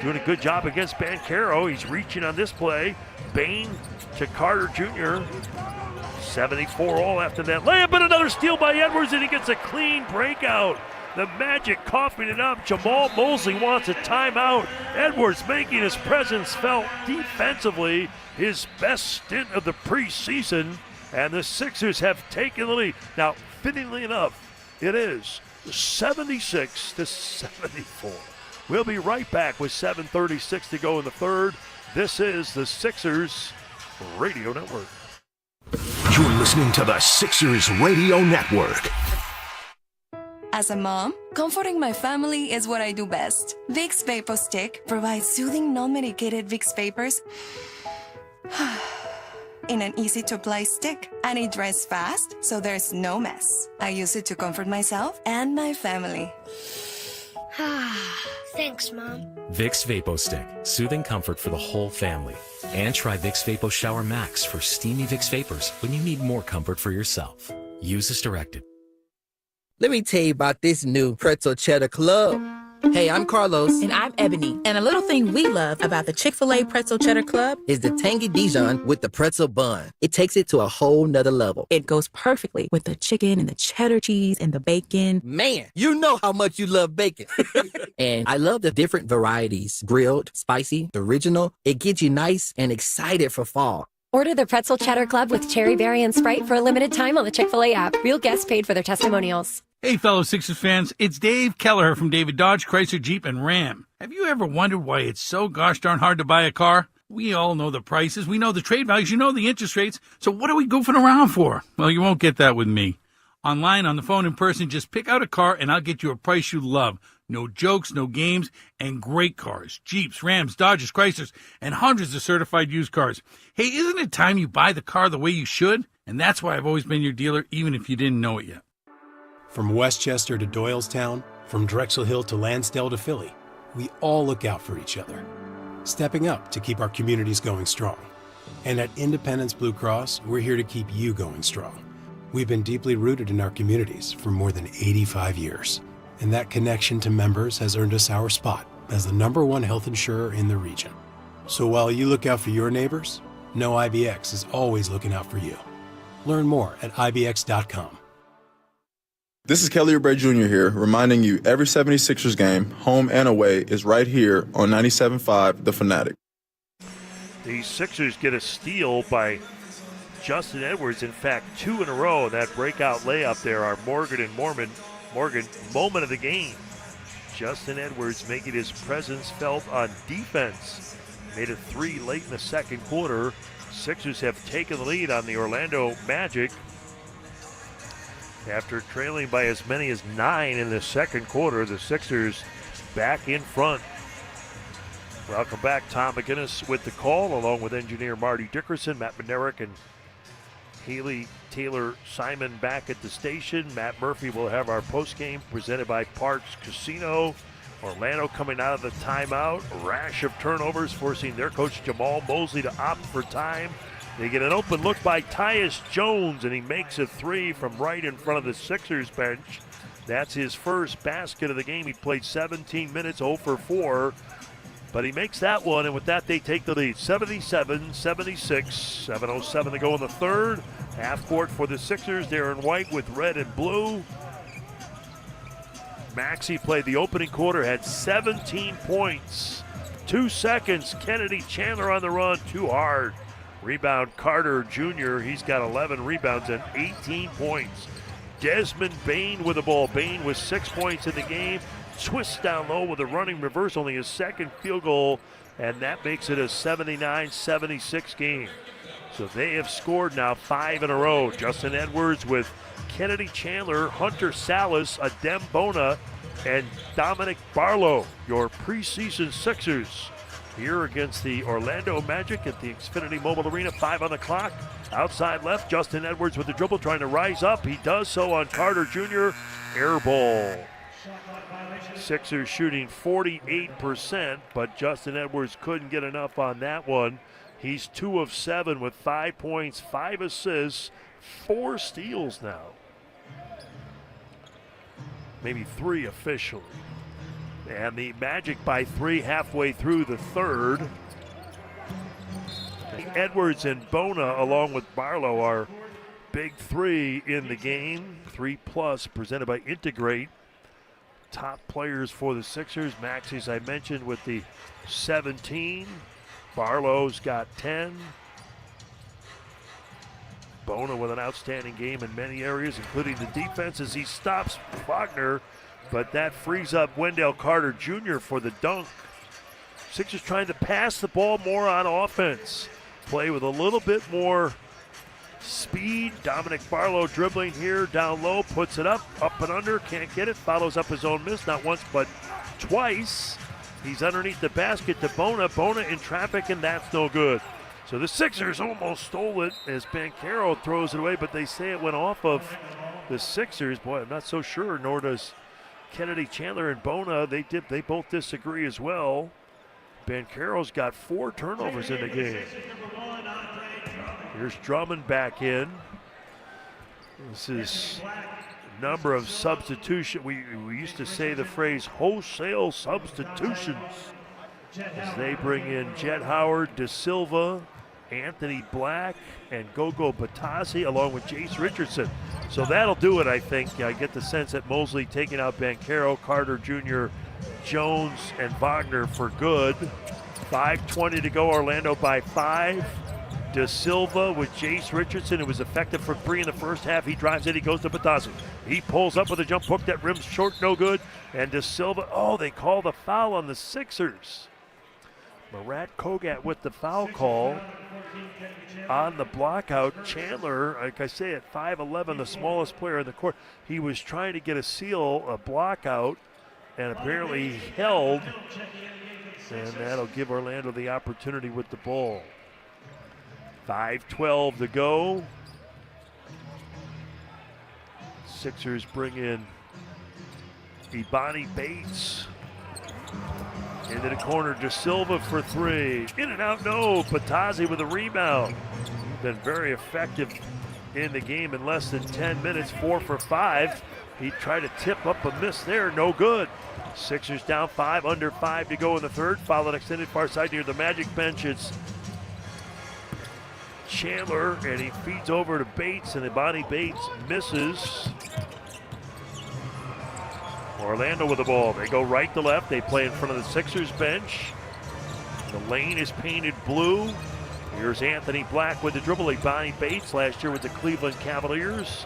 doing a good job against Banchero. He's reaching on this play. Bane to Carter Jr. 74 all after that layup, and another steal by Edwards, and he gets a clean breakout. The Magic coughing it up. Jamal Mosley wants a timeout. Edwards making his presence felt defensively, his best stint of the preseason, and the Sixers have taken the lead. Now, fittingly enough, it is 76-74. We'll be right back with 7:36 to go in the third. This is the Sixers Radio Network. You're listening to the Sixers Radio Network. As a mom, comforting my family is what I do best. Vicks Vapor Stick provides soothing, non-medicated Vicks vapors in an easy-to-apply stick, and it dries fast, so there's no mess. I use it to comfort myself and my family. Thanks, Mom. Vicks Vapo Stick, soothing comfort for the whole family. And try Vicks Vapo Shower Max for steamy Vicks Vapors when you need more comfort for yourself. Use as directed. Let me tell you about this new Pretzel Cheddar Club. Hey, I'm Carlos. And I'm Ebony. And a little thing we love about the Chick-fil-A Pretzel Cheddar Club is the tangy Dijon with the pretzel bun. It takes it to a whole nother level. It goes perfectly with the chicken and the cheddar cheese and the bacon. Man, you know how much you love bacon. And I love the different varieties. Grilled, spicy, original. It gets you nice and excited for fall. Order the Pretzel Cheddar Club with cherry berry and Sprite for a limited time on the Chick-fil-A app. Real guests paid for their testimonials. Hey, fellow Sixers fans, it's Dave Kelleher from David Dodge, Chrysler, Jeep, and Ram. Have you ever wondered why it's so gosh darn hard to buy a car? We all know the prices, we know the trade values, you know the interest rates, so what are we goofing around for? Well, you won't get that with me. Online, on the phone, in person, just pick out a car and I'll get you a price you love. No jokes, no games, and great cars. Jeeps, Rams, Dodges, Chryslers, and hundreds of certified used cars. Hey, isn't it time you buy the car the way you should? And that's why I've always been your dealer, even if you didn't know it yet. From Westchester to Doylestown, from Drexel Hill to Lansdale to Philly, we all look out for each other, stepping up to keep our communities going strong. And at Independence Blue Cross, we're here to keep you going strong. We've been deeply rooted in our communities for more than 85 years. And that connection to members has earned us our spot as the #1 health insurer in the region. So while you look out for your neighbors, know IBX is always looking out for you. Learn more at IBX.com. This is Kelly Oubre Jr. here, reminding you every 76ers game, home and away, is right here on 97.5 The Fanatic. The Sixers get a steal by Justin Edwards. In fact, 2 in a row. That breakout layup there are Morgan moment of the game. Justin Edwards making his presence felt on defense. Made it 3 late in the second quarter. Sixers have taken the lead on the Orlando Magic after trailing by as many as 9 in the second quarter. The Sixers back in front. Welcome back, Tom McGinnis with the call, along with engineer Marty Dickerson, Matt Bednarik, and Haley Taylor-Simon back at the station. Matt Murphy will have our postgame presented by Parks Casino. Orlando coming out of the timeout. A rash of turnovers forcing their coach Jamal Mosley to opt for time. They get an open look by Tyus Jones, and he makes a 3 from right in front of the Sixers bench. That's his first basket of the game. He played 17 minutes, 0 for 4. But he makes that one, and with that, they take the lead. 77-76, 7:07 to go in the third. Half court for the Sixers. They're in white with red and blue. Maxey played the opening quarter, had 17 points. 2 seconds, Kennedy Chandler on the run, too hard. Rebound, Carter Jr., he's got 11 rebounds and 18 points. Desmond Bane with the ball. Bane with 6 points in the game. Twists down low with a running reverse, only his second field goal, and that makes it a 79-76 game. So they have scored now 5 in a row. Justin Edwards with Kennedy Chandler, Hunter Salas, Adem Bona, and Dominic Barlow, your preseason Sixers, here against the Orlando Magic at the Xfinity Mobile Arena. 5 on the clock. Outside left, Justin Edwards with the dribble, trying to rise up. He does so on Carter Jr. Air ball. Sixers shooting 48%, but Justin Edwards couldn't get enough on that one. He's 2 of 7 with 5 points, 5 assists, 4 steals now. Maybe 3 officially. And the Magic by 3 halfway through the third. Edwards and Bona, along with Barlow, are big 3 in the game. 3+ presented by Integrate. Top players for the Sixers. Maxey, as I mentioned, with the 17. Barlow's got 10. Bona with an outstanding game in many areas, including the defense, as he stops Wagner, but that frees up Wendell Carter Jr. for the dunk. Sixers trying to pass the ball more on offense. Play with a little bit more speed. Dominic Barlow dribbling here down low, puts it up and under, can't get it, follows up his own miss, not once but twice. He's underneath the basket to Bona. Bona in traffic, and that's no good. So the Sixers almost stole it as Banchero throws it away, but they say it went off of the Sixers. Boy, I'm not so sure, nor does Kennedy Chandler and Bona. They both disagree as well. Banchero's got 4 turnovers in the game. Here's Drummond back in. This is number of substitution. We used to say the phrase wholesale substitutions as they bring in Jet Howard, De Silva, Anthony Black, and Gogo Batasi, along with Jace Richardson. So that'll do it, I think. I get the sense that Mosley taking out Banchero, Carter Jr., Jones, and Wagner for good. 5:20 to go, Orlando by 5. De Silva with Jace Richardson, who was effective for 3 in the first half. He drives it, he goes to Batasi. He pulls up with a jump hook that rims short, no good. And De Silva, they call the foul on the Sixers. Murat Kogat with the foul call on the block out. Chandler, like I say, at 5'11", the smallest player in the court, he was trying to get a block out, and apparently he held, and that'll give Orlando the opportunity with the ball. 5:12 to go. Sixers bring in Ebony Bates. Into the corner, De Silva for three. In and out, no. Patazzi with a rebound. Been very effective in the game in less than 10 minutes, 4 for 5. He tried to tip up a miss there, no good. Sixers down 5, under 5 to go in the third. Foul and extended far side near the Magic bench. It's Chandler, and he feeds over to Bates, and Ebony Bates misses. Orlando with the ball. They go right to left. They play in front of the Sixers bench. The lane is painted blue. Here's Anthony Black with the dribble. Ebony Bates last year with the Cleveland Cavaliers.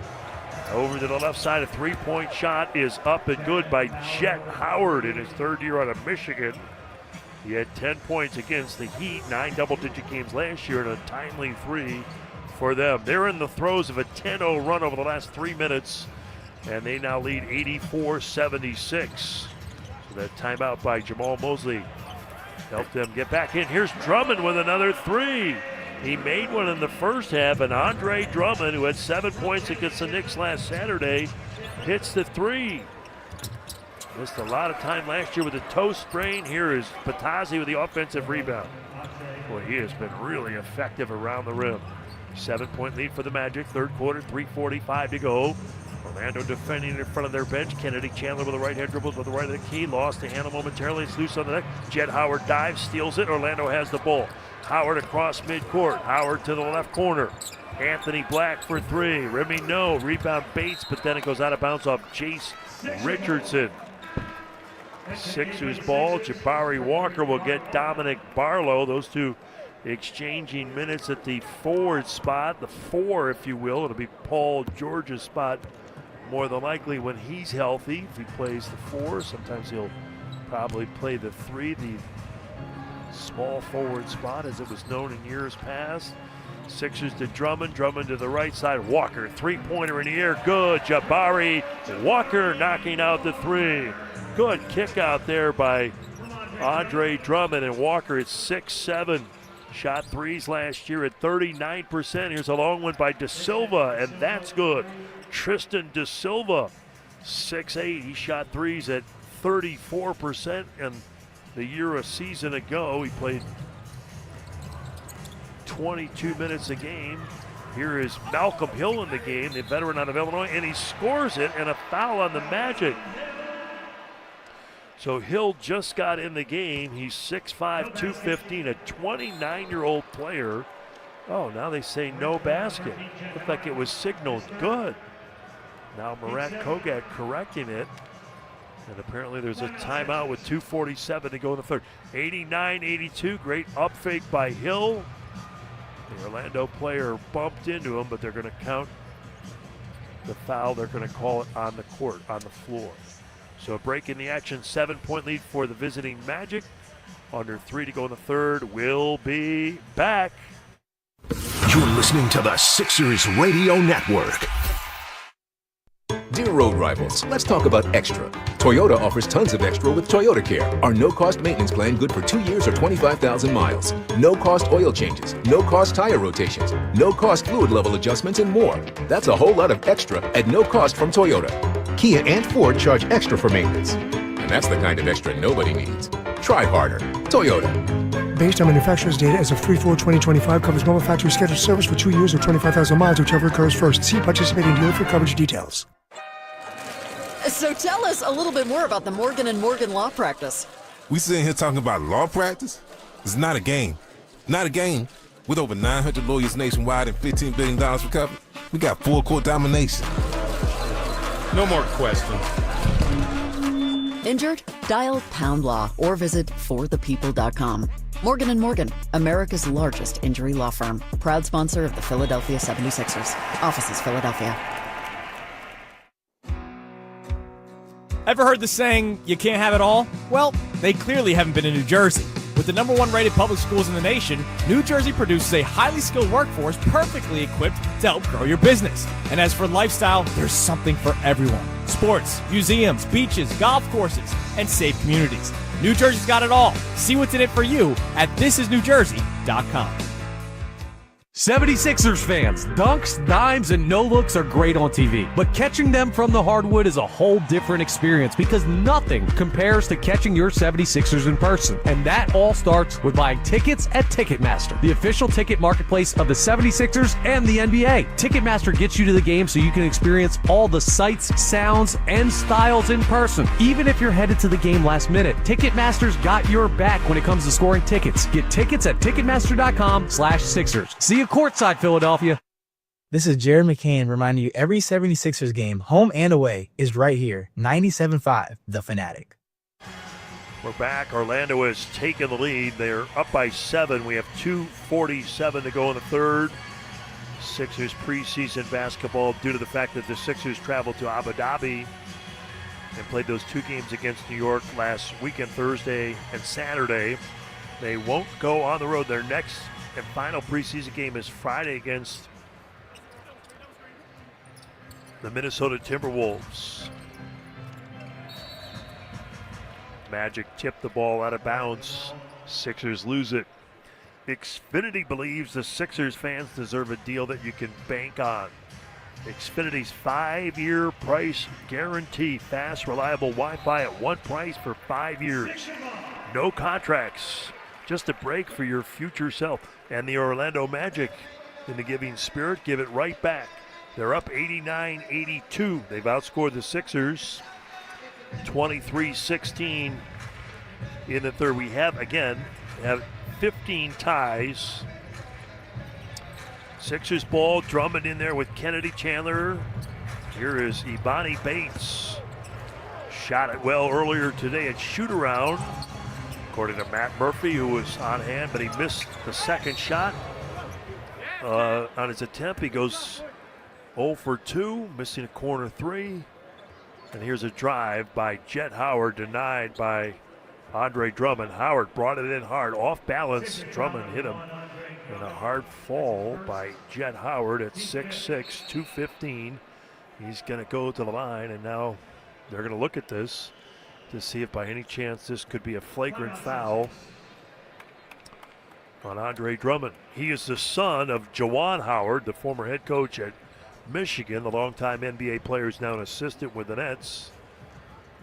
Over to the left side, a three-point shot is up and good by Jet Howard in his third year out of Michigan. He had 10 points against the Heat, 9 double-digit games last year, and a timely three for them. They're in the throes of a 10-0 run over the last 3 minutes, and they now lead 84-76. So that timeout by Jamal Mosley helped them get back in. Here's Drummond with another three. He made one in the first half, and Andre Drummond, who had 7 points against the Knicks last Saturday, hits the three. Missed a lot of time last year with a toe sprain. Here is Patazzi with the offensive rebound. Boy, he has been really effective around the rim. 7-point lead for the Magic, third quarter, 3:45 to go. Orlando defending in front of their bench. Kennedy Chandler with a right-hand dribble to the right of the key. Lost the handle momentarily. It's loose on the deck. Jet Howard dives, steals it. Orlando has the ball. Howard across midcourt. Howard to the left corner. Anthony Black for three. Remy no. Rebound Bates, but then it goes out of bounds off Chase Richardson. Sixers ball. Jabari Walker will get Dominic Barlow. Those two exchanging minutes at the forward spot. The four, if you will. It'll be Paul George's spot more than likely when he's healthy. If he plays the four, sometimes he'll probably play the three, the small forward spot as it was known in years past. Sixers to Drummond. Drummond to the right side. Walker, three-pointer in the air. Good. Jabari Walker knocking out the three. Good kick out there by Andre Drummond, and Walker at 6'7". Shot threes last year at 39%. Here's a long one by De Silva, and that's good. Tristan De Silva, 6'8". He shot threes at 34%, and the year a season ago, he played 22 minutes a game. Here is Malcolm Hill in the game, the veteran out of Illinois, and he scores it, and a foul on the Magic. So Hill just got in the game. He's 6'5", 215, a 29-year-old player. Oh, now they say no basket. Looked like it was signaled good. Now Murat Kogat correcting it. And apparently there's a timeout with 2:47 to go in the third. 89-82, great up fake by Hill. The Orlando player bumped into him, but they're going to count the foul. They're going to call it on the court, on the floor. So a break in the action, 7-point lead for the visiting Magic. Under 3 to go in the third. We'll be back. You're listening to the Sixers Radio Network. Dear road rivals, let's talk about extra. Toyota offers tons of extra with Toyota Care, our no-cost maintenance plan good for 2 years or 25,000 miles. No-cost oil changes, no-cost tire rotations, no-cost fluid level adjustments, and more. That's a whole lot of extra at no cost from Toyota. Kia and Ford charge extra for maintenance. And that's the kind of extra nobody needs. Try harder. Toyota. Based on manufacturer's data as of 3/4/2025, covers normal factory scheduled service for 2 years or 25,000 miles, whichever occurs first. See participating dealer for coverage details. So tell us a little bit more about the Morgan & Morgan law practice. We sitting here talking about law practice? It's not a game. Not a game. With over 900 lawyers nationwide and $15 billion recovered, we got full court domination. No more questions. Injured? Dial #law or visit forthepeople.com. Morgan & Morgan, America's largest injury law firm. Proud sponsor of the Philadelphia 76ers. Offices, Philadelphia. Ever heard the saying, you can't have it all? Well, they clearly haven't been in New Jersey. With With the #1 rated public schools in the nation, New Jersey produces a highly skilled workforce perfectly equipped to help grow your business. And as for lifestyle, there's something for everyone. Sports, museums, beaches, golf courses, and safe communities. New Jersey's got it all. See what's in it for you at thisisnewjersey.com. 76ers fans, dunks, dimes, and no-looks are great on TV, but catching them from the hardwood is a whole different experience because nothing compares to catching your 76ers in person. And that all starts with buying tickets at Ticketmaster, the official ticket marketplace of the 76ers and the NBA. Ticketmaster gets you to the game so you can experience all the sights, sounds, and styles in person. Even if you're headed to the game last minute, Ticketmaster's got your back when it comes to scoring tickets. Get tickets at Ticketmaster.com/Sixers. See you courtside, Philadelphia. This is Jared McCain reminding you every 76ers game, home and away, is right here. 97.5, The Fanatic. We're back. Orlando has taken the lead. They're up by 7. We have 2:47 to go in the third. Sixers preseason basketball, due to the fact that the Sixers traveled to Abu Dhabi and played those 2 games against New York last weekend, Thursday and Saturday. They won't go on the road. Their next and final preseason game is Friday against the Minnesota Timberwolves. Magic tipped the ball out of bounds. Sixers lose it. Xfinity believes the Sixers fans deserve a deal that you can bank on. Xfinity's 5-year price guarantee. Fast, reliable Wi-Fi at one price for 5 years. No contracts. Just a break for your future self. And the Orlando Magic, in the giving spirit, give it right back. They're up 89-82. They've outscored the Sixers 23-16 in the third. We have 15 ties. Sixers ball, Drummond in there with Kennedy Chandler. Here is Ebony Bates. Shot it well earlier today at shoot-around, according to Matt Murphy, who was on hand, but he missed the second shot. On his attempt, he goes 0 for 2, missing a corner 3. And here's a drive by Jet Howard, denied by Andre Drummond. Howard brought it in hard, off balance. Drummond hit him. And a hard fall by Jet Howard at 6'6", 215. He's going to go to the line, and now they're going to look at this to see if by any chance this could be a flagrant foul on Andre Drummond. He is the son of Juwan Howard, the former head coach at Michigan, the longtime NBA player, is now an assistant with the Nets.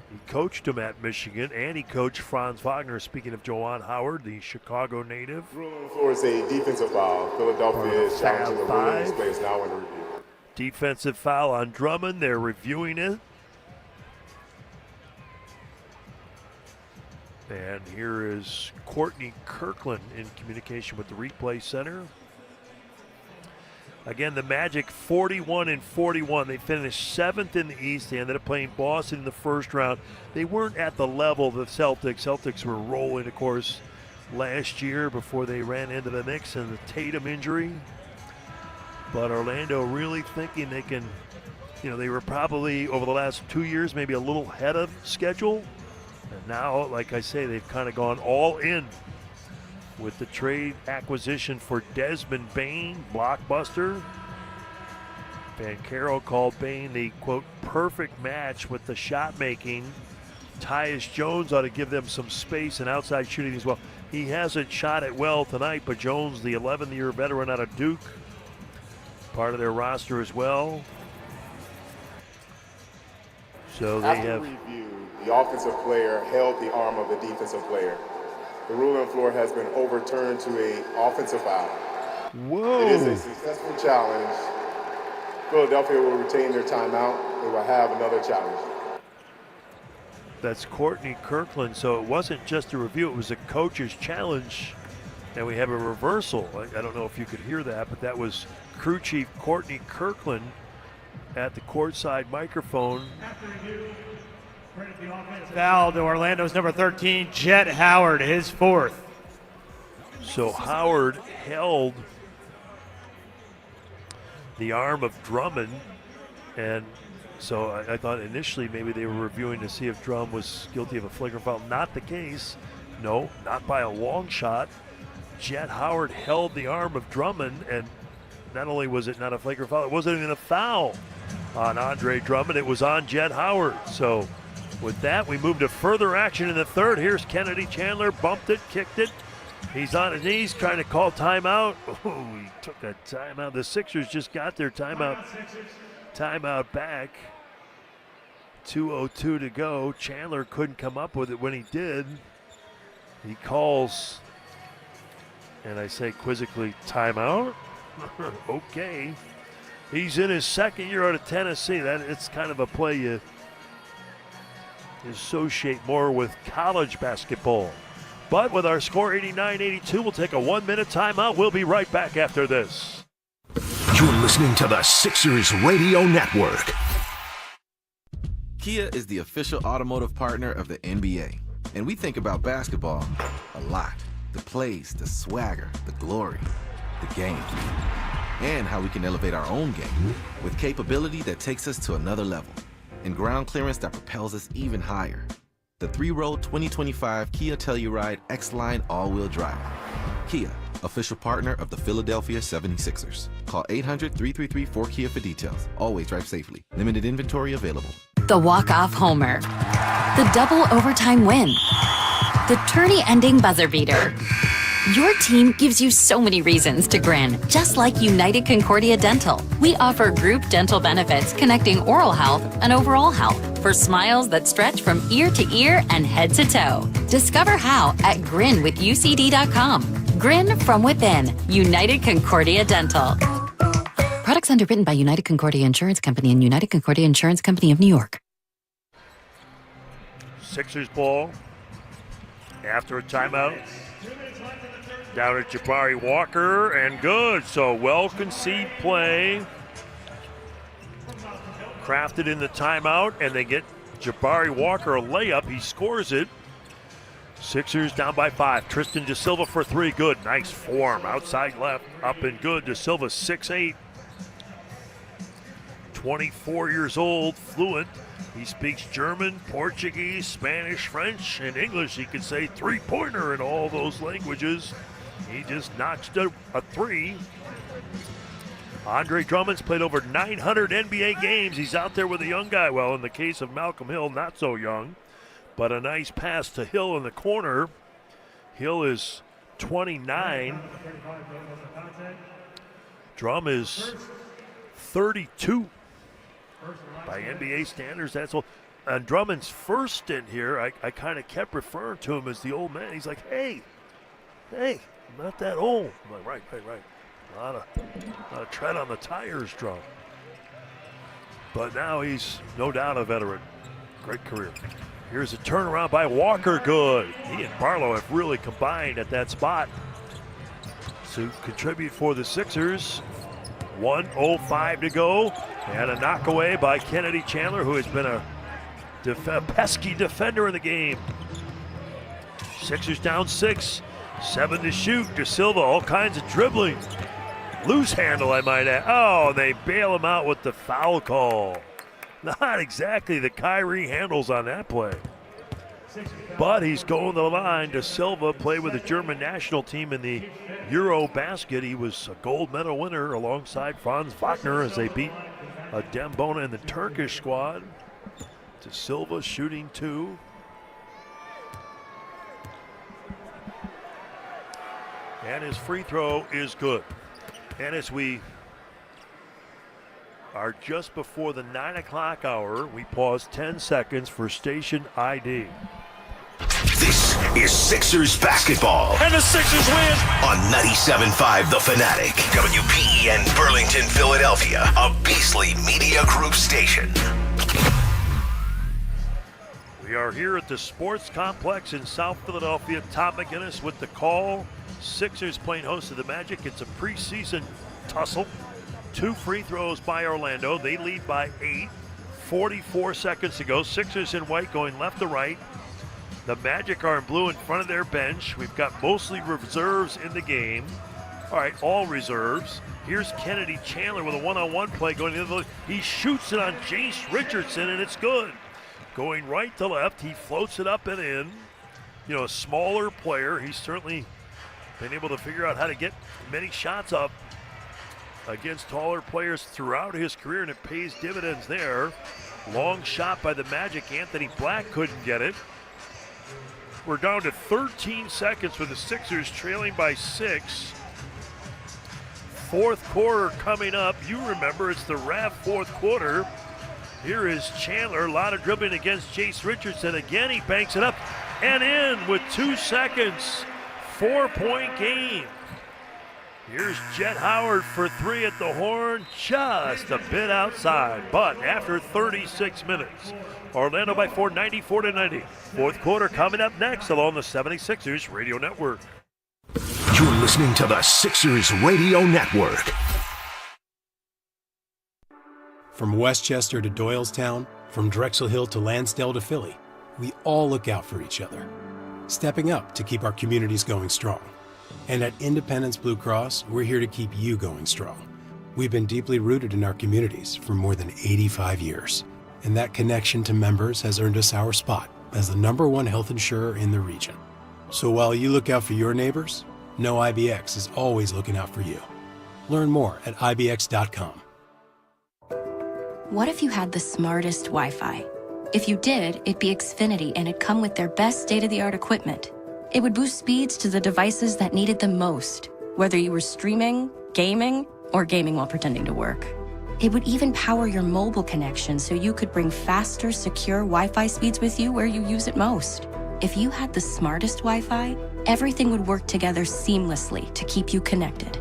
He coached him at Michigan, and he coached Franz Wagner. Speaking of Juwan Howard, the Chicago native. Ruling for is a defensive foul. Philadelphia is challenging the ruling. This play is now under review. Defensive foul on Drummond. They're reviewing it. And here is Courtney Kirkland in communication with the replay center. Again, the Magic 41-41. They finished 7th in the East. They ended up playing Boston in the first round. They weren't at the level of the Celtics. Celtics were rolling, of course, last year before they ran into the Knicks and the Tatum injury. But Orlando really thinking they can, they were probably over the last 2 years maybe a little ahead of schedule. And now, like I say, they've kind of gone all in with the trade acquisition for Desmond Bane, blockbuster. Banchero called Bane the, quote, perfect match with the shot making. Tyus Jones ought to give them some space and outside shooting as well. He hasn't shot it well tonight, but Jones, the 11th-year veteran out of Duke, part of their roster as well. So they After have review, the offensive player held the arm of the defensive player. The ruling floor has been overturned to an offensive foul. Whoa. It is a successful challenge. Philadelphia will retain their timeout. They will have another challenge. That's Courtney Kirkland. So it wasn't just a review, it was a coach's challenge. And we have a reversal. I don't know if you could hear that, but that was crew chief Courtney Kirkland at the courtside microphone. Foul to Orlando's number 13, Jet Howard, his 4th. So Howard held the arm of Drummond, and so I thought initially maybe they were reviewing to see if Drum was guilty of a flagrant foul. Not the case. No, not by a long shot. Jet Howard held the arm of Drummond, and not only was it not a flagrant foul, it wasn't even a foul on Andre Drummond. It was on Jet Howard. So with that, we move to further action in the third. Here's Kennedy Chandler, bumped it, kicked it. He's on his knees trying to call timeout. Oh, he took a timeout. The Sixers just got their timeout back. 2:02 to go. Chandler couldn't come up with it. When he did, he calls, and I say quizzically, timeout? Okay. He's in his second year out of Tennessee. It's kind of a play you associate more with college basketball. But with our score 89-82, we'll take a 1-minute timeout. We'll be right back after this. You're listening to the Sixers Radio Network. Kia is the official automotive partner of the NBA. And we think about basketball a lot. The plays, the swagger, the glory, the game. And how we can elevate our own game with capability that takes us to another level. And ground clearance that propels us even higher. The 3-row 2025 Kia Telluride X-Line all-wheel drive. Kia, official partner of the Philadelphia 76ers. Call 800-333-4KIA for details. Always drive safely. Limited inventory available. The walk-off homer. The double overtime win. The tourney-ending buzzer beater. Your team gives you so many reasons to grin, just like United Concordia Dental. We offer group dental benefits connecting oral health and overall health for smiles that stretch from ear to ear and head to toe. Discover how at grinwithucd.com. Grin from within. United Concordia Dental. Products underwritten by United Concordia Insurance Company and United Concordia Insurance Company of New York. Sixers ball after a timeout. Down at Jabari Walker, and good. So well-conceived play. Crafted in the timeout, and they get Jabari Walker a layup. He scores it. Sixers down by 5. Tristan De Silva for 3. Good. Nice form. Outside left. Up and good. De Silva 6'8". 24 years old. Fluent. He speaks German, Portuguese, Spanish, French, and English. He can say three-pointer in all those languages. He just notched a 3. Andre Drummond's played over 900 NBA games. He's out there with a young guy. Well, in the case of Malcolm Hill, not so young. But a nice pass to Hill in the corner. Hill is 29. Drum is 32. By NBA standards, that's all. And Drummond's first stint here, I kind of kept referring to him as the old man. He's like, hey, I'm not that old. I'm like, right. A lot of tread on the tires, Drum. But now he's no doubt a veteran. Great career. Here's a turnaround by Walker. Good. He and Barlow have really combined at that spot to contribute for the Sixers. 1:05 to go. And a knockaway by Kennedy Chandler, who has been a pesky defender in the game. Sixers down 6. 7 to shoot. De Silva, all kinds of dribbling. Loose handle, I might add. Oh, they bail him out with the foul call. Not exactly the Kyrie handles on that play. But he's going to the line. De Silva played with the German national team in the Euro basket. He was a gold medal winner alongside Franz Wagner as they beat Dembona in the Turkish squad. De Silva shooting 2. And his free throw is good. And as we are just before the 9 o'clock hour, we pause 10 seconds for station ID. This is Sixers basketball. And the Sixers win! On 97.5 The Fanatic. WPEN Burlington, Philadelphia. A Beasley Media Group station. We are here at the Sports Complex in South Philadelphia. Tom McGinnis with the call. Sixers playing host to the Magic. It's a preseason tussle. 2 free throws by Orlando. They lead by 8. 44 seconds to go. Sixers in white going left to right. The Magic are in blue in front of their bench. We've got mostly reserves in the game. All right, all reserves. Here's Kennedy Chandler with a one-on-one play going into the. He shoots it on Jace Richardson, and it's good. Going right to left, he floats it up and in. a smaller player. He's certainly been able to figure out how to get many shots up against taller players throughout his career, and it pays dividends there. Long shot by the Magic. Anthony Black couldn't get it. We're down to 13 seconds with the Sixers trailing by 6. Fourth quarter coming up. You remember it's the Rav fourth quarter. Here is Chandler. A lot of dribbling against Jace Richardson. Again, he banks it up and in with 2 seconds. 4-point game. Here's Jet Howard for 3 at the horn, just a bit outside. But after 36 minutes, Orlando by 4, 94-90. Fourth quarter coming up next along the 76ers Radio Network. You're listening to the Sixers Radio Network. From Westchester to Doylestown, from Drexel Hill to Lansdale to Philly, we all look out for each other, stepping up to keep our communities going strong. And at Independence Blue Cross, we're here to keep you going strong. We've been deeply rooted in our communities for more than 85 years. And that connection to members has earned us our spot as the #1 health insurer in the region. So while you look out for your neighbors, know IBX is always looking out for you. Learn more at IBX.com. What if you had the smartest Wi-Fi? If you did, it'd be Xfinity, and it'd come with their best state-of-the-art equipment. It would boost speeds to the devices that needed them most, whether you were streaming, gaming, or gaming while pretending to work. It would even power your mobile connection so you could bring faster, secure Wi-Fi speeds with you where you use it most. If you had the smartest Wi-Fi, everything would work together seamlessly to keep you connected.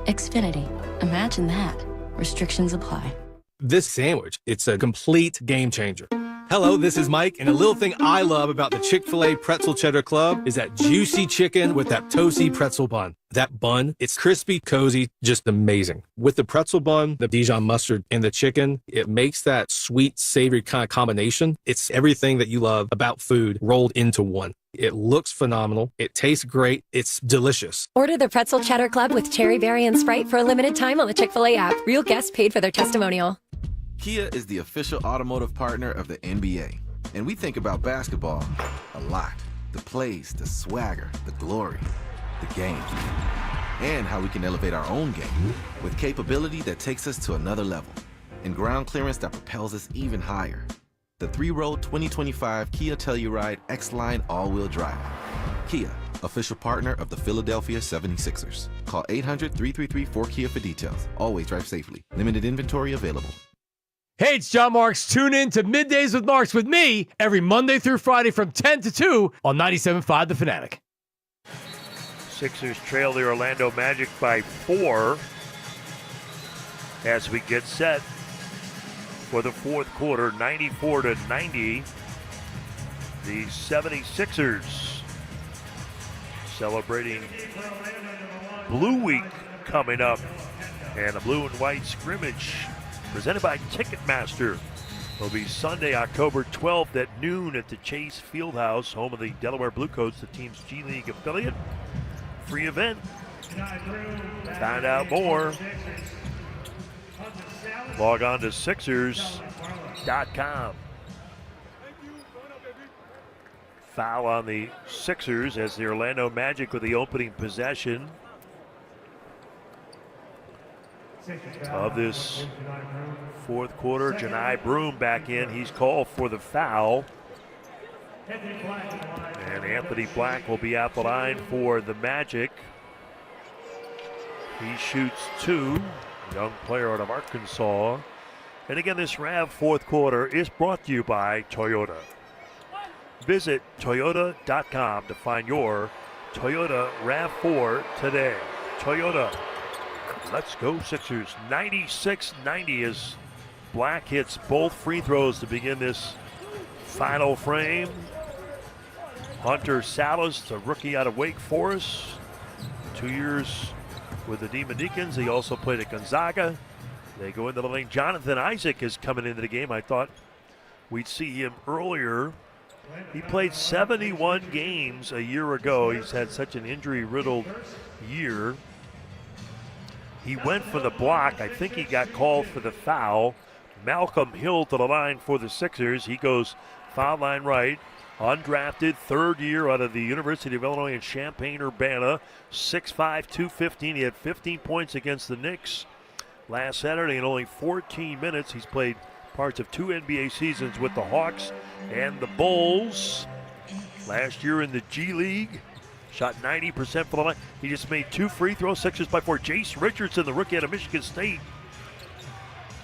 Xfinity. Imagine that. Restrictions apply. This sandwich, it's a complete game changer. Hello, this is Mike, and a little thing I love about the Chick-fil-A Pretzel Cheddar Club is that juicy chicken with that toasty pretzel bun. That bun, it's crispy, cozy, just amazing. With the pretzel bun, the Dijon mustard, and the chicken, it makes that sweet, savory kind of combination. It's everything that you love about food rolled into one. It looks phenomenal. It tastes great. It's delicious. Order the Pretzel Cheddar Club with cherry berry and Sprite for a limited time on the Chick-fil-A app. Real guests paid for their testimonial. Kia is the official automotive partner of the NBA. And we think about basketball a lot. The plays, the swagger, the glory, the game. And how we can elevate our own game with capability that takes us to another level. And ground clearance that propels us even higher. The 3-row 2025 Kia Telluride X-Line all-wheel drive. Kia, official partner of the Philadelphia 76ers. Call 800-333-4KIA for details. Always drive safely. Limited inventory available. Hey, it's John Marks. Tune in to Middays with Marks with me every Monday through Friday from 10 to 2 on 97.5 The Fanatic. Sixers trail the Orlando Magic by 4 as we get set for the fourth quarter, 94-90. The 76ers celebrating Blue Week coming up, and a blue and white scrimmage presented by Ticketmaster will be Sunday, October 12th at noon at the Chase Fieldhouse, home of the Delaware Bluecoats, the team's G League affiliate. Free event. Find out more. Log on to Sixers.com. Foul on the Sixers as the Orlando Magic with the opening possession of this fourth quarter. Janai Broom back in. He's called for the foul. And Anthony Black will be at the line for the Magic. He shoots 2. Young player out of Arkansas. And again, this Rav fourth quarter is brought to you by Toyota. Visit Toyota.com to find your Toyota RAV4 today. Toyota. Let's go Sixers. 96-90 as Black hits both free throws to begin this final frame. Hunter Salas, the rookie out of Wake Forest. 2 years with the Demon Deacons. He also played at Gonzaga. They go into the lane. Jonathan Isaac is coming into the game. I thought we'd see him earlier. He played 71 games a year ago. He's had such an injury-riddled year. He went for the block. I think he got called for the foul. Malcolm Hill to the line for the Sixers. He goes foul line right. Undrafted, third year out of the University of Illinois in Champaign-Urbana. 6'5", 215. He had 15 points against the Knicks last Saturday in only 14 minutes. He's played parts of 2 NBA seasons with the Hawks and the Bulls. Last year in the G League, shot 90% from the line. He just made 2 free throws, Sixers by 4. Jace Richardson, the rookie out of Michigan State.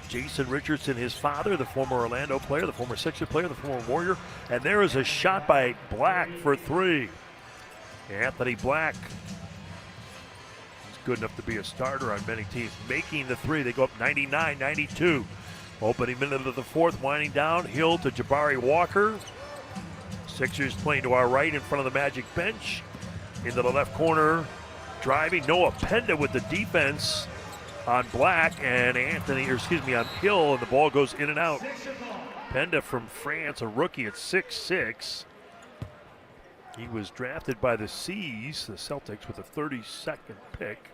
Jason Richardson, his father, the former Orlando player, the former Sixer player, the former Warrior. And there is a shot by Black for 3. Anthony Black is good enough to be a starter on many teams. Making the 3, they go up 99-92. Opening minute of the fourth, winding down. Hill to Jabari Walker. Sixers playing to our right in front of the Magic bench. Into the left corner, driving. Noah Penda with the defense on Black and on Hill, and the ball goes in and out. Penda from France, a rookie at 6'6". He was drafted by the C's, the Celtics, with a 32nd pick.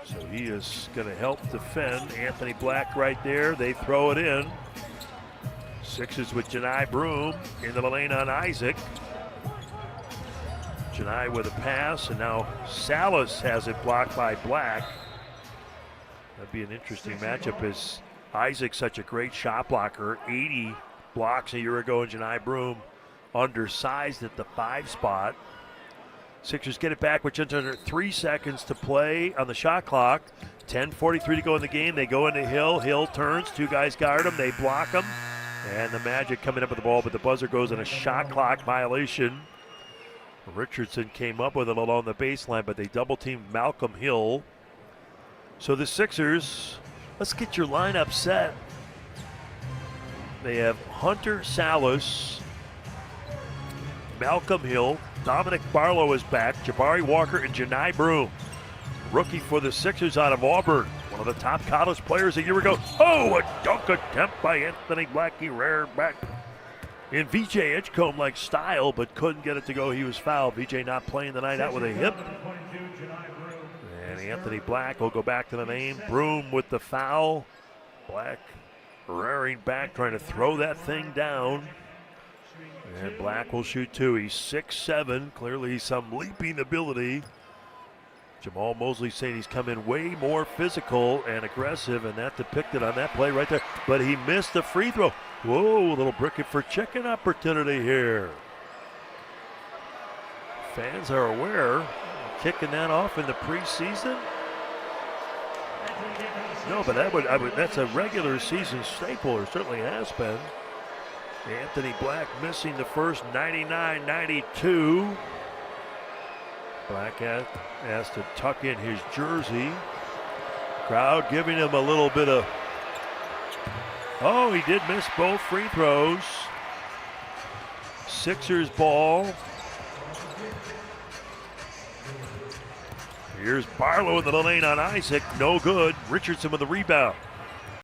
So he is going to help defend. Anthony Black right there. They throw it in. Sixers with Janai Broom into the lane on Isaac. Janai with a pass, and now Salas has it blocked by Black. That'd be an interesting matchup as Isaac's such a great shot blocker. 80 blocks a year ago, and Janai Broom undersized at the 5 spot. Sixers get it back with just under 3 seconds to play on the shot clock. 10:43 to go in the game. They go into Hill. Hill turns. 2 guys guard him. They block him. And the Magic coming up with the ball, but the buzzer goes in a shot clock violation. Richardson came up with it along the baseline, but they double-teamed Malcolm Hill. So the Sixers, let's get your lineup set. They have Hunter Salas, Malcolm Hill, Dominic Barlow is back, Jabari Walker, and Janai Broom. Rookie for the Sixers out of Auburn, one of the top college players a year ago. Oh, a dunk attempt by Anthony Black. He reared back in VJ Edgecombe-like style, but couldn't get it to go. He was fouled. VJ not playing the night out with a hip. And Anthony Black will go back to the name. Broom with the foul. Black rearing back, trying to throw that thing down. And Black will shoot 2. He's 6'7". Clearly some leaping ability. Jamal Mosley saying he's come in way more physical and aggressive, and that depicted on that play right there. But he missed the free throw. Whoa, a little brick it for chicken opportunity here. Fans are aware, kicking that off in the preseason. No, but that's a regular season staple, or certainly has been. Anthony Black missing the first 99-92. Black has to tuck in his jersey. Crowd giving him a little bit of... Oh, he did miss both free throws. Sixers ball. Here's Barlow in the lane on Isaac. No good. Richardson with the rebound.